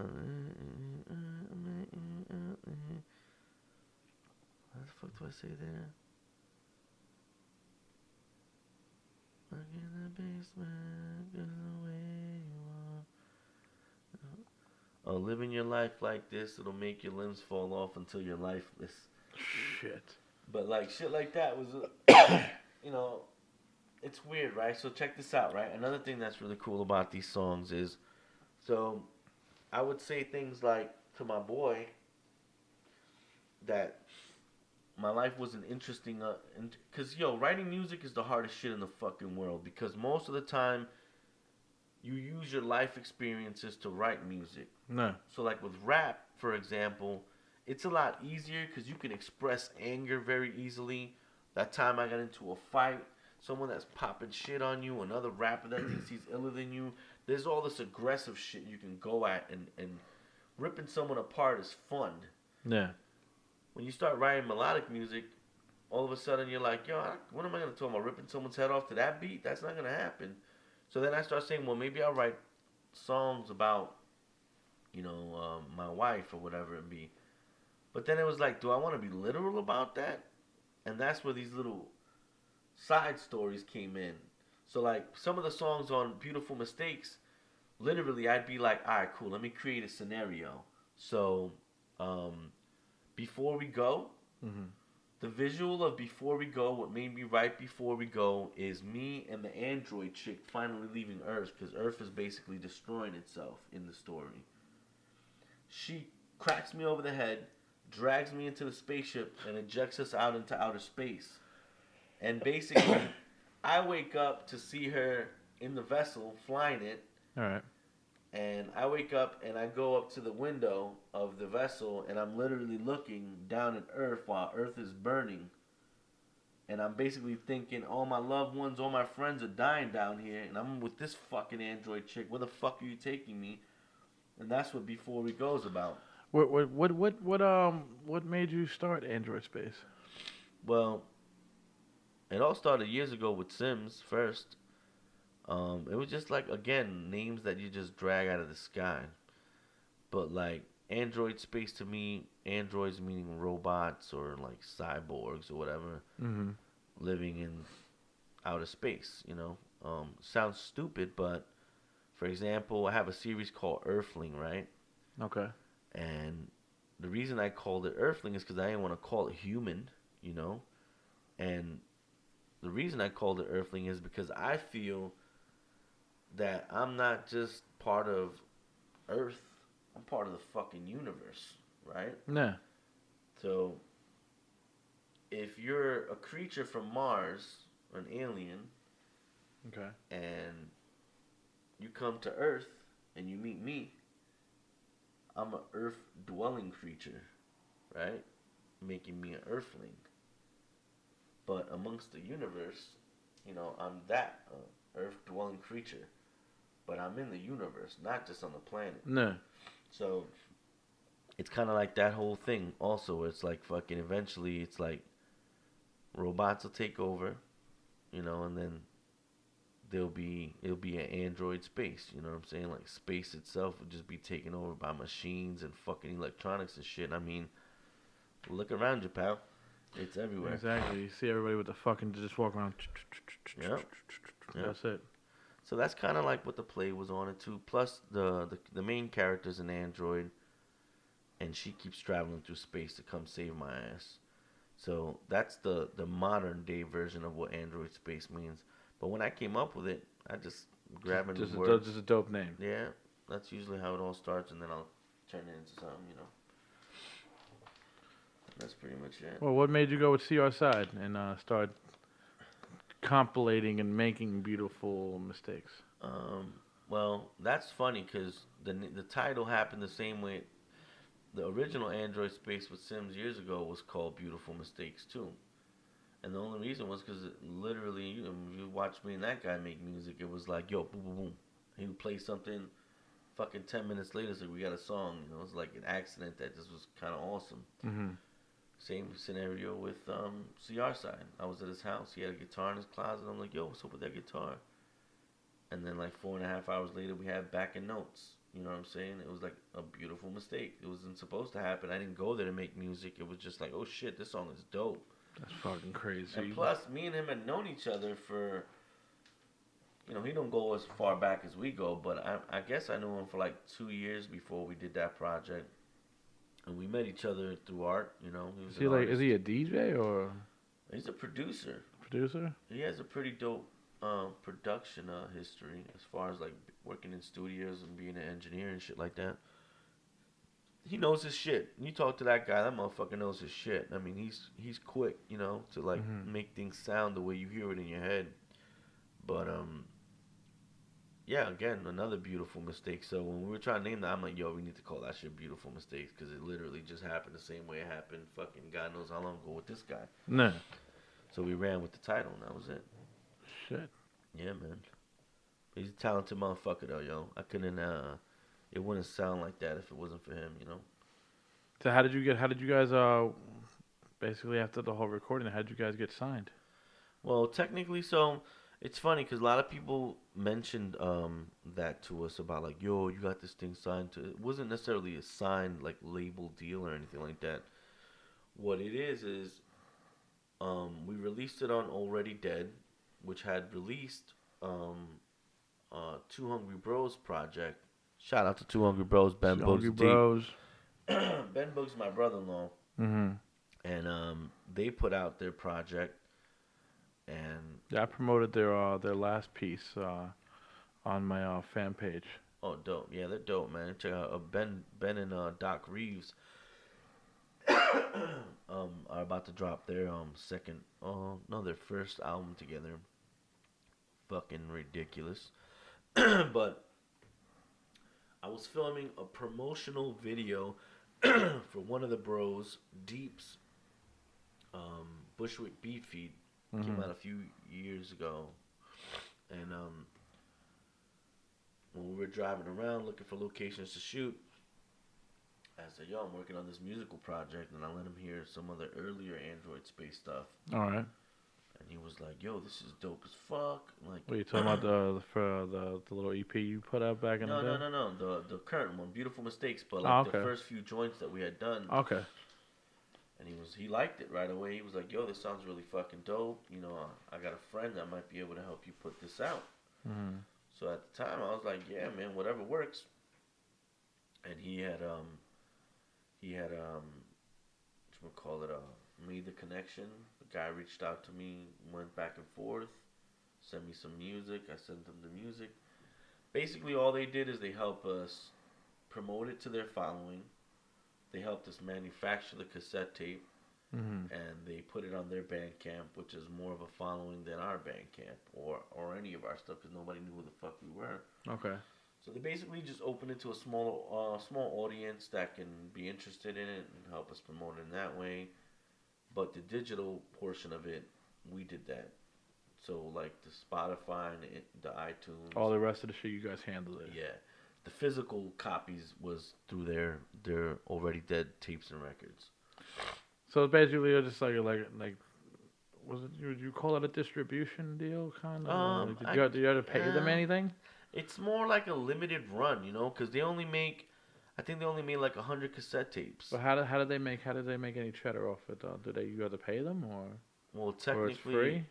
What the fuck do I say there? Look in the basement, get away you are. Oh, living your life like this, it'll make your limbs fall off until you're lifeless. Shit. But like shit like that was, you know, it's weird, right? So check this out, right? Another thing that's really cool about these songs is, so I would say things like to my boy that my life wasn't interesting, because yo, writing music is the hardest shit in the fucking world, because most of the time you use your life experiences to write music. No. So like with rap, for example, it's a lot easier because you can express anger very easily. That time I got into a fight, someone that's popping shit on you, another rapper that thinks he's iller than you. There's all this aggressive shit you can go at, and ripping someone apart is fun. Yeah. When you start writing melodic music, all of a sudden you're like, yo, what am I going to talk about? Ripping someone's head off to that beat? That's not going to happen. So then I start saying, well, maybe I'll write songs about, my wife or whatever it be. But then it was like, do I want to be literal about that? And that's where these little side stories came in. So like some of the songs on Beautiful Mistakes, literally I'd be like, all right, cool, let me create a scenario. So before we go, the visual of Before We Go, what made me write Before We Go, is me and the android chick finally leaving Earth, because Earth is basically destroying itself in the story. She cracks me over the head, drags me into the spaceship, and ejects us out into outer space. And basically, I wake up to see her in the vessel, flying it. All right. And I wake up and I go up to the window of the vessel and I'm literally looking down at Earth while Earth is burning. And I'm basically thinking all my loved ones, all my friends are dying down here, and I'm with this fucking android chick. Where the fuck are you taking me? And that's what Before We Go's about. What made you start Android Space? Well, it all started years ago with Sims first. It was just like, again, names that you just drag out of the sky. But like Android Space, to me, androids meaning robots or like cyborgs or whatever, living in outer space. Sounds stupid, but for example, I have a series called Earthling, right? Okay. And the reason I called it Earthling is because I didn't want to call it human, and the reason I called it Earthling is because I feel that I'm not just part of Earth, I'm part of the fucking universe, right? Yeah. So, if you're a creature from Mars, an alien, Okay. and you come to Earth and you meet me, I'm an Earth-dwelling creature, right? Making me an Earthling. But amongst the universe, I'm that Earth-dwelling creature. But I'm in the universe, not just on the planet. No. So it's kind of like that whole thing. Also, it's like fucking. Eventually, it's like robots will take over, and then it'll be an android space. You know what I'm saying? Like space itself would just be taken over by machines and fucking electronics and shit. I mean, look around you, pal. It's everywhere. Exactly. You see everybody with the fucking just walk around. Yep. That's it. So that's kind of like what the play was on it too. Plus, the main character's an android, and she keeps traveling through space to come save my ass. So that's the modern day version of what Android Space means. But when I came up with it, I just grabbing the words. Just a dope name. Yeah, that's usually how it all starts, and then I'll turn it into something. That's pretty much it. Well, what made you go with CR Side and start compilating and making beautiful mistakes? Well, that's funny because the title happened the same way. The original Android Space with Sims years ago was called Beautiful Mistakes too. And the only reason was because literally, you watch me and that guy make music, it was like, yo, boom, boom, boom. He would play something, fucking 10 minutes later, so we got a song. It was like an accident that just was kind of awesome. Mm-hmm. Same scenario with CR Side. I was at his house. He had a guitar in his closet. I'm like, yo, what's up with that guitar? And then like 4.5 hours later, we had back in notes. You know what I'm saying? It was like a beautiful mistake. It wasn't supposed to happen. I didn't go there to make music. It was just like, oh shit, this song is dope. That's fucking crazy. And plus, me and him had known each other for, he don't go as far back as we go, but I guess I knew him for like 2 years before we did that project. And we met each other through art, He was an artist. Is he a DJ or? He's a producer. Producer? He has a pretty dope production history as far as like working in studios and being an engineer and shit like that. He knows his shit. You talk to that guy, that motherfucker knows his shit. I mean, he's quick, to like make things sound the way you hear it in your head. But yeah, again, another beautiful mistake. So when we were trying to name that, I'm like, yo, we need to call that shit Beautiful Mistakes because it literally just happened the same way it happened. Fucking God knows how long ago with this guy. No. So we ran with the title, and that was it. Shit. Yeah, man. He's a talented motherfucker, though, yo. I couldn't. It wouldn't sound like that if it wasn't for him, you know. So how did you guys basically after the whole recording, how did you guys get signed? Well, technically, so it's funny because a lot of people mentioned that to us about like, yo, you got this thing signed to. It wasn't necessarily a signed like label deal or anything like that. What it is we released it on Already Dead, which had released Two Hungry Bros project. Shout out to Two Hungry Bros, Ben Boogs Hungry Deep. Bros. Ben Boogs, my brother-in-law, Mm-hmm. and they put out their project, and Yeah, I promoted their last piece on my fan page. oh, dope. Yeah, they're dope, man. Check out Ben and Doc Reeves are about to drop their second no, their first album together. Fucking ridiculous. But I was filming a promotional video for one of the bros, Deep's Bushwick Beat Feed. Came out a few years ago. And when we were driving around looking for locations to shoot, I said, yo, I'm working on this musical project, and I let him hear some of the earlier Android Space stuff. All right. And he was like, yo, this is dope as fuck. Like, What are you talking about the little EP you put out back in the day? No. The current one, Beautiful Mistakes, but like the first few joints that we had done. Okay. And he liked it right away. He was like, yo, this sounds really fucking dope. You know, I got a friend that might be able to help you put this out. Mm-hmm. So at the time, I was like, yeah, man, whatever works. And he had made the connection. The guy reached out to me, went back and forth, sent me some music. I sent them the music. Basically, all they did is they helped us promote it to their following. They helped us manufacture the cassette tape, and they put it on their Bandcamp, which is more of a following than our Bandcamp or any of our stuff, because nobody knew who the fuck we were. Okay. So they basically just opened it to a small audience that can be interested in it and help us promote it in that way. But the digital portion of it, we did that. So like the Spotify and the iTunes. All the rest of the shit you guys handled it. Yeah. The physical copies was through their Already Dead tapes and records. So basically, it was just like was it? Would you call it a distribution deal, kind of? Did you have to pay them anything? It's more like a limited run, you know, because I think they only made like 100 cassette tapes. But how did they make any cheddar off it? You have to pay them or? Well, Or it's free?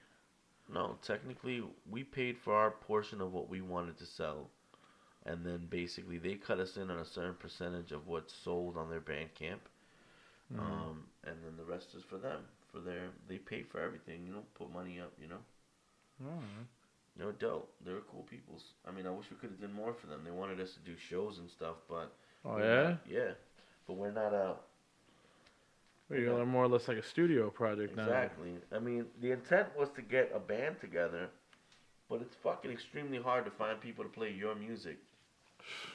No, technically we paid for our portion of what we wanted to sell. And then basically they cut us in on a certain percentage of what's sold on their Bandcamp. And then the rest is for them. They pay for everything, you know, put money up, you know. Alright. They were dope. They were cool peoples. I mean, I wish we could have done more for them. They wanted us to do shows and stuff, but... Oh, yeah? Yeah. But we're not You're more or less like a studio project now. Exactly. I mean, the intent was to get a band together, but it's fucking extremely hard to find people to play your music.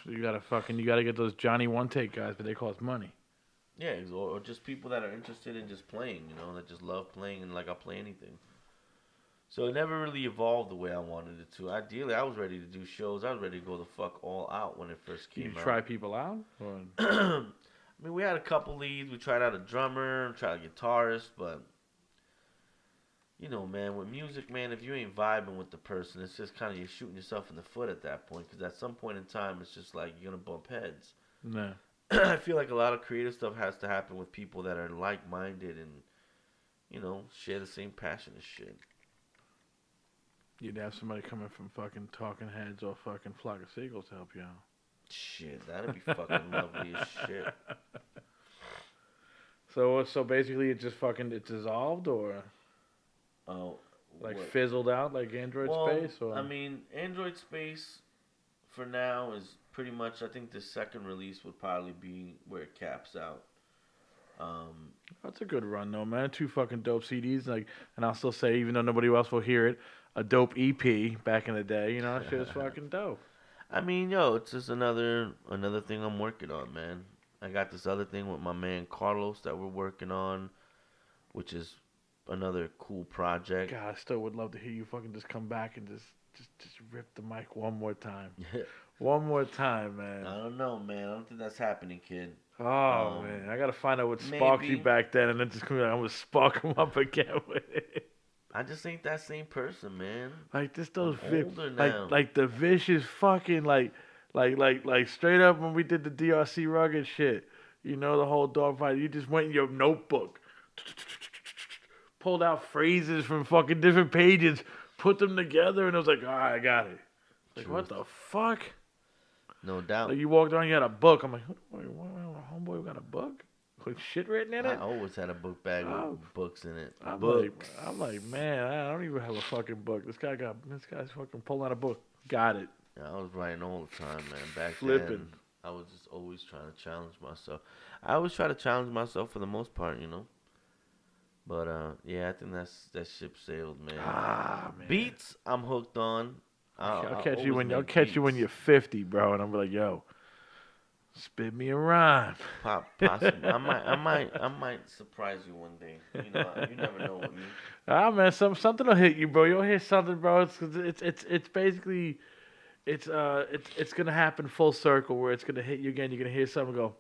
You gotta get those Johnny One Take guys, but they cost money. Yeah, or just people that are interested in just playing, you know, that just love playing and like I'll play anything. So it never really evolved the way I wanted it to. Ideally, I was ready to do shows. I was ready to go the fuck all out when it first came out. Did you try people out? Or? I mean, we had a couple leads. We tried out a drummer, tried a guitarist, but you know, man, with music, man, if you ain't vibing with the person, it's just kind of you're shooting yourself in the foot at that point. Because at some point in time, it's just like you're gonna bump heads. No. I feel like a lot of creative stuff has to happen with people that are like-minded and, you know, share the same passion and shit. You'd have somebody coming from fucking Talking Heads or fucking Flock of Seagulls to help you out. Shit, that'd be fucking lovely as shit. So basically, it dissolved or fizzled out like Android Space? Or? I mean, Android Space for now is pretty much. I think the second release would probably be where it caps out. That's a good run though, man. 2 fucking dope CDs, and I'll still say, even though nobody else will hear it, a dope EP back in the day. You know, that shit was fucking dope. I mean, yo, it's just another thing I'm working on, man. I got this other thing with my man Carlos that we're working on, which is another cool project. God, I still would love to hear you fucking just come back and just rip the mic one more time. One more time, man. I don't know, man. I don't think that's happening, kid. Oh man, I gotta find out what sparked you maybe. back then, and then just come like, I'm gonna spark him up again with it. I just ain't that same person, man. Like this, I'm those older now. like the vicious fucking like straight up when we did the DRC rugged shit. You know the whole dog fight. You just went in your notebook, pulled out phrases from fucking different pages, put them together, and it was like, all right, I got it. Like what the fuck? No doubt. Like you walked around, you had a book. I'm like, wait, homeboy got a book with shit written in I it. always had a book bag with books in it. I'm Books. like, man, I don't even have a fucking book. This guy's fucking pulling out a book. Got it. Yeah, I was writing all the time, man. Back Flipping. then, I was just always trying to challenge myself. I always try to challenge myself for the most part, you know. But yeah, I think that ship sailed, man. Ah, man. Beats, I'm hooked on. I'll catch you when you're 50, bro, and I'm like, yo, spit me a rhyme. Possibly. I might surprise you one day. You know, you never know with me. Ah, man, something will hit you, bro. You'll hear something, bro. It's basically it's gonna happen full circle where it's gonna hit you again. You're gonna hear something go.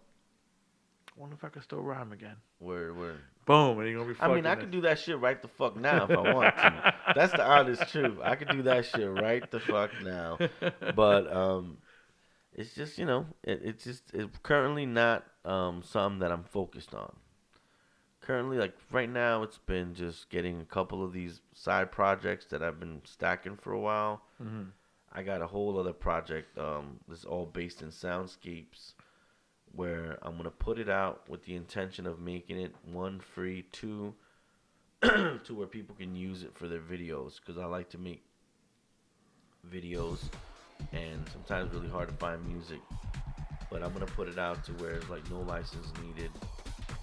I wonder if I can still rhyme again. Word. Boom, and you're gonna be. I mean, I could do that shit right the fuck now if I want to. That's the honest truth. I could do that shit right the fuck now. But it's just, you know, it's currently not something that I'm focused on. Currently, like right now, it's been just getting a couple of these side projects that I've been stacking for a while. Mm-hmm. I got a whole other project. This is all based in soundscapes, where I'm gonna put it out with the intention of making it one free, two to where people can use it for their videos, because I like to make videos and sometimes really hard to find music, but I'm gonna put it out to where it's like no license needed.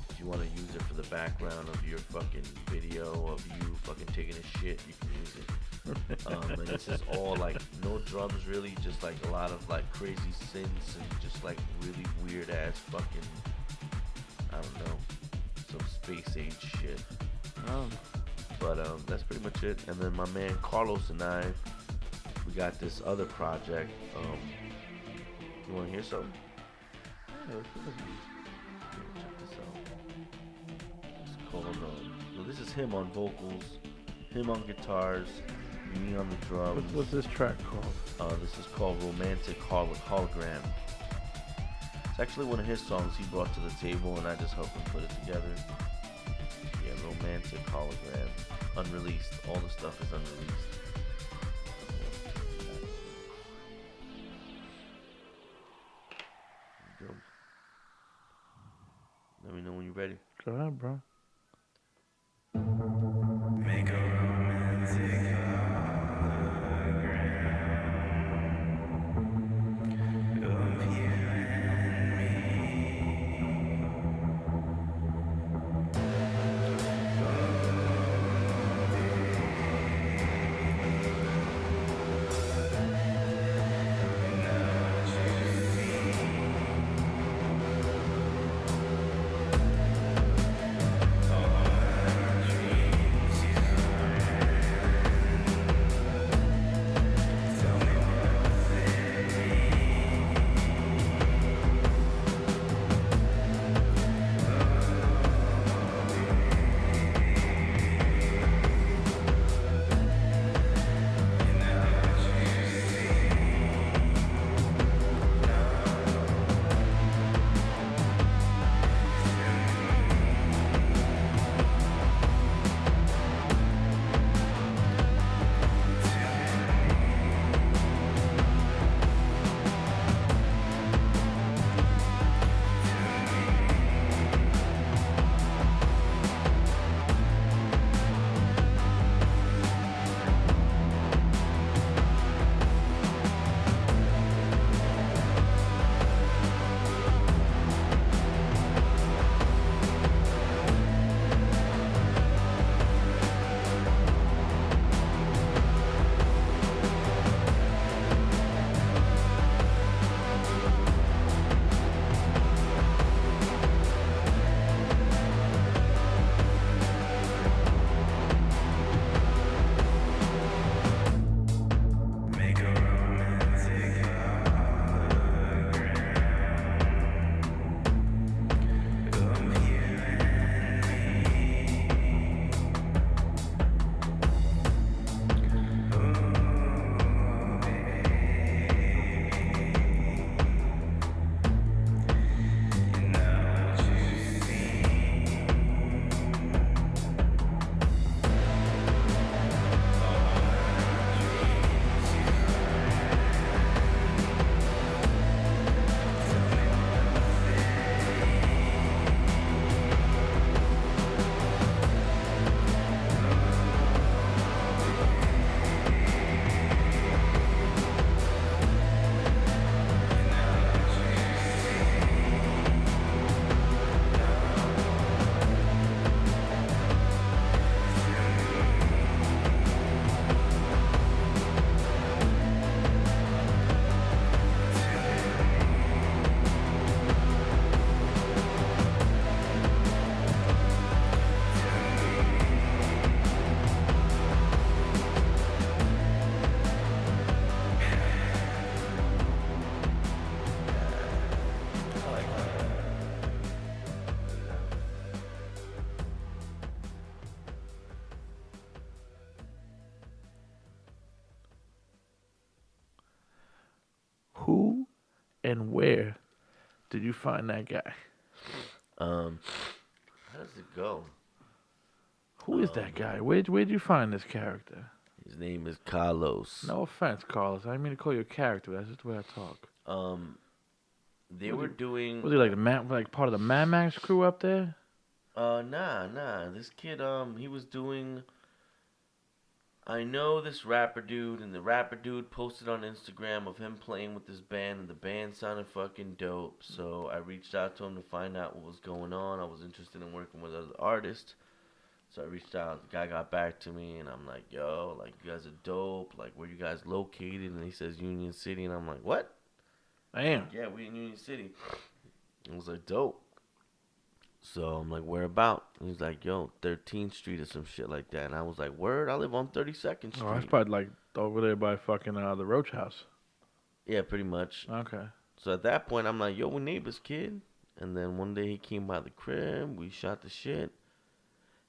If you want to use it for the background of your fucking video of you fucking taking a shit, you can use it. And it's just all like no drums, really, just like a lot of like crazy synths and just like really weird ass fucking, I don't know, some space age shit. But that's pretty much it. And then my man Carlos and I, we got this other project. You want to hear something? Yeah, Check this out. It's called, well, this is him on vocals, him on guitars, me on the drums. what's this track called? This is called Romantic Hologram. It's actually one of his songs he brought to the table, and I just helped him put it together. Yeah, Romantic Hologram. Unreleased. All the stuff is unreleased. There you go. Let me know when you're ready. Go ahead, bro. Make a romantic hologram of you and me. and where did you find that guy? How does it go? Who is that guy? Where'd you find this character? His name is Carlos. No offense, Carlos. I didn't mean to call you a character. That's just the way I talk. They were doing. Was he like part of the Mad Max crew up there? Nah. This kid, he was doing. I know this rapper dude, and the rapper dude posted on Instagram of him playing with this band, and the band sounded fucking dope. So I reached out to him to find out what was going on. I was interested in working with other artists. So I reached out, the guy got back to me, and I'm like, yo, like, you guys are dope. Like, where you guys located? And he says Union City, and I'm like, what? Damn. Yeah, we in Union City. I was like, dope. So I'm like, where about? And he's like, yo, 13th Street or some shit like that. And I was like, word, I live on 32nd Street. Oh, that's probably like over there by fucking the Roach House. Yeah, pretty much. Okay. So at that point, I'm like, yo, we neighbors, kid. And then one day he came by the crib. We shot the shit.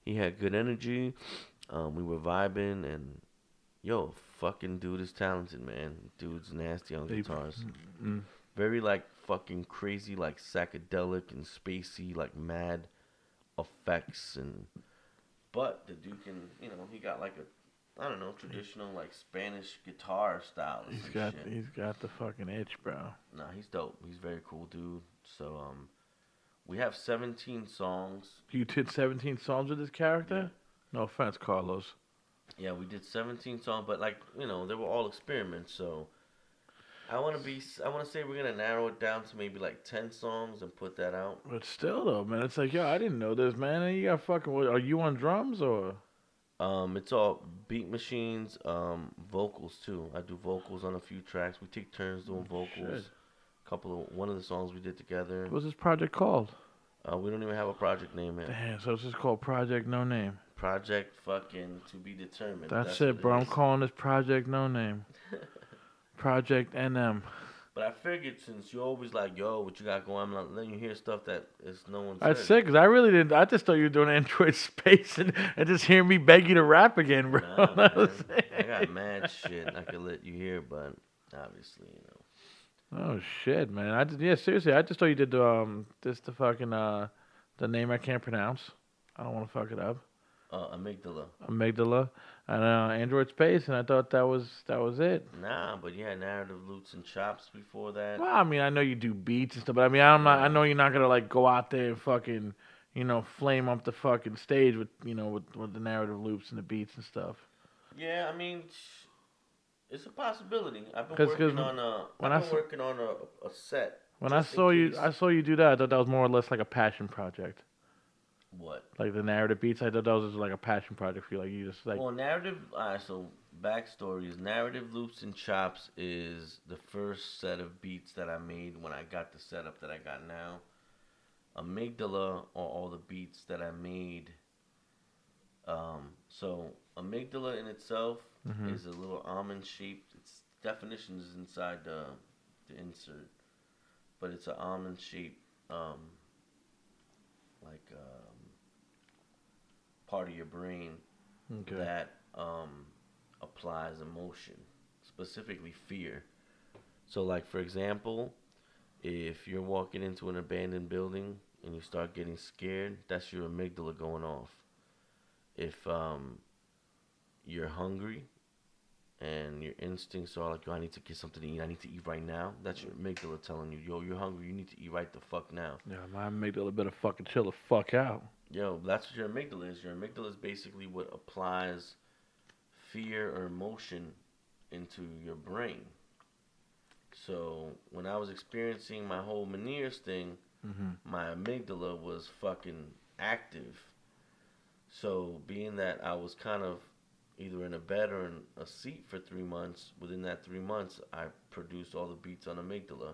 He had good energy. We were vibing. And, yo, fucking dude is talented, man. Dude's nasty on guitars. Mm. Very, like, fucking crazy, like, psychedelic and spacey, like, mad effects. But the dude can, you know, he got, like, a, I don't know, traditional, like, Spanish guitar style. He's got the fucking itch, bro. Nah, he's dope. He's a very cool dude. So, we have 17 songs. You did 17 songs with this character? Yeah. No offense, Carlos. Yeah, we did 17 songs, but, like, you know, they were all experiments, so... I want to say we're going to narrow it down to maybe like 10 songs and put that out. But still, though, man, it's like, yo, I didn't know this, man. And you got fucking, are you on drums or? It's all beat machines, vocals too. I do vocals on a few tracks. We take turns doing vocals. Shit. One of the songs we did together. What's this project called? We don't even have a project name yet. Damn, so it's just called Project No Name. Project fucking to be determined. That's it, bro. I'm calling this Project No Name. Project NM. But I figured since you're always like, yo, what you got going, I'm not letting you hear stuff that is no one's That's heard. sick, because I really didn't. I just thought you were doing Android Space and just hearing me beg you to rap again, bro. Nah, man. I got mad shit I could let you hear, but obviously, you know. Oh, shit, man. Seriously, I just thought you did the fucking, the name I can't pronounce. I don't want to fuck it up. Amygdala. And Android Space, and I thought that was it. Nah, but you had narrative loops and chops before that. Well, I mean, I know you do beats and stuff, but I mean, I know you're not gonna like go out there and fucking, you know, flame up the fucking stage with, you know, with the narrative loops and the beats and stuff. Yeah, I mean, it's a possibility. I've been working on a set. When I saw you do that, I thought that was more or less like a passion project. What? Like the narrative beats, I thought that was just like a passion project for you. Like you just like. Well, narrative. Alright, so backstory is narrative loops and chops is the first set of beats that I made when I got the setup that I got now. Amygdala are all the beats that I made. So amygdala in itself is a little almond shaped. Its definition is inside the insert, but it's an almond shaped part of your brain that applies emotion, specifically fear. So, like, for example, if you're walking into an abandoned building and you start getting scared, that's your amygdala going off. If you're hungry and your instincts are like, yo, I need to get something to eat, I need to eat right now, that's your amygdala telling you, yo, you're hungry, you need to eat right the fuck now. Yeah, my amygdala better fucking chill the fuck out. Yo, that's what your amygdala is. Your amygdala is basically what applies fear or emotion into your brain. So when I was experiencing my whole Meniere's thing, my amygdala was fucking active. So being that I was kind of either in a bed or in a seat for 3 months, within that 3 months, I produced all the beats on amygdala.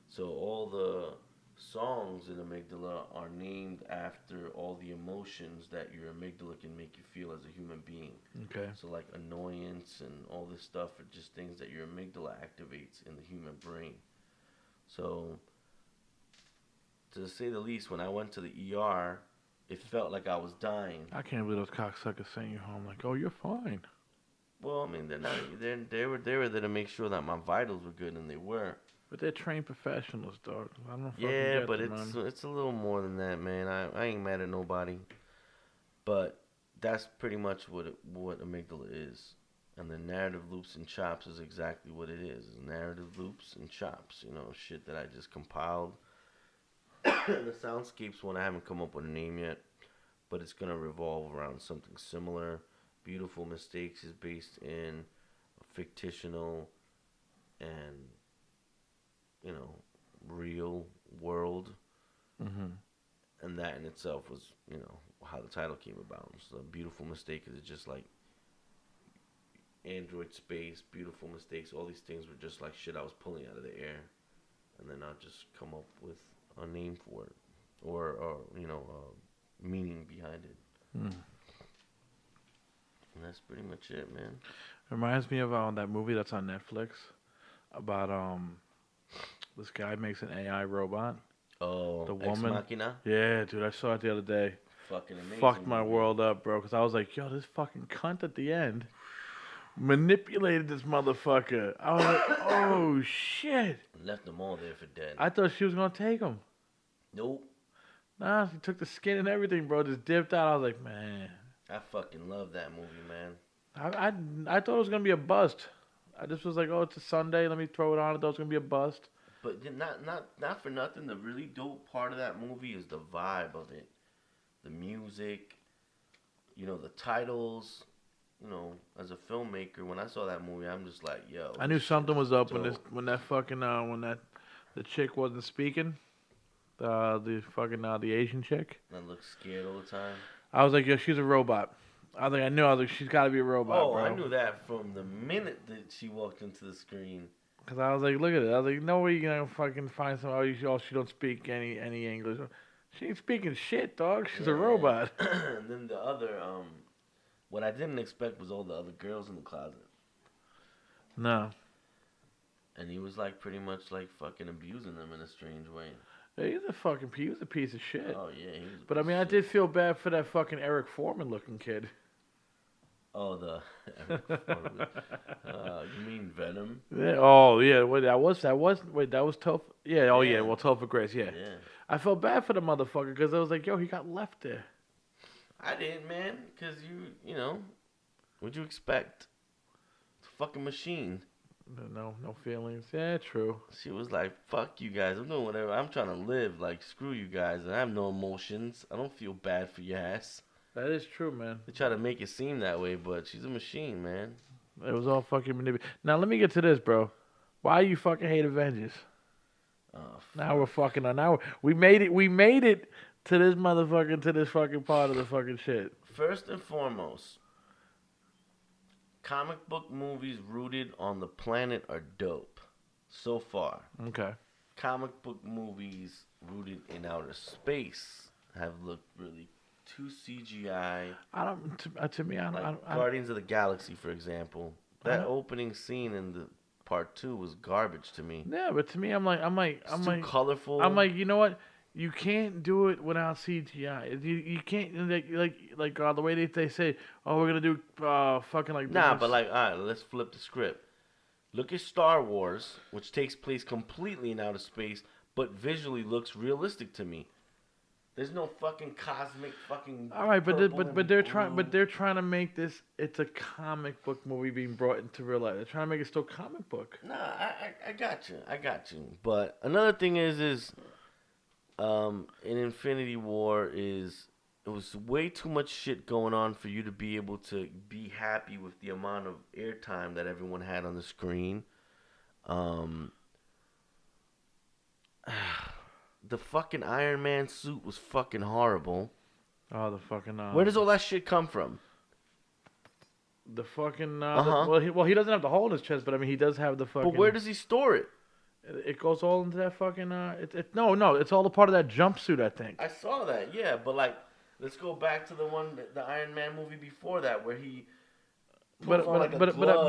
So all the songs in amygdala are named after all the emotions that your amygdala can make you feel as a human being. Okay. So like annoyance and all this stuff are just things that your amygdala activates in the human brain. So to say the least, when I went to the ER, it felt like I was dying. I can't believe those cocksuckers sent you home like, oh, you're fine. Well, I mean, they were there to make sure that my vitals were good, and they were. But they're trained professionals, dog. I don't fucking Yeah, get but them, man. it's a little more than that, man. I ain't mad at nobody, but that's pretty much what amygdala is. And the narrative loops and chops is exactly what it is. It's narrative loops and chops. You know, shit that I just compiled. The soundscapes one, I haven't come up with a name yet, but it's gonna revolve around something similar. Beautiful Mistakes is based in a fictional and, you know, real world, Mm-hmm. and that in itself was, you know, how the title came about. So, Beautiful Mistake is just like Android space, beautiful mistakes. All these things were just like shit I was pulling out of the air, and then I'll just come up with a name for it, or you know, meaning behind it. Mm. And that's pretty much it, man. Reminds me of that movie that's on Netflix about this guy makes an AI robot. Oh, The Ex woman. Machina, Yeah, dude, I saw it the other day. fucking amazing. Fucked my movie. world up, bro. Because I was like, yo, this fucking cunt at the end manipulated this motherfucker. I was like, oh shit. Left them all there for dead. I thought she was gonna take him. Nope. Nah, she took the skin and everything, bro. Just dipped out. I was like, man. I fucking love that movie, man. I thought it was gonna be a bust. I just was like, oh, it's a Sunday. Let me throw it on. I thought it was gonna be a bust. But not for nothing. The really dope part of that movie is the vibe of it, the music, you know, the titles. You know, as a filmmaker, when I saw that movie, I'm just like, yo. I knew this shit something is was up dope. when the chick wasn't speaking. The Asian chick. I look scared all the time. I was like, yo, she's a robot. I was like, she's got to be a robot, Oh, bro. I knew that from the minute that she walked into the screen. Cause I was like, look at it. I was like, no way you gonna fucking find some. She don't speak any English. She ain't speaking shit, dog. She's a robot. And then the other, what I didn't expect was all the other girls in the closet. No. And he was like pretty much like fucking abusing them in a strange way. He was a piece of shit. Oh yeah, he was. But I mean, I did feel bad for that fucking Eric Foreman looking kid. Oh, the. You mean Venom? Yeah. Oh yeah. Wait, that was. Wait, that was tough. Yeah. Oh yeah. Yeah. Well, Topher Grace. Yeah. Yeah. I felt bad for the motherfucker because I was like, yo, he got left there. I didn't, man, because you know, what'd you expect? It's a fucking machine. No feelings. Yeah, true. She was like, fuck you guys, I'm doing whatever, I'm trying to live, like, screw you guys, and I have no emotions, I don't feel bad for your ass. That is true, man. They try to make it seem that way, but she's a machine, man. It was all fucking manipulated. Now let me get to this, bro. Why you fucking hate Avengers? Oh, Now we're fucking on. Now we made it. We made it to this motherfucking fucking part of the fucking shit. First and foremost, comic book movies rooted on the planet are dope. So far. Okay. Comic book movies rooted in outer space have looked really too CGI. I don't. To me, I Like don't. Guardians of the Galaxy, for example. That opening scene in the part 2 was garbage to me. Yeah, but to me, I'm like, Too colorful. I'm like, you know what? You can't do it without CGI. You can't like the way they say, oh, we're gonna do fucking like. Nah, but like, all right, let's flip the script. Look at Star Wars, which takes place completely in outer space, but visually looks realistic to me. There's no fucking cosmic fucking. All right, but they're blue. trying to make this. It's a comic book movie being brought into real life. They're trying to make it still comic book. Nah, I got you. But another thing is in Infinity War it was way too much shit going on for you to be able to be happy with the amount of airtime that everyone had on the screen. The fucking Iron Man suit was fucking horrible. Oh, the fucking. Where does all that shit come from? The fucking. Uh-huh. Well, he doesn't have the hole in his chest, but I mean, he does have the fucking. But where does he store it? It goes all into that fucking. No, it's all a part of that jumpsuit, I think. I saw that, yeah, but like, let's go back to the Iron Man movie before that, where he. But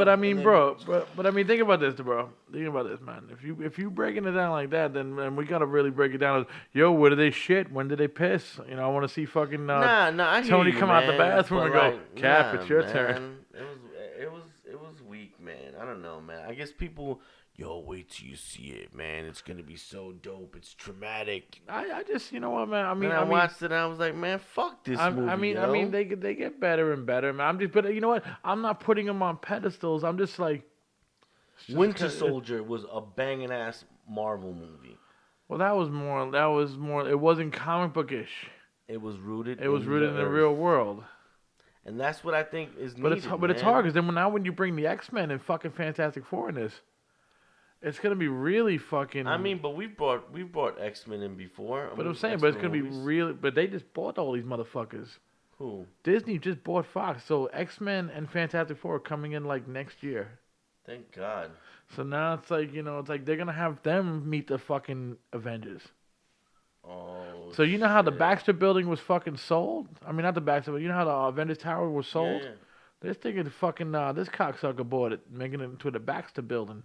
I mean, bro. But I mean, think about this, bro. Think about this, man. If you breaking it down like that, then we gotta really break it down. Yo, where did they shit? When did they piss? You know, I want to see fucking I hear Tony you, come man, out the bathroom and go, like, Cap, nah, it's your man. turn. It was weak, man. I don't know, man. I guess people yo, wait till you see it, man. It's gonna be so dope. It's traumatic. I just, you know what, man. And I watched it and I was like, man, fuck this movie. I mean, they get better and better, man. But you know what? I'm not putting them on pedestals. I'm just like, it's just Winter Soldier was a banging ass Marvel movie. well, that was more. It wasn't comic bookish. It was rooted. It was rooted in the real world. And that's what I think is needed. But it's hard because then when you bring the X-Men and fucking Fantastic Four in this, it's gonna be really fucking. I mean, but we've brought X-Men in before. But I'm saying, but it's gonna be really. But they just bought all these motherfuckers. Who? Disney just bought Fox, so X-Men and Fantastic Four are coming in like next year. Thank God. So now it's like, you know, it's like they're gonna have them meet the fucking Avengers. Oh. So you know how the shit. Baxter Building was fucking sold? I mean, not the Baxter, but you know how the Avengers Tower was sold? Yeah. They're thinking fucking this cocksucker bought it, making it into the Baxter Building.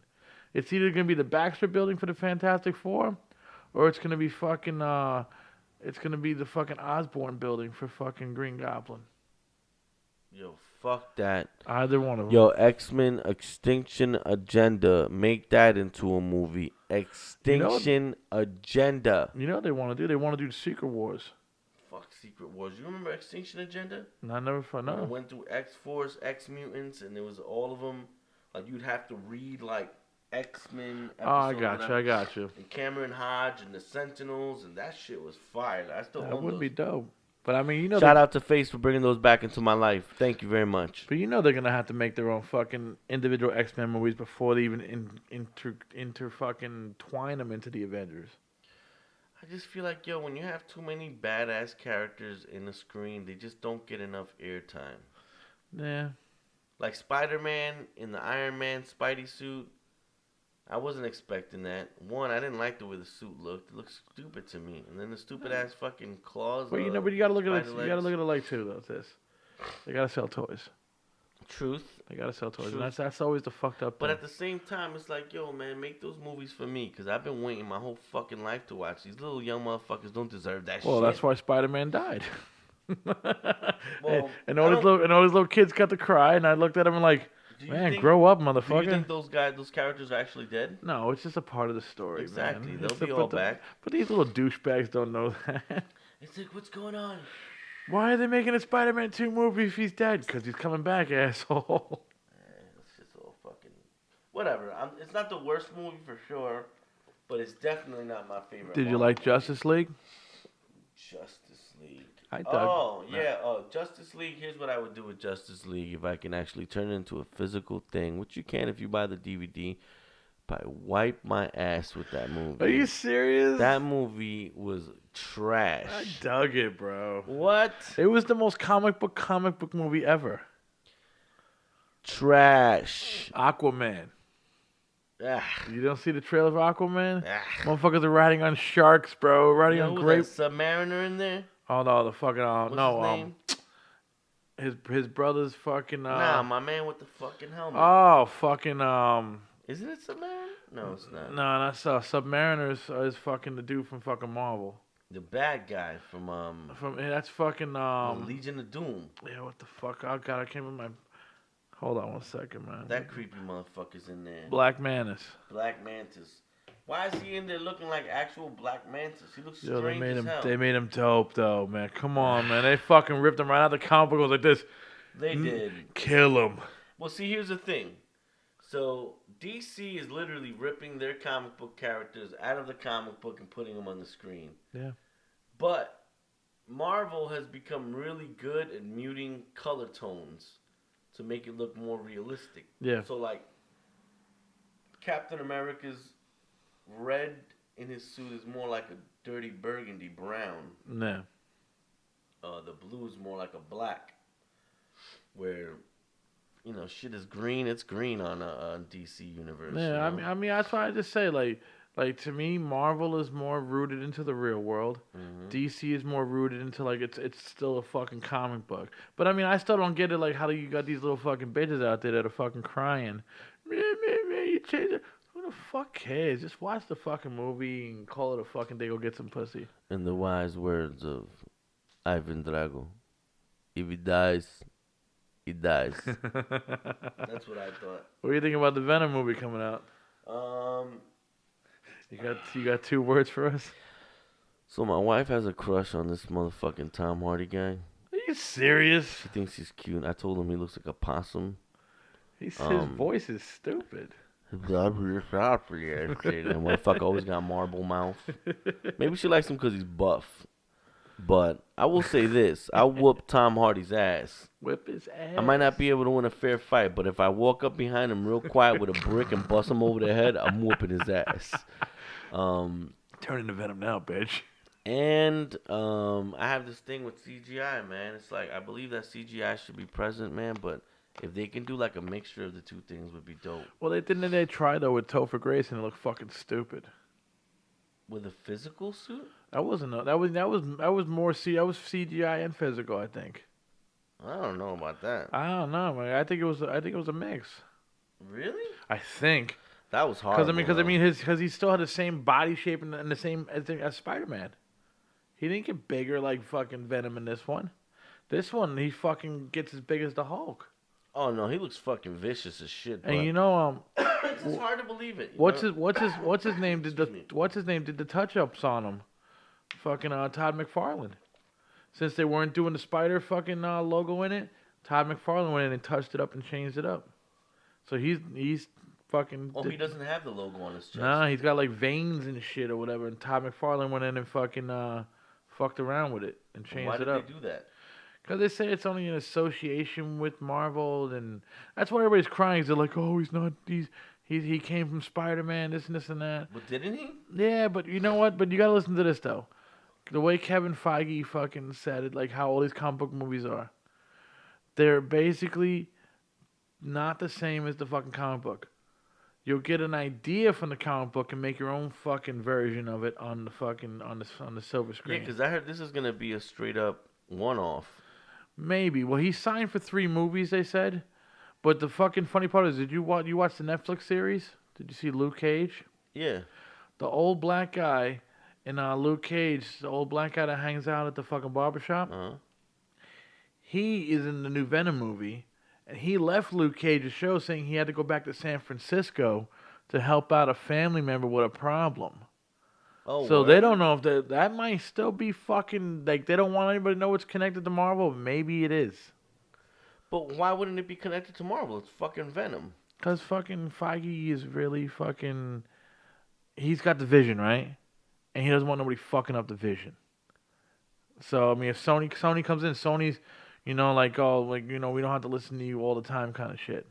It's either gonna be the Baxter Building for the Fantastic Four, or it's gonna be fucking it's gonna be the fucking Osborn Building for fucking Green Goblin. Yo, fuck that. Either one of them. Yo, X-Men Extinction Agenda. Make that into a movie. Extinction Agenda. You know what they want to do? They want to do the Secret Wars. Fuck Secret Wars. You remember Extinction Agenda? And I never found When it out. went through X-Force, X-Mutants, and there was all of them. Like, you'd have to read, like, X-Men episodes. Oh, I got you. And Cameron Hodge and the Sentinels, and that shit was fire. I still That own would those. be dope. But I mean, you know, Shout out to Face for bringing those back into my life. Thank you very much. but you know they're gonna have to make their own fucking individual X-Men movies before they even inter fucking twine them into the Avengers. I just feel like, yo, when you have too many badass characters in the screen, they just don't get enough airtime. Yeah. Like Spider-Man in the Iron Man Spidey suit. I wasn't expecting that. One, I didn't like the way the suit looked. It looked stupid to me. And then the stupid ass fucking claws. But you know, but you gotta look at it. spider You gotta legs. look at it like too, though. It's this. They gotta sell toys. Truth. They gotta sell toys, True. and that's always the fucked up. But thing. at the same time, it's like, yo, man, make those movies for me. Because I've been waiting my whole fucking life to watch. These little young motherfuckers don't deserve that shit. Well, that's why Spider-Man died. Well, and all these little kids got to cry, and I looked at them and like, Do you man, think- grow up, Do motherfucker. you think those characters are actually dead? No, it's just a part of the story, Exactly. man. They'll It's be a- all but the- back. But these little douchebags don't know that. It's like, what's going on? Why are they making a Spider-Man 2 movie if he's dead? Because he's coming back, asshole. It's just all fucking... Whatever. It's not the worst movie for sure, but it's definitely not my favorite. Did you Marvel like movie. Justice League? Justice League? I dug. Oh, yeah. Justice League. Here's what I would do with Justice League if I can actually turn it into a physical thing, which you can if you buy the DVD. But I wipe my ass with that movie. Are you serious? That movie was trash. I dug it, bro. What? It was the most comic book movie ever. Trash. Aquaman. Ah. You don't see the trailer for Aquaman? Ah. Motherfuckers are riding on sharks, bro. Riding Yo, on was grape. that Submariner in there? Oh no, the fucking What's no, his name? his brother's fucking Nah, my man with the fucking helmet. oh fucking Isn't it Submariner? No, it's not. no, that's Submariners is fucking the dude from fucking Marvel. The bad guy from That's fucking Legion of Doom. yeah, what the fuck? Oh god, I can't remember my. Hold on 1 second, man. That creepy motherfucker's in there. Black Mantis. Black Mantis. Why is he in there looking like actual Black Mantis? He looks Yo, strange as hell. they made him dope though, man. Come on, man. They fucking ripped him right out of the comic book. It was like this. They did. Kill him. Well, see, here's the thing. So DC is literally ripping their comic book characters out of the comic book and putting them on the screen. Yeah. But Marvel has become really good at muting color tones to make it look more realistic. Yeah. So like Captain America's red in his suit is more like a dirty burgundy brown. Yeah. The blue is more like a black. Where, you know, shit is green. It's green on DC Universe. Yeah, you know? I mean, that's why I just say like to me, Marvel is more rooted into the real world. Mhm. DC is more rooted into like it's still a fucking comic book. But I mean, I still don't get it. Like, how do you got these little fucking bitches out there that are fucking crying? You change it. Who the fuck cares? Just watch the fucking movie and call it a fucking day. Go get some pussy. In the wise words of Ivan Drago, if he dies, he dies. That's what I thought. What do you think about the Venom movie coming out? You got 2 words for us? So my wife has a crush on this motherfucking Tom Hardy guy. Are you serious? She thinks he's cute. I told him he looks like a possum. His Um, voice is stupid. That motherfucker always got marble mouth. Maybe she likes him because he's buff. But I will say this. I whoop Tom Hardy's ass. Whip his ass. I might not be able to win a fair fight, but if I walk up behind him real quiet with a brick and bust him over the head, I'm whooping his ass. Turn into Venom now, bitch. And I have this thing with CGI, man. It's like I believe that CGI should be present, man. But if they can do like a mixture of the two things, would be dope. Well, they tried though with Topher Grace and it looked fucking stupid. With a physical suit? That was more CGI and physical, I think. I don't know about that. I don't know, man. I think it was a mix. Really? I think. That was hard. Because he still had the same body shape and the same as Spider-Man. He didn't get bigger like fucking Venom in this one. This one, he fucking gets as big as the Hulk. Oh no, he looks fucking vicious as shit. And it's just hard to believe it. What's his name did the touch-ups on him? Fucking Todd McFarlane. Since they weren't doing the spider fucking logo in it, Todd McFarlane went in and touched it up and changed it up. So he's fucking. Oh, he doesn't have the logo on his chest. Nah, he's got like veins and shit or whatever. And Todd McFarlane went in and fucking fucked around with it and changed it up. Why did they do that? Because they say it's only in association with Marvel, and that's why everybody's crying. They're like, oh, he came from Spider-Man, this and this and that. But didn't he? Yeah, but you know what? But you gotta listen to this though. The way Kevin Feige fucking said it, like how all these comic book movies are, they're basically not the same as the fucking comic book. You'll get an idea from the comic book and make your own fucking version of it on the fucking on the silver screen. Yeah, because I heard this is gonna be a straight up one-off. Maybe. Well, he signed for 3 movies, they said. But the fucking funny part is, did you watch the Netflix series? Did you see Luke Cage? Yeah. The old black guy in Luke Cage, the old black guy that hangs out at the fucking barbershop. Uh-huh. He is in the new Venom movie, and he left Luke Cage's show saying he had to go back to San Francisco to help out a family member with a problem. Oh, so word? they don't know if that might still be fucking, like, they don't want anybody to know it's connected to Marvel. Maybe it is. But why wouldn't it be connected to Marvel? It's fucking Venom. Because fucking Feige is really fucking, he's got the vision, right? And he doesn't want nobody fucking up the vision. So, I mean, if Sony comes in, Sony's, like, oh, like, we don't have to listen to you all the time kind of shit.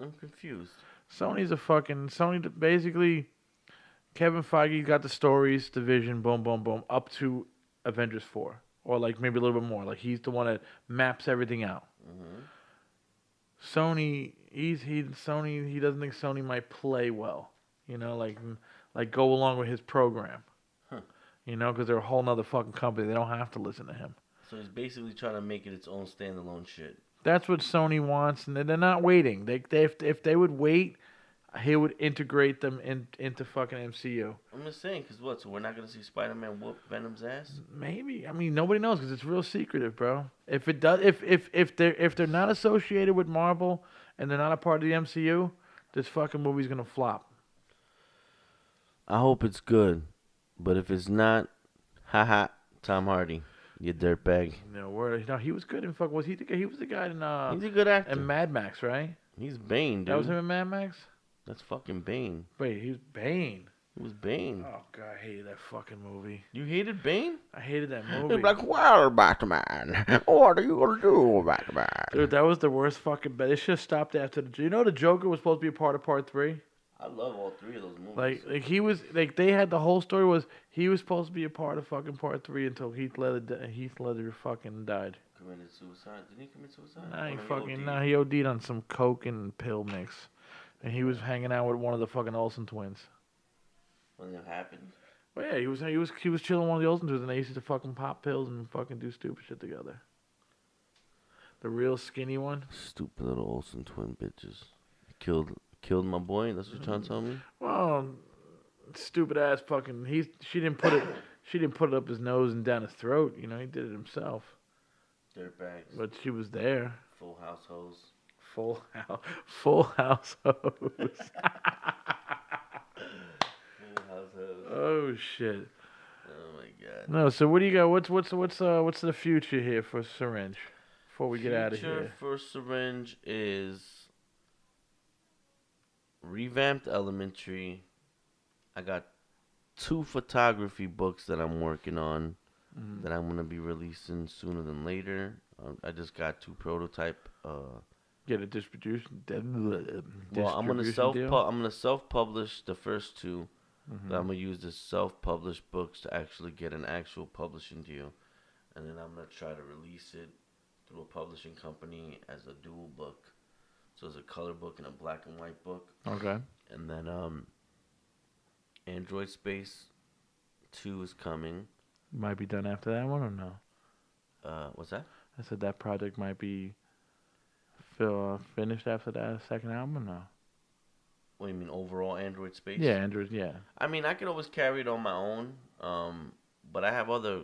I'm confused. Sony basically, Kevin Feige got the stories, the vision, boom, boom, boom, up to Avengers 4. Or, like, maybe a little bit more. Like, he's the one that maps everything out. Mm-hmm. Sony, he doesn't think Sony might play well. Like go along with his program. Huh. Because they're a whole nother fucking company. They don't have to listen to him. So he's basically trying to make it its own standalone shit. That's what Sony wants, and they're not waiting. If they would wait, he would integrate them into fucking MCU. I'm just saying, because what? So we're not gonna see Spider-Man whoop Venom's ass? Maybe. I mean, nobody knows because it's real secretive, bro. If it does, if they're not associated with Marvel and they're not a part of the MCU, this fucking movie's gonna flop. I hope it's good, but if it's not, haha, Tom Hardy, you dirtbag. No, he was good in fuck. He was the guy in He's a good actor. in Mad Max, right? He's Bane, dude. That was him in Mad Max. That's fucking Bane. Wait, he was Bane. He was Bane. Oh god, I hated that fucking movie. You hated Bane? I hated that movie. He's like, well, Batman, what are you gonna do, Batman? Dude, that was the worst fucking. They should have stopped after the. You know, the Joker was supposed to be a part of Part 3. I love all 3 of those movies. Like he was like they had the whole story was he was supposed to be a part of fucking Part 3 until Heath Ledger fucking died. Committed suicide? Didn't he commit suicide? Nah, he OD'd on some coke and pill mix, and he was hanging out with one of the fucking Olsen twins. When that happened? Well, yeah, he was chilling with one of the Olsen twins, and they used to fucking pop pills and fucking do stupid shit together. The real skinny one. Stupid little Olsen twin bitches. Killed my boy. That's what you're trying to tell me. Well, stupid ass fucking. She didn't put it up his nose and down his throat. He did it himself. Dirtbags. But she was there. Full house hoes. Full House host. Oh shit. Oh my god. No, so what do you got? What's the future here for Serringe? Before we get out of Future here. for Serringe is revamped elementary. I got 2 photography books that I'm working on that I'm gonna be releasing sooner than later. I just got 2 prototype. Get a distribution. Well, I'm gonna Distribution deal. self-publish the first 2. Mm-hmm. But I'm gonna use the self-published books to actually get an actual publishing deal, and then I'm gonna try to release it through a publishing company as a dual book. So it's a color book and a black and white book. Okay. And then Android Space 2 is coming. Might be done after that one or no? What's that? I said that project might be finished after that second album or no? What do you mean, overall Android Space? Yeah, Andrews, yeah. I mean, I can always carry it on my own, but I have other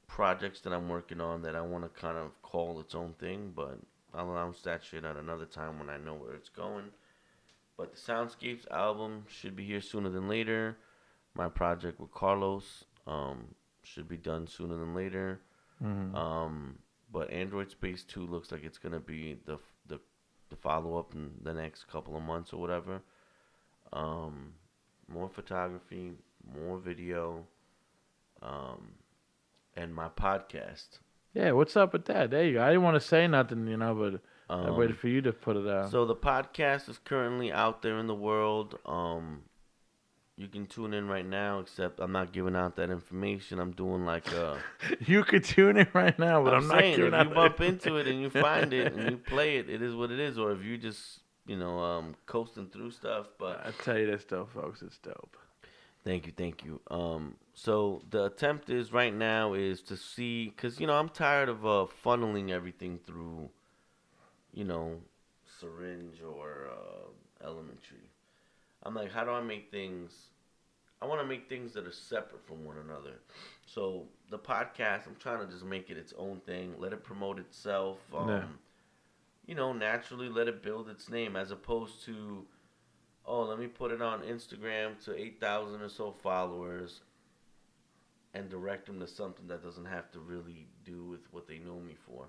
projects that I'm working on that I want to kind of call its own thing, but I'll announce that shit at another time when I know where it's going. But the Soundscapes album should be here sooner than later. My project with Carlos should be done sooner than later. Mm-hmm. But Android Space 2 looks like it's going to be the follow-up in the next couple of months or whatever. More photography, more video, and my podcast. Yeah, what's up with that? There you go. I didn't want to say nothing, but I Um, waited for you to put it out. So the podcast is currently out there in the world. You can tune in right now, except I'm not giving out that information. I'm doing like You could tune in right now, but I'm not saying, giving if out you bump into it and you find it and you play it, it is what it is. Or if you just coasting through stuff. But I tell you this though, folks, it's dope. thank you. So the attempt is right now is to see, cause I'm tired of funneling everything through, Serringe or elementary. I'm like, how do I make things? I want to make things that are separate from one another. So the podcast, I'm trying to just make it its own thing. Let it promote itself. Naturally let it build its name, as opposed to, oh, let me put it on Instagram to 8,000 or so followers and direct them to something that doesn't have to really do with what they know me for.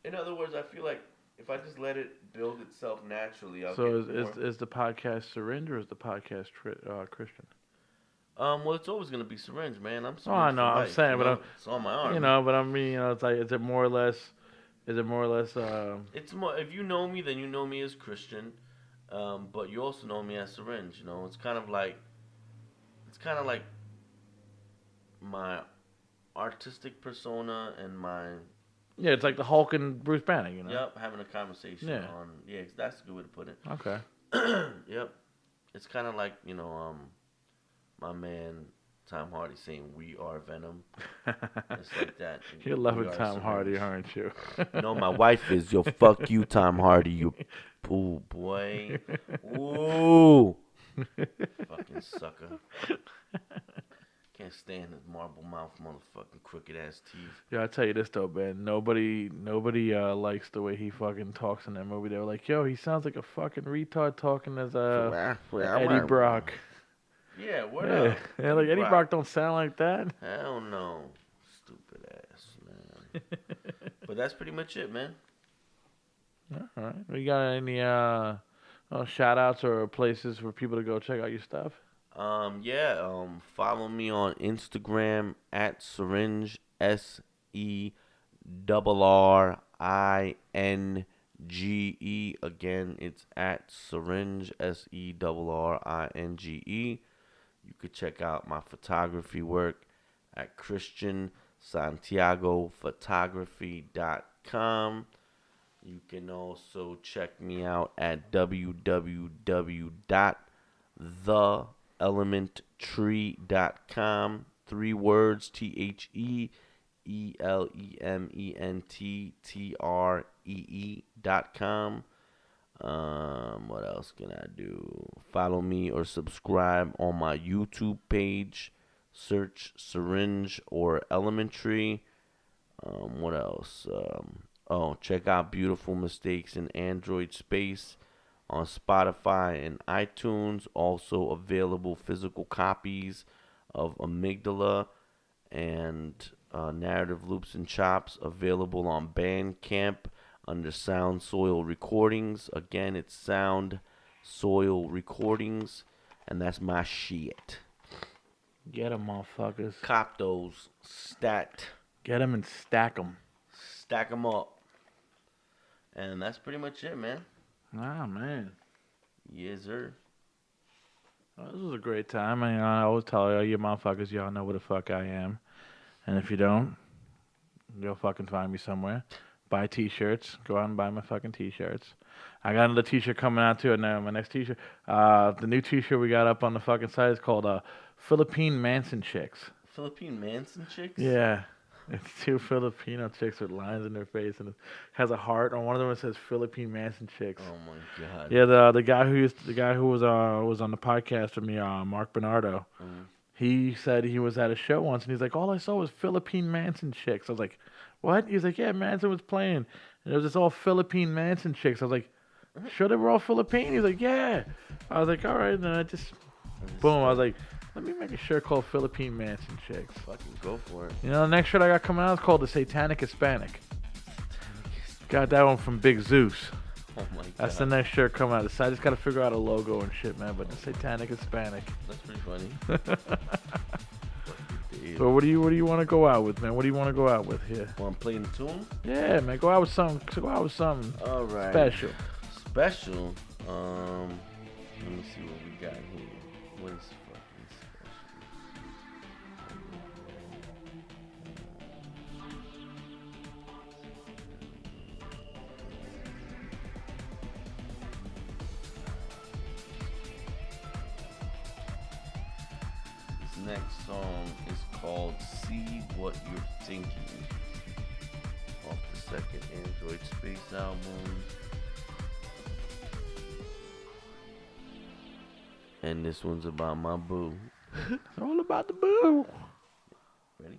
In other words, I feel like if I just let it build itself naturally, I'll So get more. is the podcast Serringe or is the podcast Christian? Well, it's always gonna be Serringe, man. I'm Oh, I Serringe know. for I'm life, saying, but it's on my arm. but I mean, it's like, is it more or less? It's more. If you know me, then you know me as Christian, but you also know me as Serringe. It's kind of like my artistic persona and my. Yeah, it's like the Hulk and Bruce Banner, Yep, having a conversation Yeah. on. Yeah, that's a good way to put it. Okay. Yep, it's kind of like my man Tom Hardy saying "We are Venom." It's like that. You're We loving are Tom Hardy, Serringe. aren't you? No, my wife is. Yo, fuck you, Tom Hardy. You, ooh, boy. Ooh. Fucking sucker. Can't stand his marble mouth, motherfucking crooked ass teeth. Yeah, I tell you this though, man. Nobody likes the way he fucking talks in that movie. They were like, "Yo, he sounds like a fucking retard talking as Eddie Brock." Yeah, what Yeah, up? yeah, like Eddie Brock don't sound like that. Hell no. Stupid ass, man. But that's pretty much it, man. All right. We got any shout outs or places for people to go check out your stuff? Follow me on Instagram at Serringe, SERRINGE. Again, it's at Serringe, SERRINGE. You could check out my photography work at ChristianSantiagoPhotography.com. You can also check me out at www.theelementtree.com. 3 words, TheElementtree.com. What else can I do? Follow me or subscribe on my YouTube page. Search Serringe or Elementary. What else? check out Beautiful Mistakes in Android Space on Spotify and iTunes. Also available physical copies of Amygdala and Narrative Loops and Chops available on Bandcamp under Sound Soil Recordings. Again, it's Sound Soil Recordings, and that's my shit. Get 'em, motherfuckers. Cop those. Stat. Get 'em and stack 'em. Stack them up. And that's pretty much it, man. Ah, man. Yes, sir. Well, this was a great time. I always tell you motherfuckers, y'all know where the fuck I am. And if you don't, you'll fucking find me somewhere. Buy t-shirts. Go out and buy my fucking t-shirts. I got another t-shirt coming out too. Now my next t-shirt, the new t-shirt we got up on the fucking site is called Philippine Manson Chicks. Philippine Manson chicks? Yeah. It's two Filipino chicks with lines in their face, and it has a heart. On one of them it says Philippine Manson Chicks. Oh my god. Yeah, the guy who was on the podcast with me, Mark Bernardo. Mhm. He said he was at a show once, and he's like, all I saw was Philippine Manson Chicks. I was like, what? He's like, yeah, Manson was playing, and it was just all Philippine Manson Chicks. I was like, sure they were all Philippine? He's like, yeah. I was like, all right, and then I just boom. I was like, let me make a shirt called Philippine Manson Chicks. Fucking go for it. You know, the next shirt I got coming out is called the Satanic Hispanic. Got that one from Big Zeus. Oh my god. That's the next shirt coming out. I just got to figure out a logo and shit, man. But the Satanic Hispanic. That's pretty funny. So what do you want to go out with, man? What do you want to go out with here? Want to play the tune? Yeah, man. Go out with something. Go out with something All right. special. Special. Let me see what we got here. What is fucking special? This next song is called See What You're Thinking off the second Android Space album. And this one's about my boo. It's all about the boo. Ready?